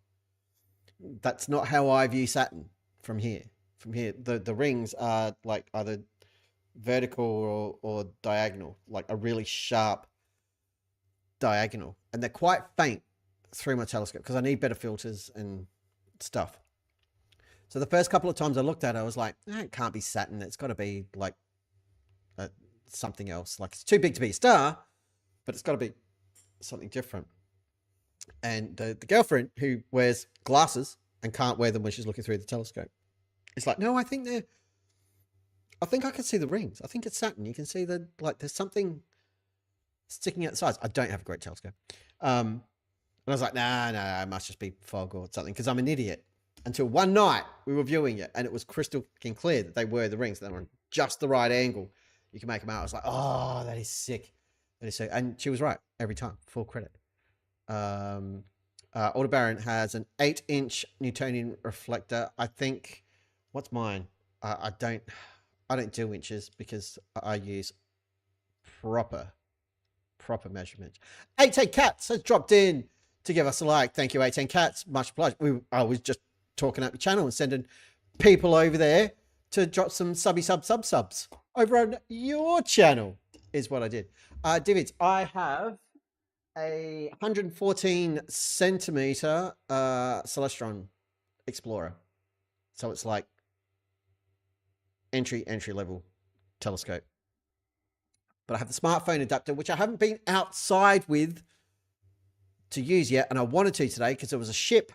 That's not how I view Saturn from here. From here, the rings are like either vertical or diagonal, like a really sharp diagonal, and they're quite faint through my telescope because I need better filters and stuff. So the first couple of times I looked at it, I was like, it can't be Saturn. It's got to be like something else. Like it's too big to be a star, but it's got to be something different. And the girlfriend who wears glasses and can't wear them when she's looking through the telescope, it's like, no, I think I can see the rings. I think it's Saturn. You can see there's something sticking out the sides. I don't have a great telescope. And I was like, nah, it must just be fog or something, because I'm an idiot. Until one night we were viewing it and it was crystal clear that they were the rings. They were on just the right angle. You can make them out. I was like, oh, that is sick. That is sick. And she was right every time. Full credit. Aldebaran has an 8-inch Newtonian reflector. I think, what's mine? I don't do inches because I use proper measurements. 18 Cats has dropped in to give us a like. Thank you, 18 Cats. Much obliged. I was just talking up your channel and sending people over there to drop some subs over on your channel is what I did. Divids, I have a 114 centimeter Celestron Explorer. So it's like entry level telescope. But I have the smartphone adapter, which I haven't been outside with to use yet, and I wanted to today because there was a ship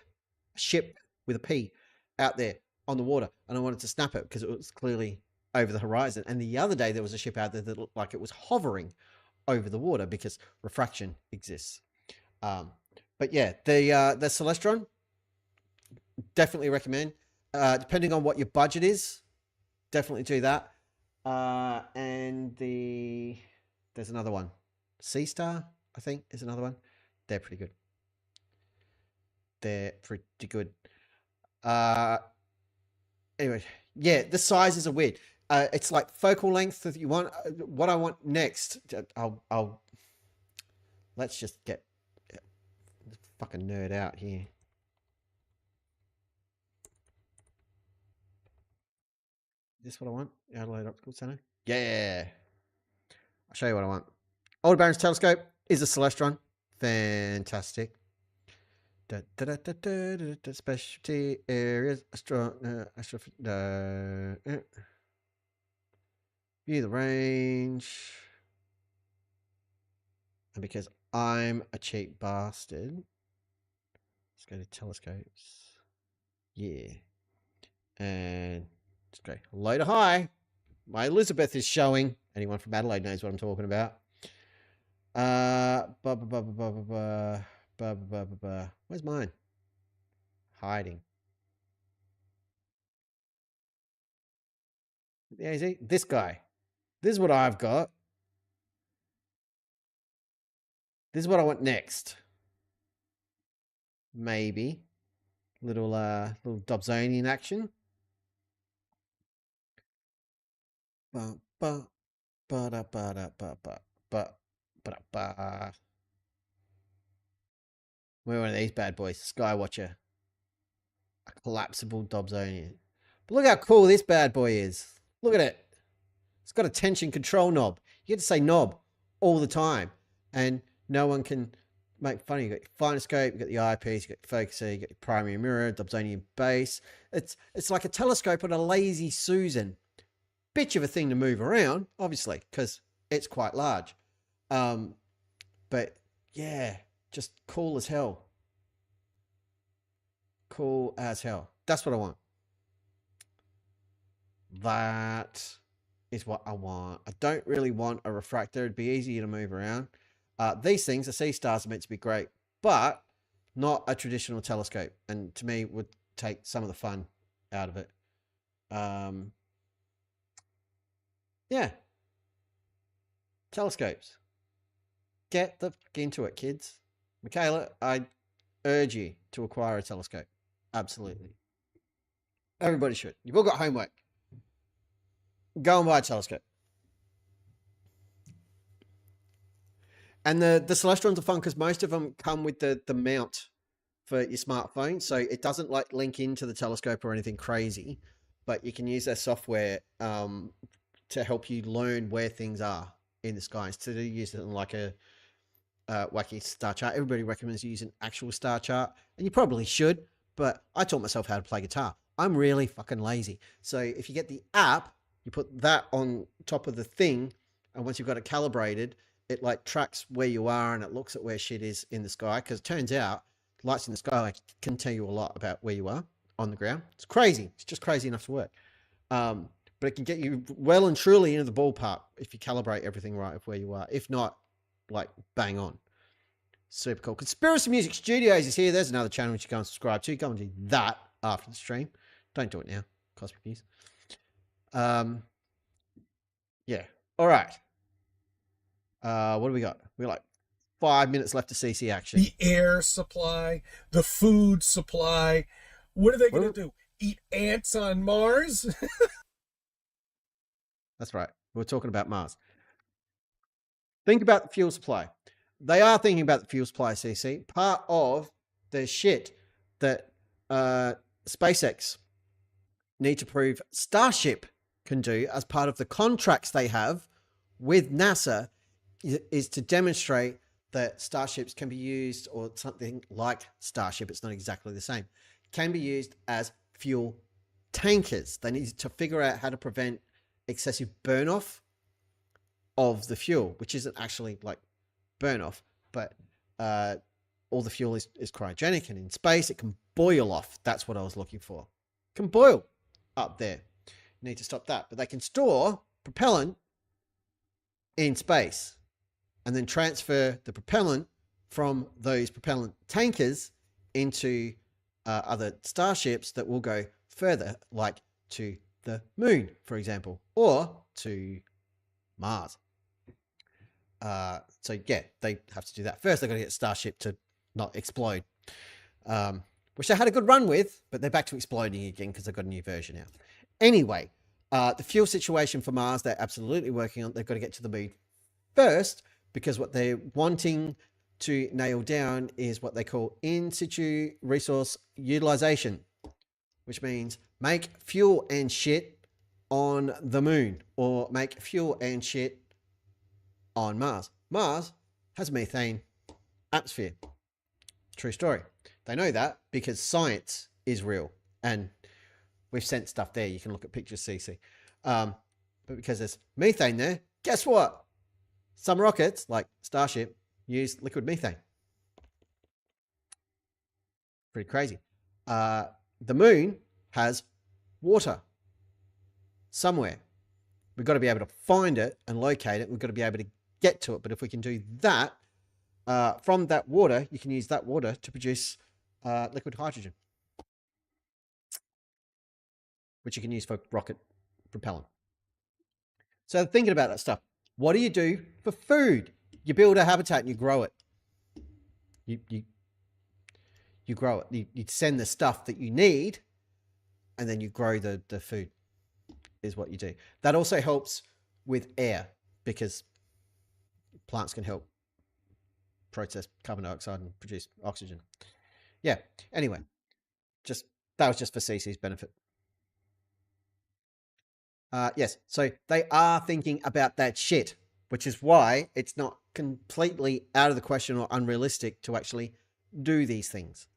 with a P out there on the water, and I wanted to snap it because it was clearly over the horizon. And the other day there was a ship out there that looked like it was hovering over the water because refraction exists. But yeah, the Celestron, definitely recommend. depending on what your budget is, definitely do that. And there's another one. Sea Star, I think, is another one. They're pretty good. They're pretty good. Anyway, yeah, the sizes are weird. It's like focal length that you want. What I want next, I'll let's just get fucking nerd out here. Is this what I want? Adelaide Optical Center? Yeah. I'll show you what I want. Old Barron's telescope is a Celestron. Fantastic. Specialty areas. View the range. And because I'm a cheap bastard, let's go to telescopes. Yeah. And let's go low to high. My Elizabeth is showing. Anyone from Adelaide knows what I'm talking about. Where's mine? Hiding. Yeah, is he? This guy. This is what I've got. This is what I want next. Maybe. Little Dobsonian action. We're one of these bad boys. Skywatcher. A collapsible Dobsonian. But look how cool this bad boy is. Look at it. It's got a tension control knob. You get to say knob all the time. And no one can make fun of you. You got your phonoscope, you got the eyepiece, you got your focuser, you got your primary mirror, Dobsonian base. It's like a telescope on a lazy Susan. Bitch of a thing to move around, obviously, because it's quite large. But yeah, just cool as hell. Cool as hell. That's what I want. That is what I want. I don't really want a refractor. It'd be easier to move around. These things, the sea stars, are meant to be great, but not a traditional telescope. And to me, would take some of the fun out of it. Yeah. Telescopes. Get the fuck into it, kids. Michaela, I urge you to acquire a telescope. Absolutely. Everybody should. You've all got homework. Go and buy a telescope. And the Celestrons are fun because most of them come with the mount for your smartphone. So it doesn't like link into the telescope or anything crazy, but you can use their software to help you learn where things are in the sky instead of using like a wacky star chart. Everybody recommends using actual star chart, and you probably should, but I taught myself how to play guitar. I'm really fucking lazy. So if you get the app, you put that on top of the thing, and once you've got it calibrated, it like tracks where you are and it looks at where shit is in the sky, because it turns out lights in the sky can tell you a lot about where you are on the ground. It's crazy. It's just crazy enough to work. But it can get you well and truly into the ballpark if you calibrate everything right of where you are. If not, like, bang on. Super cool. Conspiracy Music Studios is here. There's another channel which you can subscribe to. Go and do that after the stream. Don't do it now. Cosmic News. Yeah. All right. What do we got? We got like 5 minutes left to CC action. The air supply, the food supply. What are they going to do? Eat ants on Mars? That's right. We're talking about Mars. Think about the fuel supply. They are thinking about the fuel supply, CC. Part of the shit that SpaceX need to prove Starship can do as part of the contracts they have with NASA is to demonstrate that Starships can be used, or something like Starship, it's not exactly the same, can be used as fuel tankers. They need to figure out how to prevent excessive burn off of the fuel, which isn't actually like burn off, but all the fuel is cryogenic, and in space it can boil off. That's what I was looking for. It can boil up there. You need to stop that. But they can store propellant in space and then transfer the propellant from those propellant tankers into other starships that will go further, like to the moon, for example, or to Mars. So yeah, they have to do that. First, they've got to get Starship to not explode, which they had a good run with, but they're back to exploding again because they've got a new version out. Anyway, the fuel situation for Mars, they're absolutely working on. They've got to get to the moon first, because what they're wanting to nail down is what they call in situ resource utilization, which means make fuel and shit on the moon, or make fuel and shit on Mars. Mars has a methane atmosphere. True story. They know that because science is real, and we've sent stuff there. You can look at pictures, CC. But because there's methane there, guess what? Some rockets, like Starship, use liquid methane. Pretty crazy. The moon has water somewhere. We've got to be able to find it and locate it. We've got to be able to get to it. But if we can do that, from that water, you can use that water to produce liquid hydrogen, which you can use for rocket propellant. So thinking about that stuff, what do you do for food? You build a habitat and you grow it. You grow it. You send the stuff that you need, and then you grow the food, is what you do. That also helps with air, because plants can help process carbon dioxide and produce oxygen. Yeah. Anyway, that was just for CC's benefit. Yes. So they are thinking about that shit, which is why it's not completely out of the question or unrealistic to actually do these things.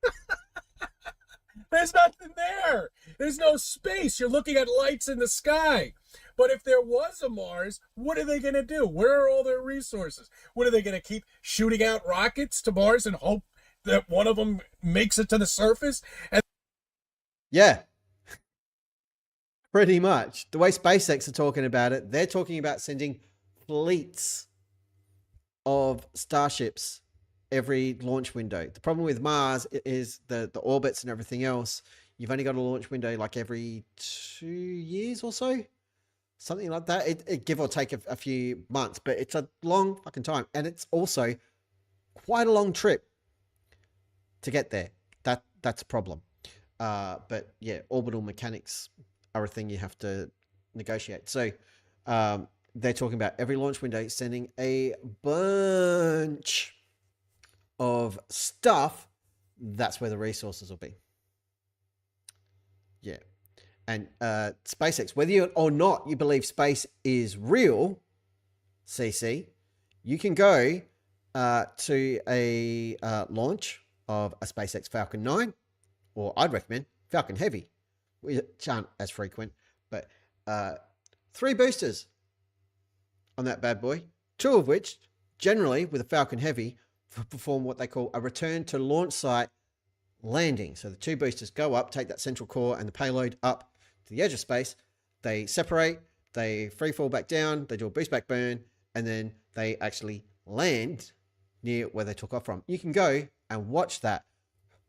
There's nothing there. There's no space. You're looking at lights in the sky. But if there was a Mars, what are they going to do? Where are all their resources? What are they going to keep shooting out rockets to Mars and hope that one of them makes it to the surface? Yeah. Pretty much. The way SpaceX are talking about it, they're talking about sending fleets of Starships every launch window. The problem with Mars is the orbits and everything else. You've only got a launch window like every 2 years or so. Something like that. It give or take a few months, but it's a long fucking time. And it's also quite a long trip to get there. That's a problem. But yeah, orbital mechanics are a thing you have to negotiate. So they're talking about every launch window sending a bunch of stuff. That's where the resources will be. Yeah. And SpaceX, whether you or not you believe space is real, CC, you can go to a launch of a SpaceX Falcon 9, or I'd recommend Falcon Heavy, which aren't as frequent, but 3 boosters on that bad boy, 2 of which generally with a Falcon Heavy perform what they call a return to launch site landing. So the 2 boosters go up, take that central core and the payload up to the edge of space. They separate, they free fall back down, they do a boost back burn, and then they actually land near where they took off from. You can go and watch that.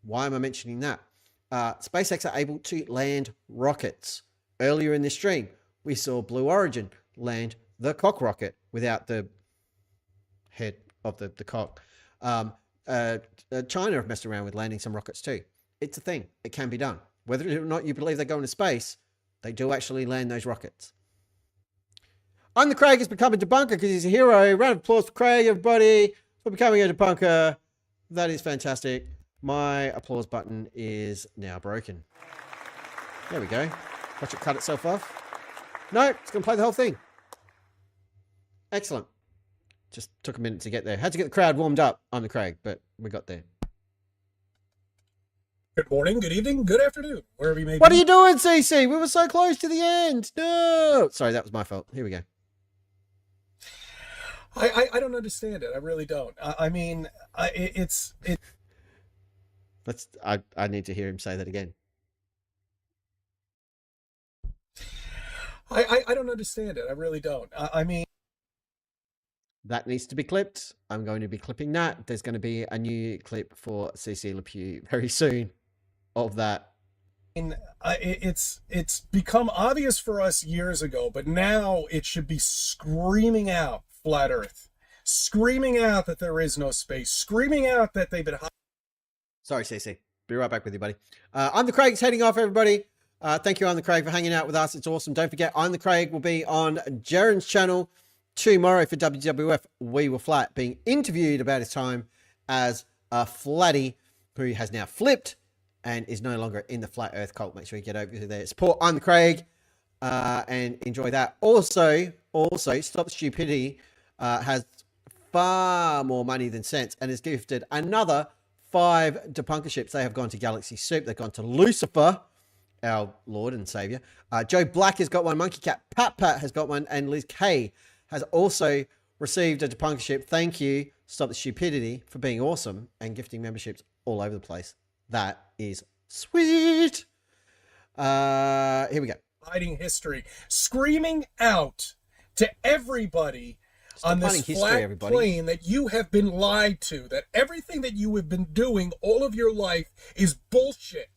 Why am I mentioning that? SpaceX are able to land rockets. Earlier in this stream, we saw Blue Origin land the cock rocket without the head of the cock. China have messed around with landing some rockets too. It's a thing. It can be done. Whether or not you believe they go into space, they do actually land those rockets. I'm the Craig has become a debunker because he's a hero. Round of applause for Craig, everybody, for becoming a debunker. That is fantastic. My applause button is now broken. There we go. Watch it cut itself off. No, it's going to play the whole thing. Excellent. Just took a minute to get there. Had to get the crowd warmed up. I'm the Craig, but we got there. Good morning, good evening, good afternoon, wherever you may be. What are you doing, CC? We were so close to the end. No. Sorry, that was my fault. Here we go. I don't understand it. I really don't. I mean, I need to hear him say that again. I don't understand it. I really don't. I mean, that needs to be clipped. I'm going to be clipping that. There's going to be a new clip for CC LePew very soon of that It's become obvious for us years ago, but now it should be screaming out flat Earth, screaming out that there is no space, screaming out that they've been. Sorry, CC. Be right back with you, buddy. I'm the Craig's heading off, everybody. Thank you, I'm the Craig, for hanging out with us. It's awesome. Don't forget, I'm the Craig will be on Jaren's channel tomorrow for WWF We Were Flat, being interviewed about his time as a flatty who has now flipped and is no longer in the flat earth cult. Make sure you get over there, support I'm the Craig, and enjoy that. Also Stop the Stupidity has far more money than sense and has gifted another 5 Debunker ships. They have gone to Galaxy Soup. They've gone to Lucifer, our Lord and Savior. Joe Black has got one. Monkey Cat Pat has got one. And Liz K has also received a Debunker ship. Thank you, Stop the Stupidity, for being awesome and gifting memberships all over the place. That is sweet. Here we go. Hiding history, screaming out to everybody on this flat plane that you have been lied to, that everything that you have been doing all of your life is bullshit.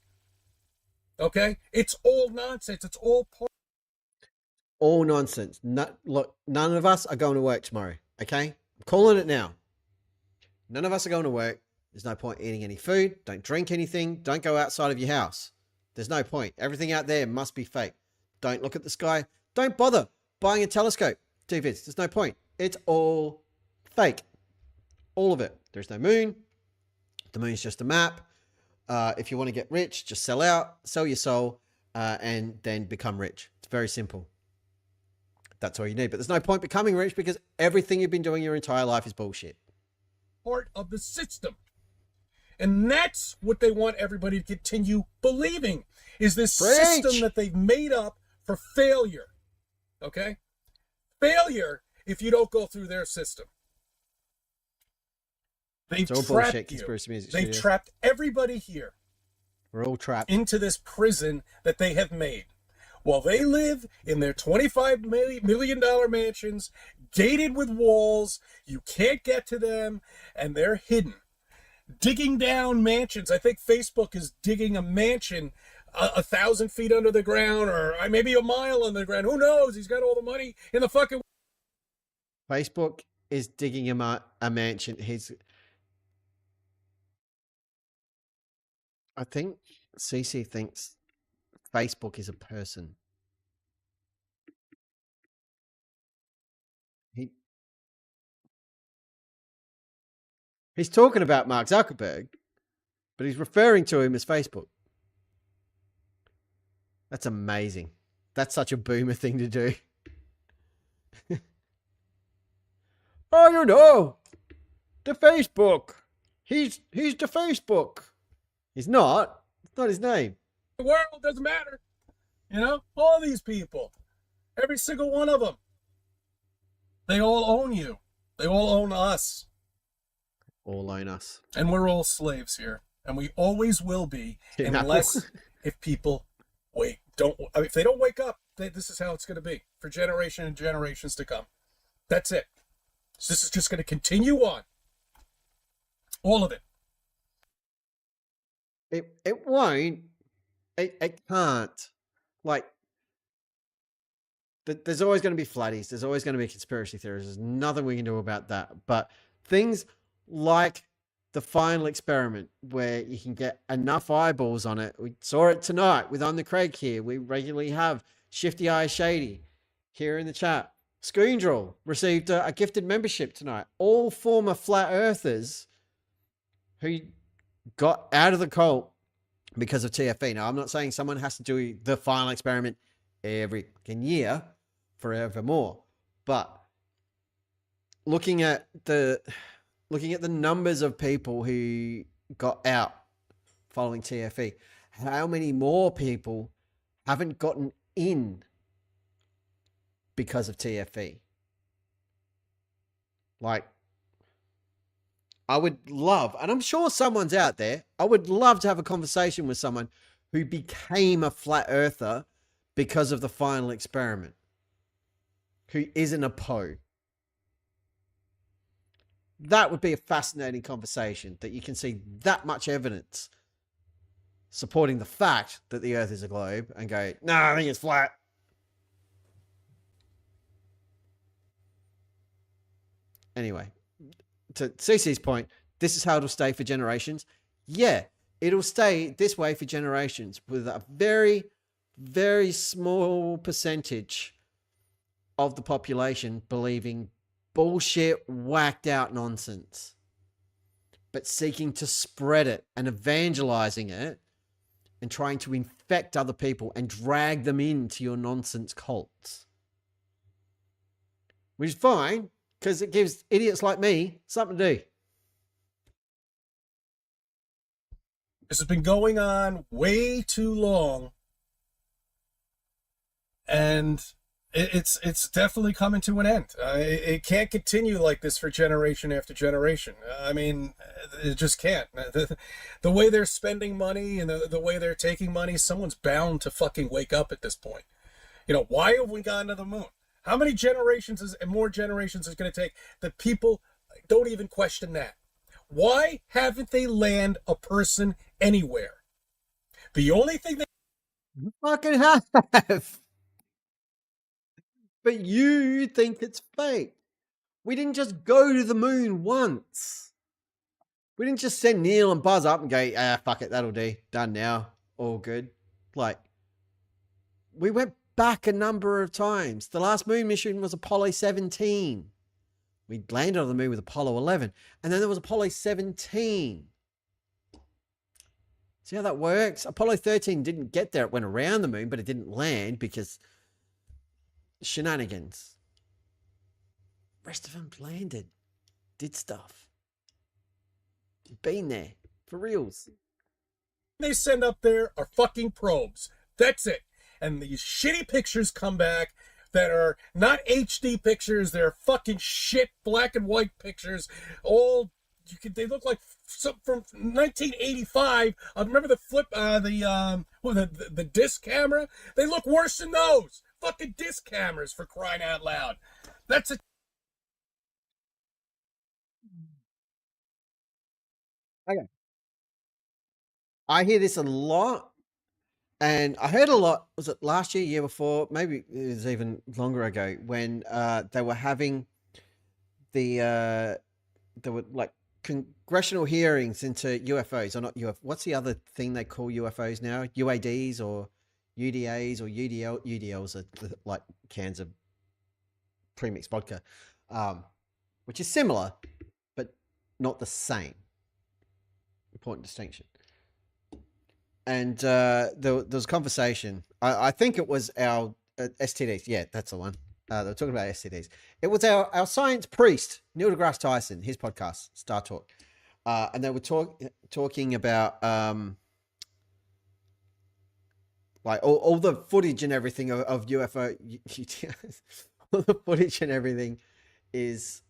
Okay? It's all nonsense. It's all all nonsense. Look, none of us are going to work tomorrow. Okay? I'm calling it now. None of us are going to work. There's no point eating any food. Don't drink anything. Don't go outside of your house. There's no point. Everything out there must be fake. Don't look at the sky. Don't bother buying a telescope. TVs. There's no point. It's all fake. All of it. There's no moon. The moon's just a map. If you want to get rich, just sell out, sell your soul, and then become rich. It's very simple. That's all you need. But there's no point becoming rich because everything you've been doing your entire life is bullshit. Part of the system. And that's what they want everybody to continue believing, is this system that they've made up for failure. Okay? Failure if you don't go through their system. They've trapped you. They've trapped everybody here. We're all trapped into this prison that they have made. While they live in their $25 million mansions, gated with walls, you can't get to them, and they're hidden. Digging down mansions. I think Facebook is digging a mansion 1,000 feet under the ground, or maybe a mile under the ground. Who knows? He's got all the money in the fucking... Facebook is digging a mansion. I think CC thinks Facebook is a person. He's talking about Mark Zuckerberg, but he's referring to him as Facebook. That's amazing. That's such a boomer thing to do. Oh, you know, the Facebook. He's the Facebook. He's not. It's not his name. The world doesn't matter. You know, all these people, every single one of them, they all own you. They all own us. All own us. And we're all slaves here. And we always will be, unless if people if they don't wake up, this is how it's going to be for generations and generations to come. That's it. So this is just going to continue on. All of it. It won't. It can't. Like, there's always going to be flatties. There's always going to be conspiracy theories. There's nothing we can do about that. But things like the final experiment, where you can get enough eyeballs on it. We saw it tonight with On the Craig here. We regularly have Shifty Eye Shady here in the chat. Scoundrel received a gifted membership tonight. All former flat earthers who got out of the cult because of TFE. Now, I'm not saying someone has to do the final experiment every year forevermore, but looking at the numbers of people who got out following TFE, how many more people haven't gotten in because of TFE? Like, I would love, and I'm sure someone's out there, I would love to have a conversation with someone who became a flat earther because of the final experiment, who isn't a Poe. That would be a fascinating conversation, that you can see that much evidence supporting the fact that the Earth is a globe and go, no, I think it's flat. Anyway, to CC's point, this is how it'll stay for generations. Yeah, it'll stay this way for generations with a very, very small percentage of the population believing bullshit, whacked out nonsense, but seeking to spread it and evangelizing it and trying to infect other people and drag them into your nonsense cults. Which is fine, because it gives idiots like me something to do. This has been going on way too long. And it's definitely coming to an end. It can't continue like this for generation after generation. I mean, it just can't. The way they're spending money and the way they're taking money, someone's bound to fucking wake up at this point. You know, why have we gotten to the moon? How many generations and more generations is going to take? The people don't even question that. Why haven't they land a person anywhere? The only thing they fucking have. But you think it's fake. We didn't just go to the moon once. We didn't just send Neil and Buzz up and go, fuck it, that'll do. Done now. All good. Like, we went back a number of times. The last moon mission was Apollo 17. We landed on the moon with Apollo 11. And then there was Apollo 17. See how that works? Apollo 13 didn't get there. It went around the moon, but it didn't land because shenanigans. Rest of them landed. Did stuff. Been there. For reals. They send up there are fucking probes. That's it. And these shitty pictures come back that are not HD pictures. They're fucking shit black and white pictures. All they look like some from 1985. I remember the the disc camera. They look worse than those. Fucking disc cameras, for crying out loud. That's a. Okay. I hear this a lot. And I heard a lot, was it last year before, maybe it was even longer ago, when they were having there were like congressional hearings into UFOs, or not UFOs. What's the other thing they call UFOs now? UADs or UDAs or UDL? UDLs are like cans of premixed vodka, which is similar, but not the same. Important distinction. And there was a conversation. I think it was our STDs. Yeah, that's the one. They were talking about STDs. It was our science priest, Neil deGrasse Tyson, his podcast, Star Talk. And they were talking about like all the footage and everything of UFO. All the footage and everything is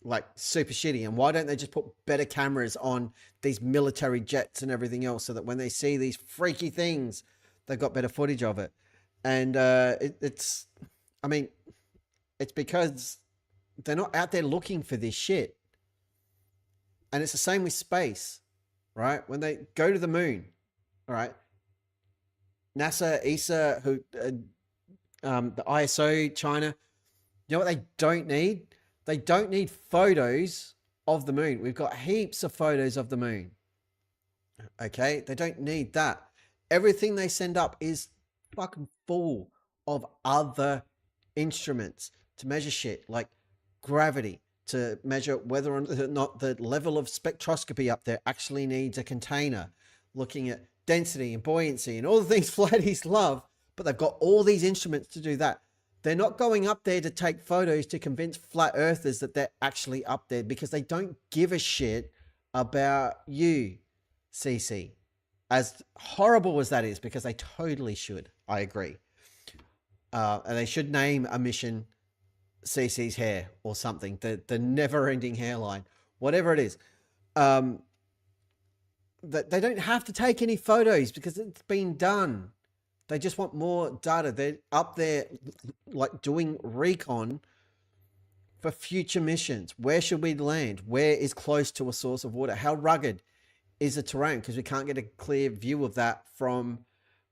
like super shitty, and why don't they just put better cameras on these military jets and everything else so that when they see these freaky things, they've got better footage of it? And it's because they're not out there looking for this shit. And it's the same with space, right? When they go to the moon, all right, NASA, ESA, the ISO, China, you know what they don't need? They don't need photos of the moon. We've got heaps of photos of the moon. Okay? They don't need that. Everything they send up is fucking full of other instruments to measure shit like gravity, to measure whether or not the level of spectroscopy up there actually needs a container, looking at density and buoyancy and all the things flatties love, but they've got all these instruments to do that. They're not going up there to take photos to convince flat earthers that they're actually up there, because they don't give a shit about you, CC. As horrible as that is, because they totally should. I agree. And they should name a mission CC's hair or something. The never-ending hairline. Whatever it is. They don't have to take any photos because it's been done. They just want more data. They're up there like doing recon for future missions. Where should we land? Where is close to a source of water? How rugged is the terrain, because we can't get a clear view of that from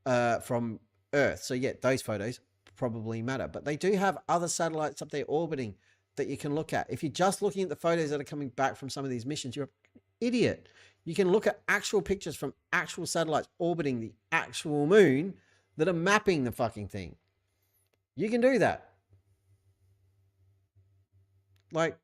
Earth. So yeah, those photos probably matter, but they do have other satellites up there orbiting that you can look at. If you're just looking at the photos that are coming back from some of these missions, you're an idiot. You can look at actual pictures from actual satellites orbiting the actual moon that are mapping the fucking thing. You can do that. Like,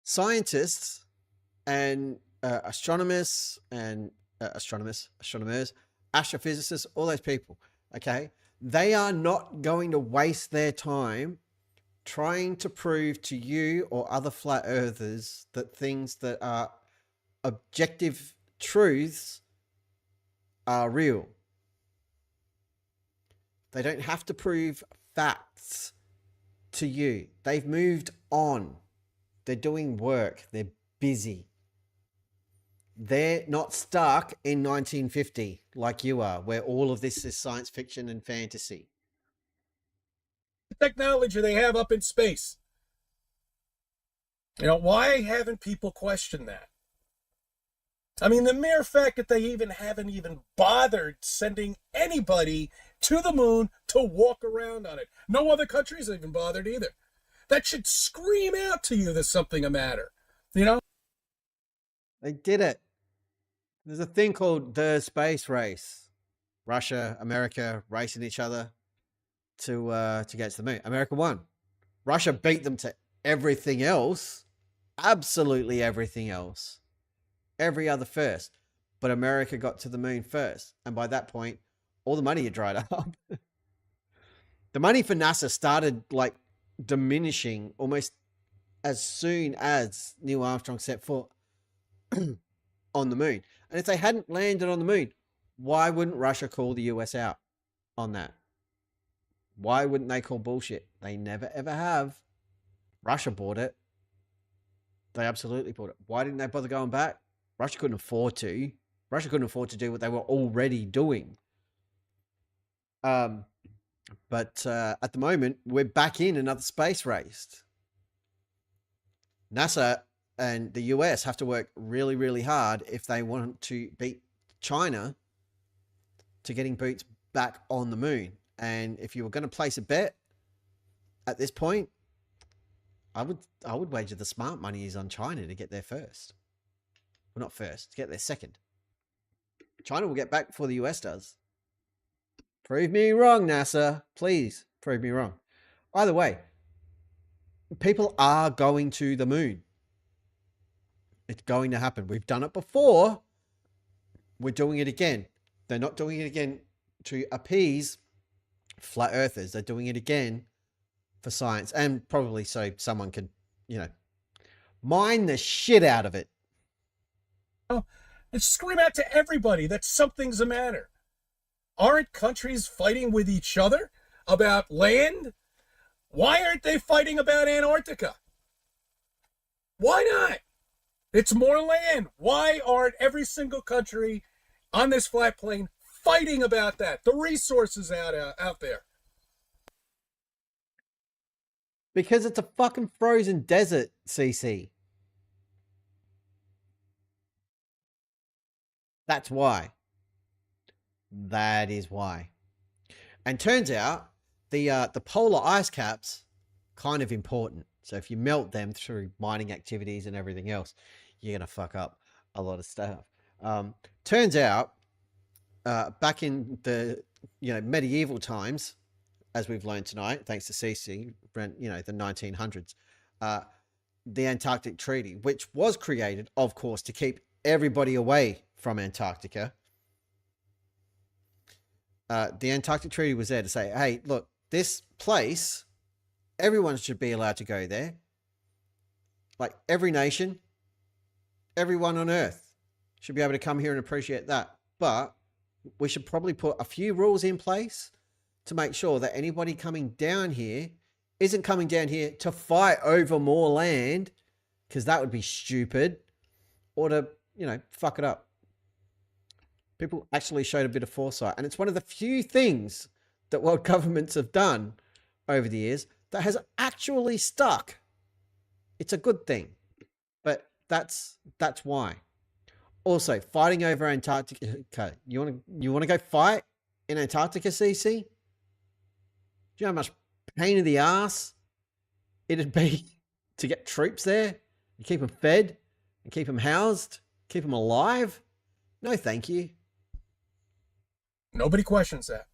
scientists and astronomers and astronomers, astrophysicists, all those people, okay, they are not going to waste their time trying to prove to you or other flat earthers that things that are objective truths are real. They don't have to prove facts to you. They've moved on. They're doing work. They're busy. They're not stuck in 1950 like you are, where all of this is science fiction and fantasy. The technology they have up in space. You know, why haven't people questioned that? I mean, the mere fact that they haven't even bothered sending anybody to the moon to walk around on it. No other countries even bothered either. That should scream out to you there's something the matter. You know? They did it. There's a thing called the space race. Russia, America racing each other to get to the moon. America won. Russia beat them to everything else. Absolutely everything else. Every other first. But America got to the moon first. And by that point, all the money had dried up. The money for NASA started like diminishing almost as soon as Neil Armstrong set foot on the moon. And if they hadn't landed on the moon, why wouldn't Russia call the US out on that? Why wouldn't they call bullshit? They never ever have. Russia bought it. They absolutely bought it. Why didn't they bother going back? Russia couldn't afford to. Russia couldn't afford to do what they were already doing. But at the moment, we're back in another space race. NASA and the US have to work really, really hard if they want to beat China to getting boots back on the moon. And if you were going to place a bet at this point, I would wager the smart money is on China to get there first. Well, not first, to get there second. China will get back before the US does. Prove me wrong, NASA. Please prove me wrong. Either way, people are going to the moon. It's going to happen. We've done it before. We're doing it again. They're not doing it again to appease flat earthers. They're doing it again for science, and probably so someone could, mine the shit out of it. And scream out to everybody that something's the matter. Aren't countries fighting with each other about land? Why aren't they fighting about Antarctica? Why not? It's more land. Why aren't every single country on this flat plane fighting about that? The resources out there. Because it's a fucking frozen desert, CC. That's why. That is why. And turns out the polar ice caps kind of important. So if you melt them through mining activities and everything else, you're going to fuck up a lot of stuff. Turns out back in the medieval times, as we've learned tonight, thanks to CC, the 1900s, the Antarctic Treaty, which was created, of course, to keep everybody away from Antarctica. The Antarctic Treaty was there to say, hey, look, this place, everyone should be allowed to go there. Like every nation, everyone on Earth should be able to come here and appreciate that. But we should probably put a few rules in place to make sure that anybody coming down here isn't coming down here to fight over more land, because that would be stupid, or to, fuck it up. People actually showed a bit of foresight. And it's one of the few things that world governments have done over the years that has actually stuck. It's a good thing, but that's why. Also, fighting over Antarctica. You want to go fight in Antarctica, CC? Do you know how much pain in the ass it'd be to get troops there and keep them fed and keep them housed, keep them alive? No, thank you. Nobody questions that.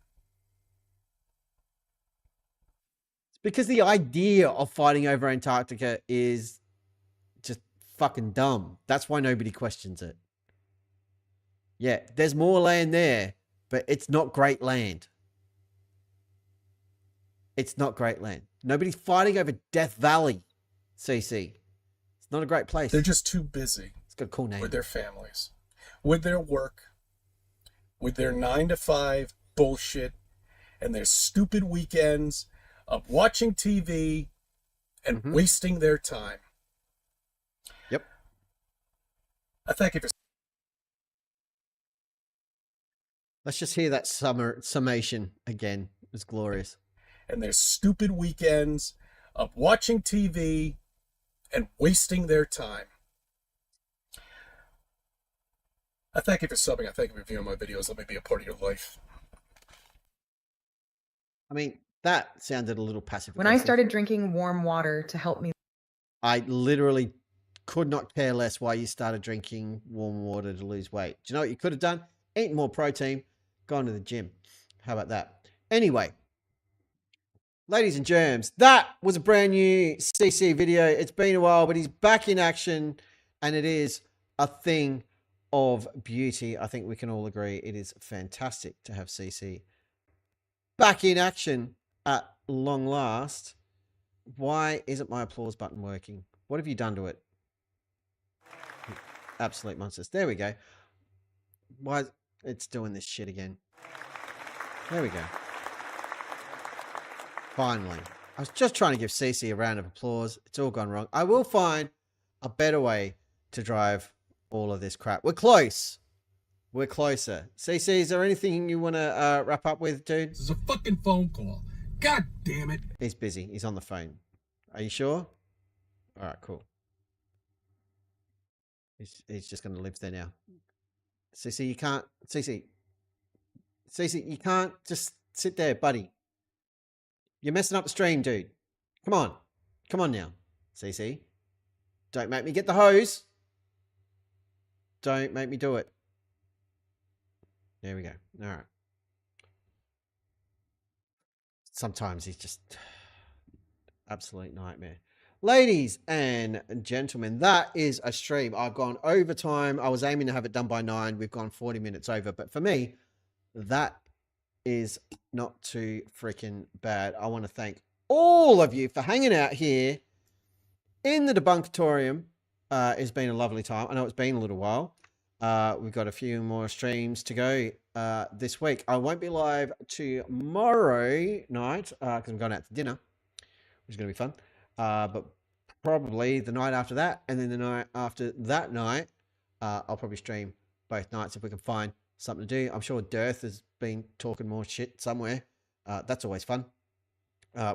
It's because the idea of fighting over Antarctica is just fucking dumb. That's why nobody questions it. Yeah, there's more land there, but it's not great land. It's not great land. Nobody's fighting over Death Valley, CC. It's not a great place. They're just too busy. It's got a cool name. With their families, with their work, with their 9-to-5 bullshit, and their stupid weekends of watching TV and wasting their time. Yep. I thank you for... Let's just hear that summation again. It was glorious. And their stupid weekends of watching TV and wasting their time. I thank you for subbing. I thank you for viewing my videos. Let me be a part of your life. I mean, that sounded a little passive. When I started drinking warm water to help me... I literally could not care less why you started drinking warm water to lose weight. Do you know what you could have done? Eaten more protein, gone to the gym. How about that? Anyway, ladies and germs, that was a brand new CC video. It's been a while, but he's back in action, and it is a thing of beauty. I think we can all agree it is fantastic to have CC back in action at long last. Why isn't my applause button working? What have you done to it? Absolute monsters. There we go. Why it's doing this shit again? There we go. Finally. I was just trying to give CC a round of applause. It's all gone wrong. I will find a better way to drive all of this crap. We're close. We're closer. CC, is there anything you want to wrap up with, dude? This is a fucking phone call. God damn it. He's busy. He's on the phone. Are you sure? All right, cool. He's just going to live there now. CC, you can't. CC, you can't just sit there, buddy. You're messing up the stream, dude. Come on. Come on now. CC. Don't make me get the hose. Don't make me do it. There we go. All right. Sometimes he's just absolute nightmare. Ladies and gentlemen, that is a stream. I've gone over time. I was aiming to have it done by 9. We've gone 40 minutes over. But for me, that is not too freaking bad. I want to thank all of you for hanging out here in the Debunkatorium. It's been a lovely time. I know it's been a little while. We've got a few more streams to go this week. I won't be live tomorrow night because I'm going out to dinner, which is going to be fun. But probably the night after that, and then the night after that night, I'll probably stream both nights if we can find something to do. I'm sure Dearth has been talking more shit somewhere. That's always fun.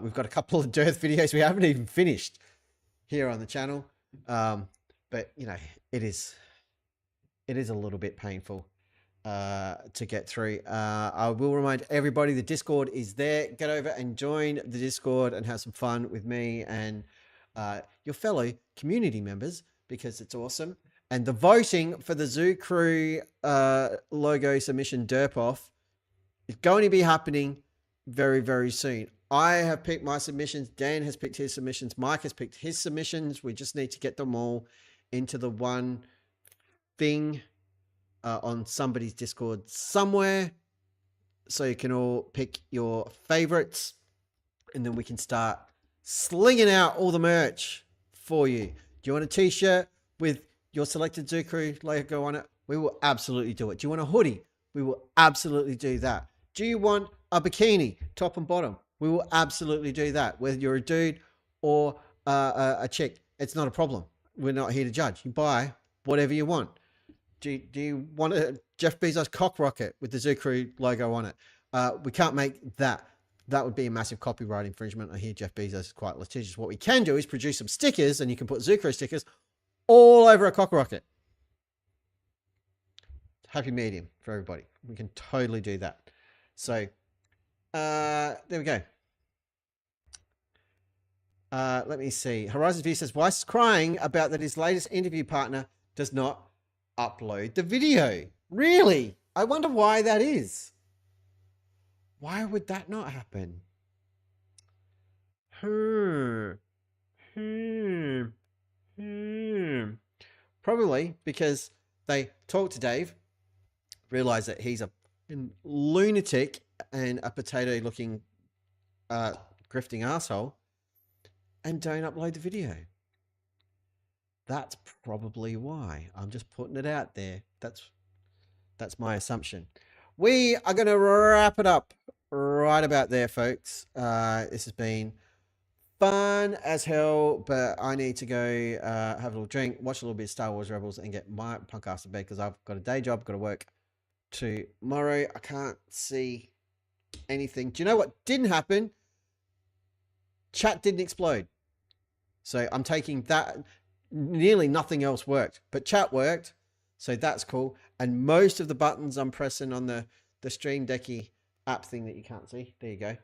We've got a couple of Dearth videos we haven't even finished here on the channel. But, you know, it is a little bit painful to get through. I will remind everybody the Discord is there. Get over and join the Discord and have some fun with me and your fellow community members because it's awesome. And the voting for the Zoo Crew logo submission Derp-Off is going to be happening very, very soon. I have picked my submissions. Dan has picked his submissions. Mike has picked his submissions. We just need to get them all into the one thing on somebody's Discord somewhere so you can all pick your favorites and then we can start slinging out all the merch for you. Do you want a t-shirt with your selected Zoo Crew logo on it? We will absolutely do it. Do you want a hoodie? We will absolutely do that. Do you want a bikini, top and bottom? We will absolutely do that. Whether you're a dude or a chick, it's not a problem. We're not here to judge. You buy whatever you want. Do you want a Jeff Bezos cock rocket with the Zoo Crew logo on it? We can't make that. That would be a massive copyright infringement. I hear Jeff Bezos is quite litigious. What we can do is produce some stickers, and you can put Zoo Crew stickers all over a cock rocket. Happy medium for everybody. We can totally do that. So there we go. Let me see. Horizon View says, Weiss is crying about that his latest interview partner does not upload the video. Really? I wonder why that is. Why would that not happen? Probably because they talked to Dave, realized that he's a lunatic and a potato-looking grifting asshole, and don't upload the video. That's probably why. I'm just putting it out there. That's my assumption. We are going to wrap it up right about there, folks. This has been fun as hell, but I need to go have a little drink, watch a little bit of Star Wars Rebels, and get my punk ass to bed because I've got a day job, got to work tomorrow. I can't see anything. Do you know what didn't happen? Chat didn't explode. So I'm taking that. Nearly nothing else worked, but chat worked. So that's cool. And most of the buttons I'm pressing on the Stream Decky app thing that you can't see. There you go.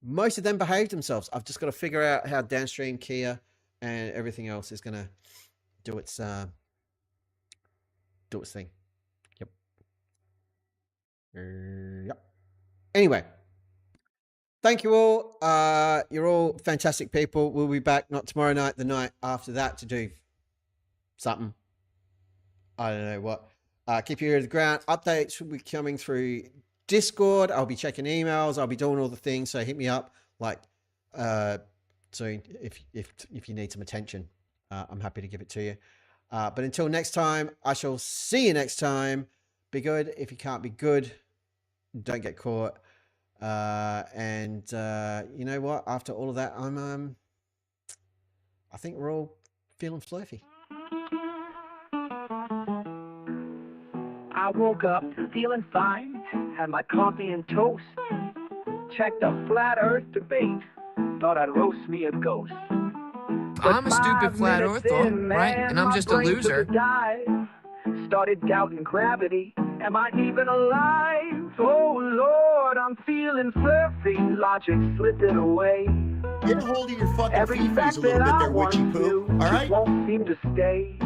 Most of them behaved themselves. I've just got to figure out how downstream Kia and everything else is going to do its thing. Yep. Yep. Anyway, thank you all. You're all fantastic people. We'll be back not tomorrow night, the night after that to do something. I don't know what. Keep your ear to the ground. Updates will be coming through Discord. I'll be checking emails. I'll be doing all the things. So hit me up like soon if you need some attention. I'm happy to give it to you. But until next time, I shall see you next time. Be good. If you can't be good, don't get caught. And you know what? After all of that, I think we're all feeling flirty. I woke up feeling fine, had my coffee and toast, checked a flat earth debate, thought I'd roast me a ghost. But I'm a stupid flat earther, right? And I'm just a loser. Started doubting gravity, am I even alive? Oh Lord, I'm feeling fluffy, logic slipped it away. Get a hold of your fucking Every fact a little that bit I there, witchy want poo. to All right? won't seem to stay.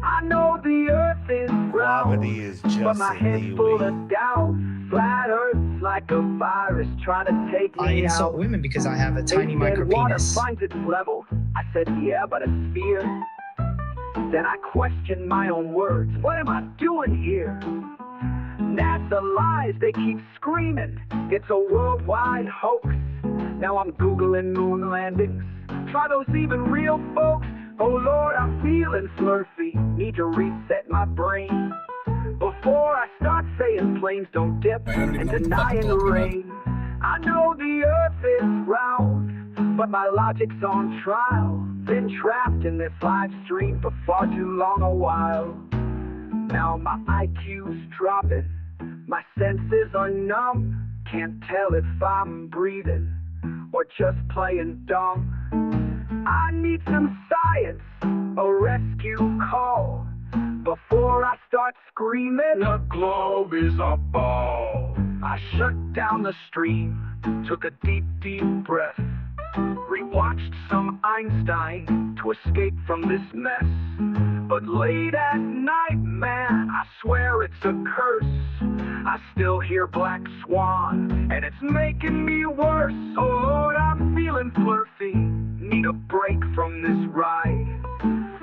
I know the earth is round, Gravity is just but my head's full of doubt. Flat earth's like a virus trying to take me out. I insult women because I have a tiny They said water micropenis. finds its level. I said, yeah, but a sphere. Then I questioned my own words. What am I doing here? NASA lies, they keep screaming. It's a worldwide hoax. Now I'm Googling moon landings. Try those even real, folks? Oh Lord, I'm feeling flirty. Need to reset my brain before I start saying planes don't dip and denying the rain. I know the earth is round, but my logic's on trial. Been trapped in this live stream for far too long a while. Now my IQ's dropping, my senses are numb. Can't tell if I'm breathing or just playing dumb. I need some science, a rescue call, before I start screaming. The globe is a ball. I shut down the stream, took a deep, deep breath, rewatched some Einstein to escape from this mess. But late at night, man, I swear it's a curse. I still hear Black Swan, and it's making me worse. Oh Lord, I'm feeling flirty, need a break from this ride.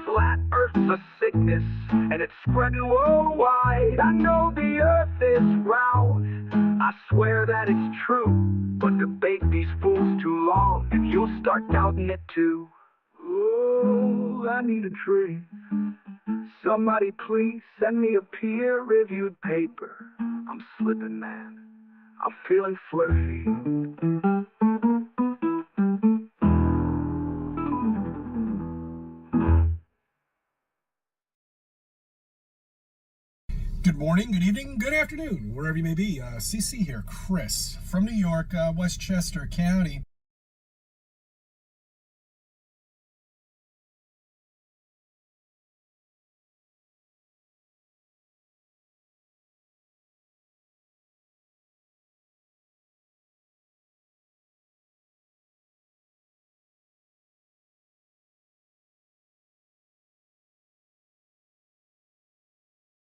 Flat Earth's a sickness, and it's spreading worldwide. I know the earth is round, I swear that it's true. But debate these fools too long, and you'll start doubting it too. Ooh, I need a drink. Somebody please send me a peer-reviewed paper. I'm slipping, man. I'm feeling flirty. Good morning, good evening, good afternoon, wherever you may be. CC here, Chris, from New York, Westchester County.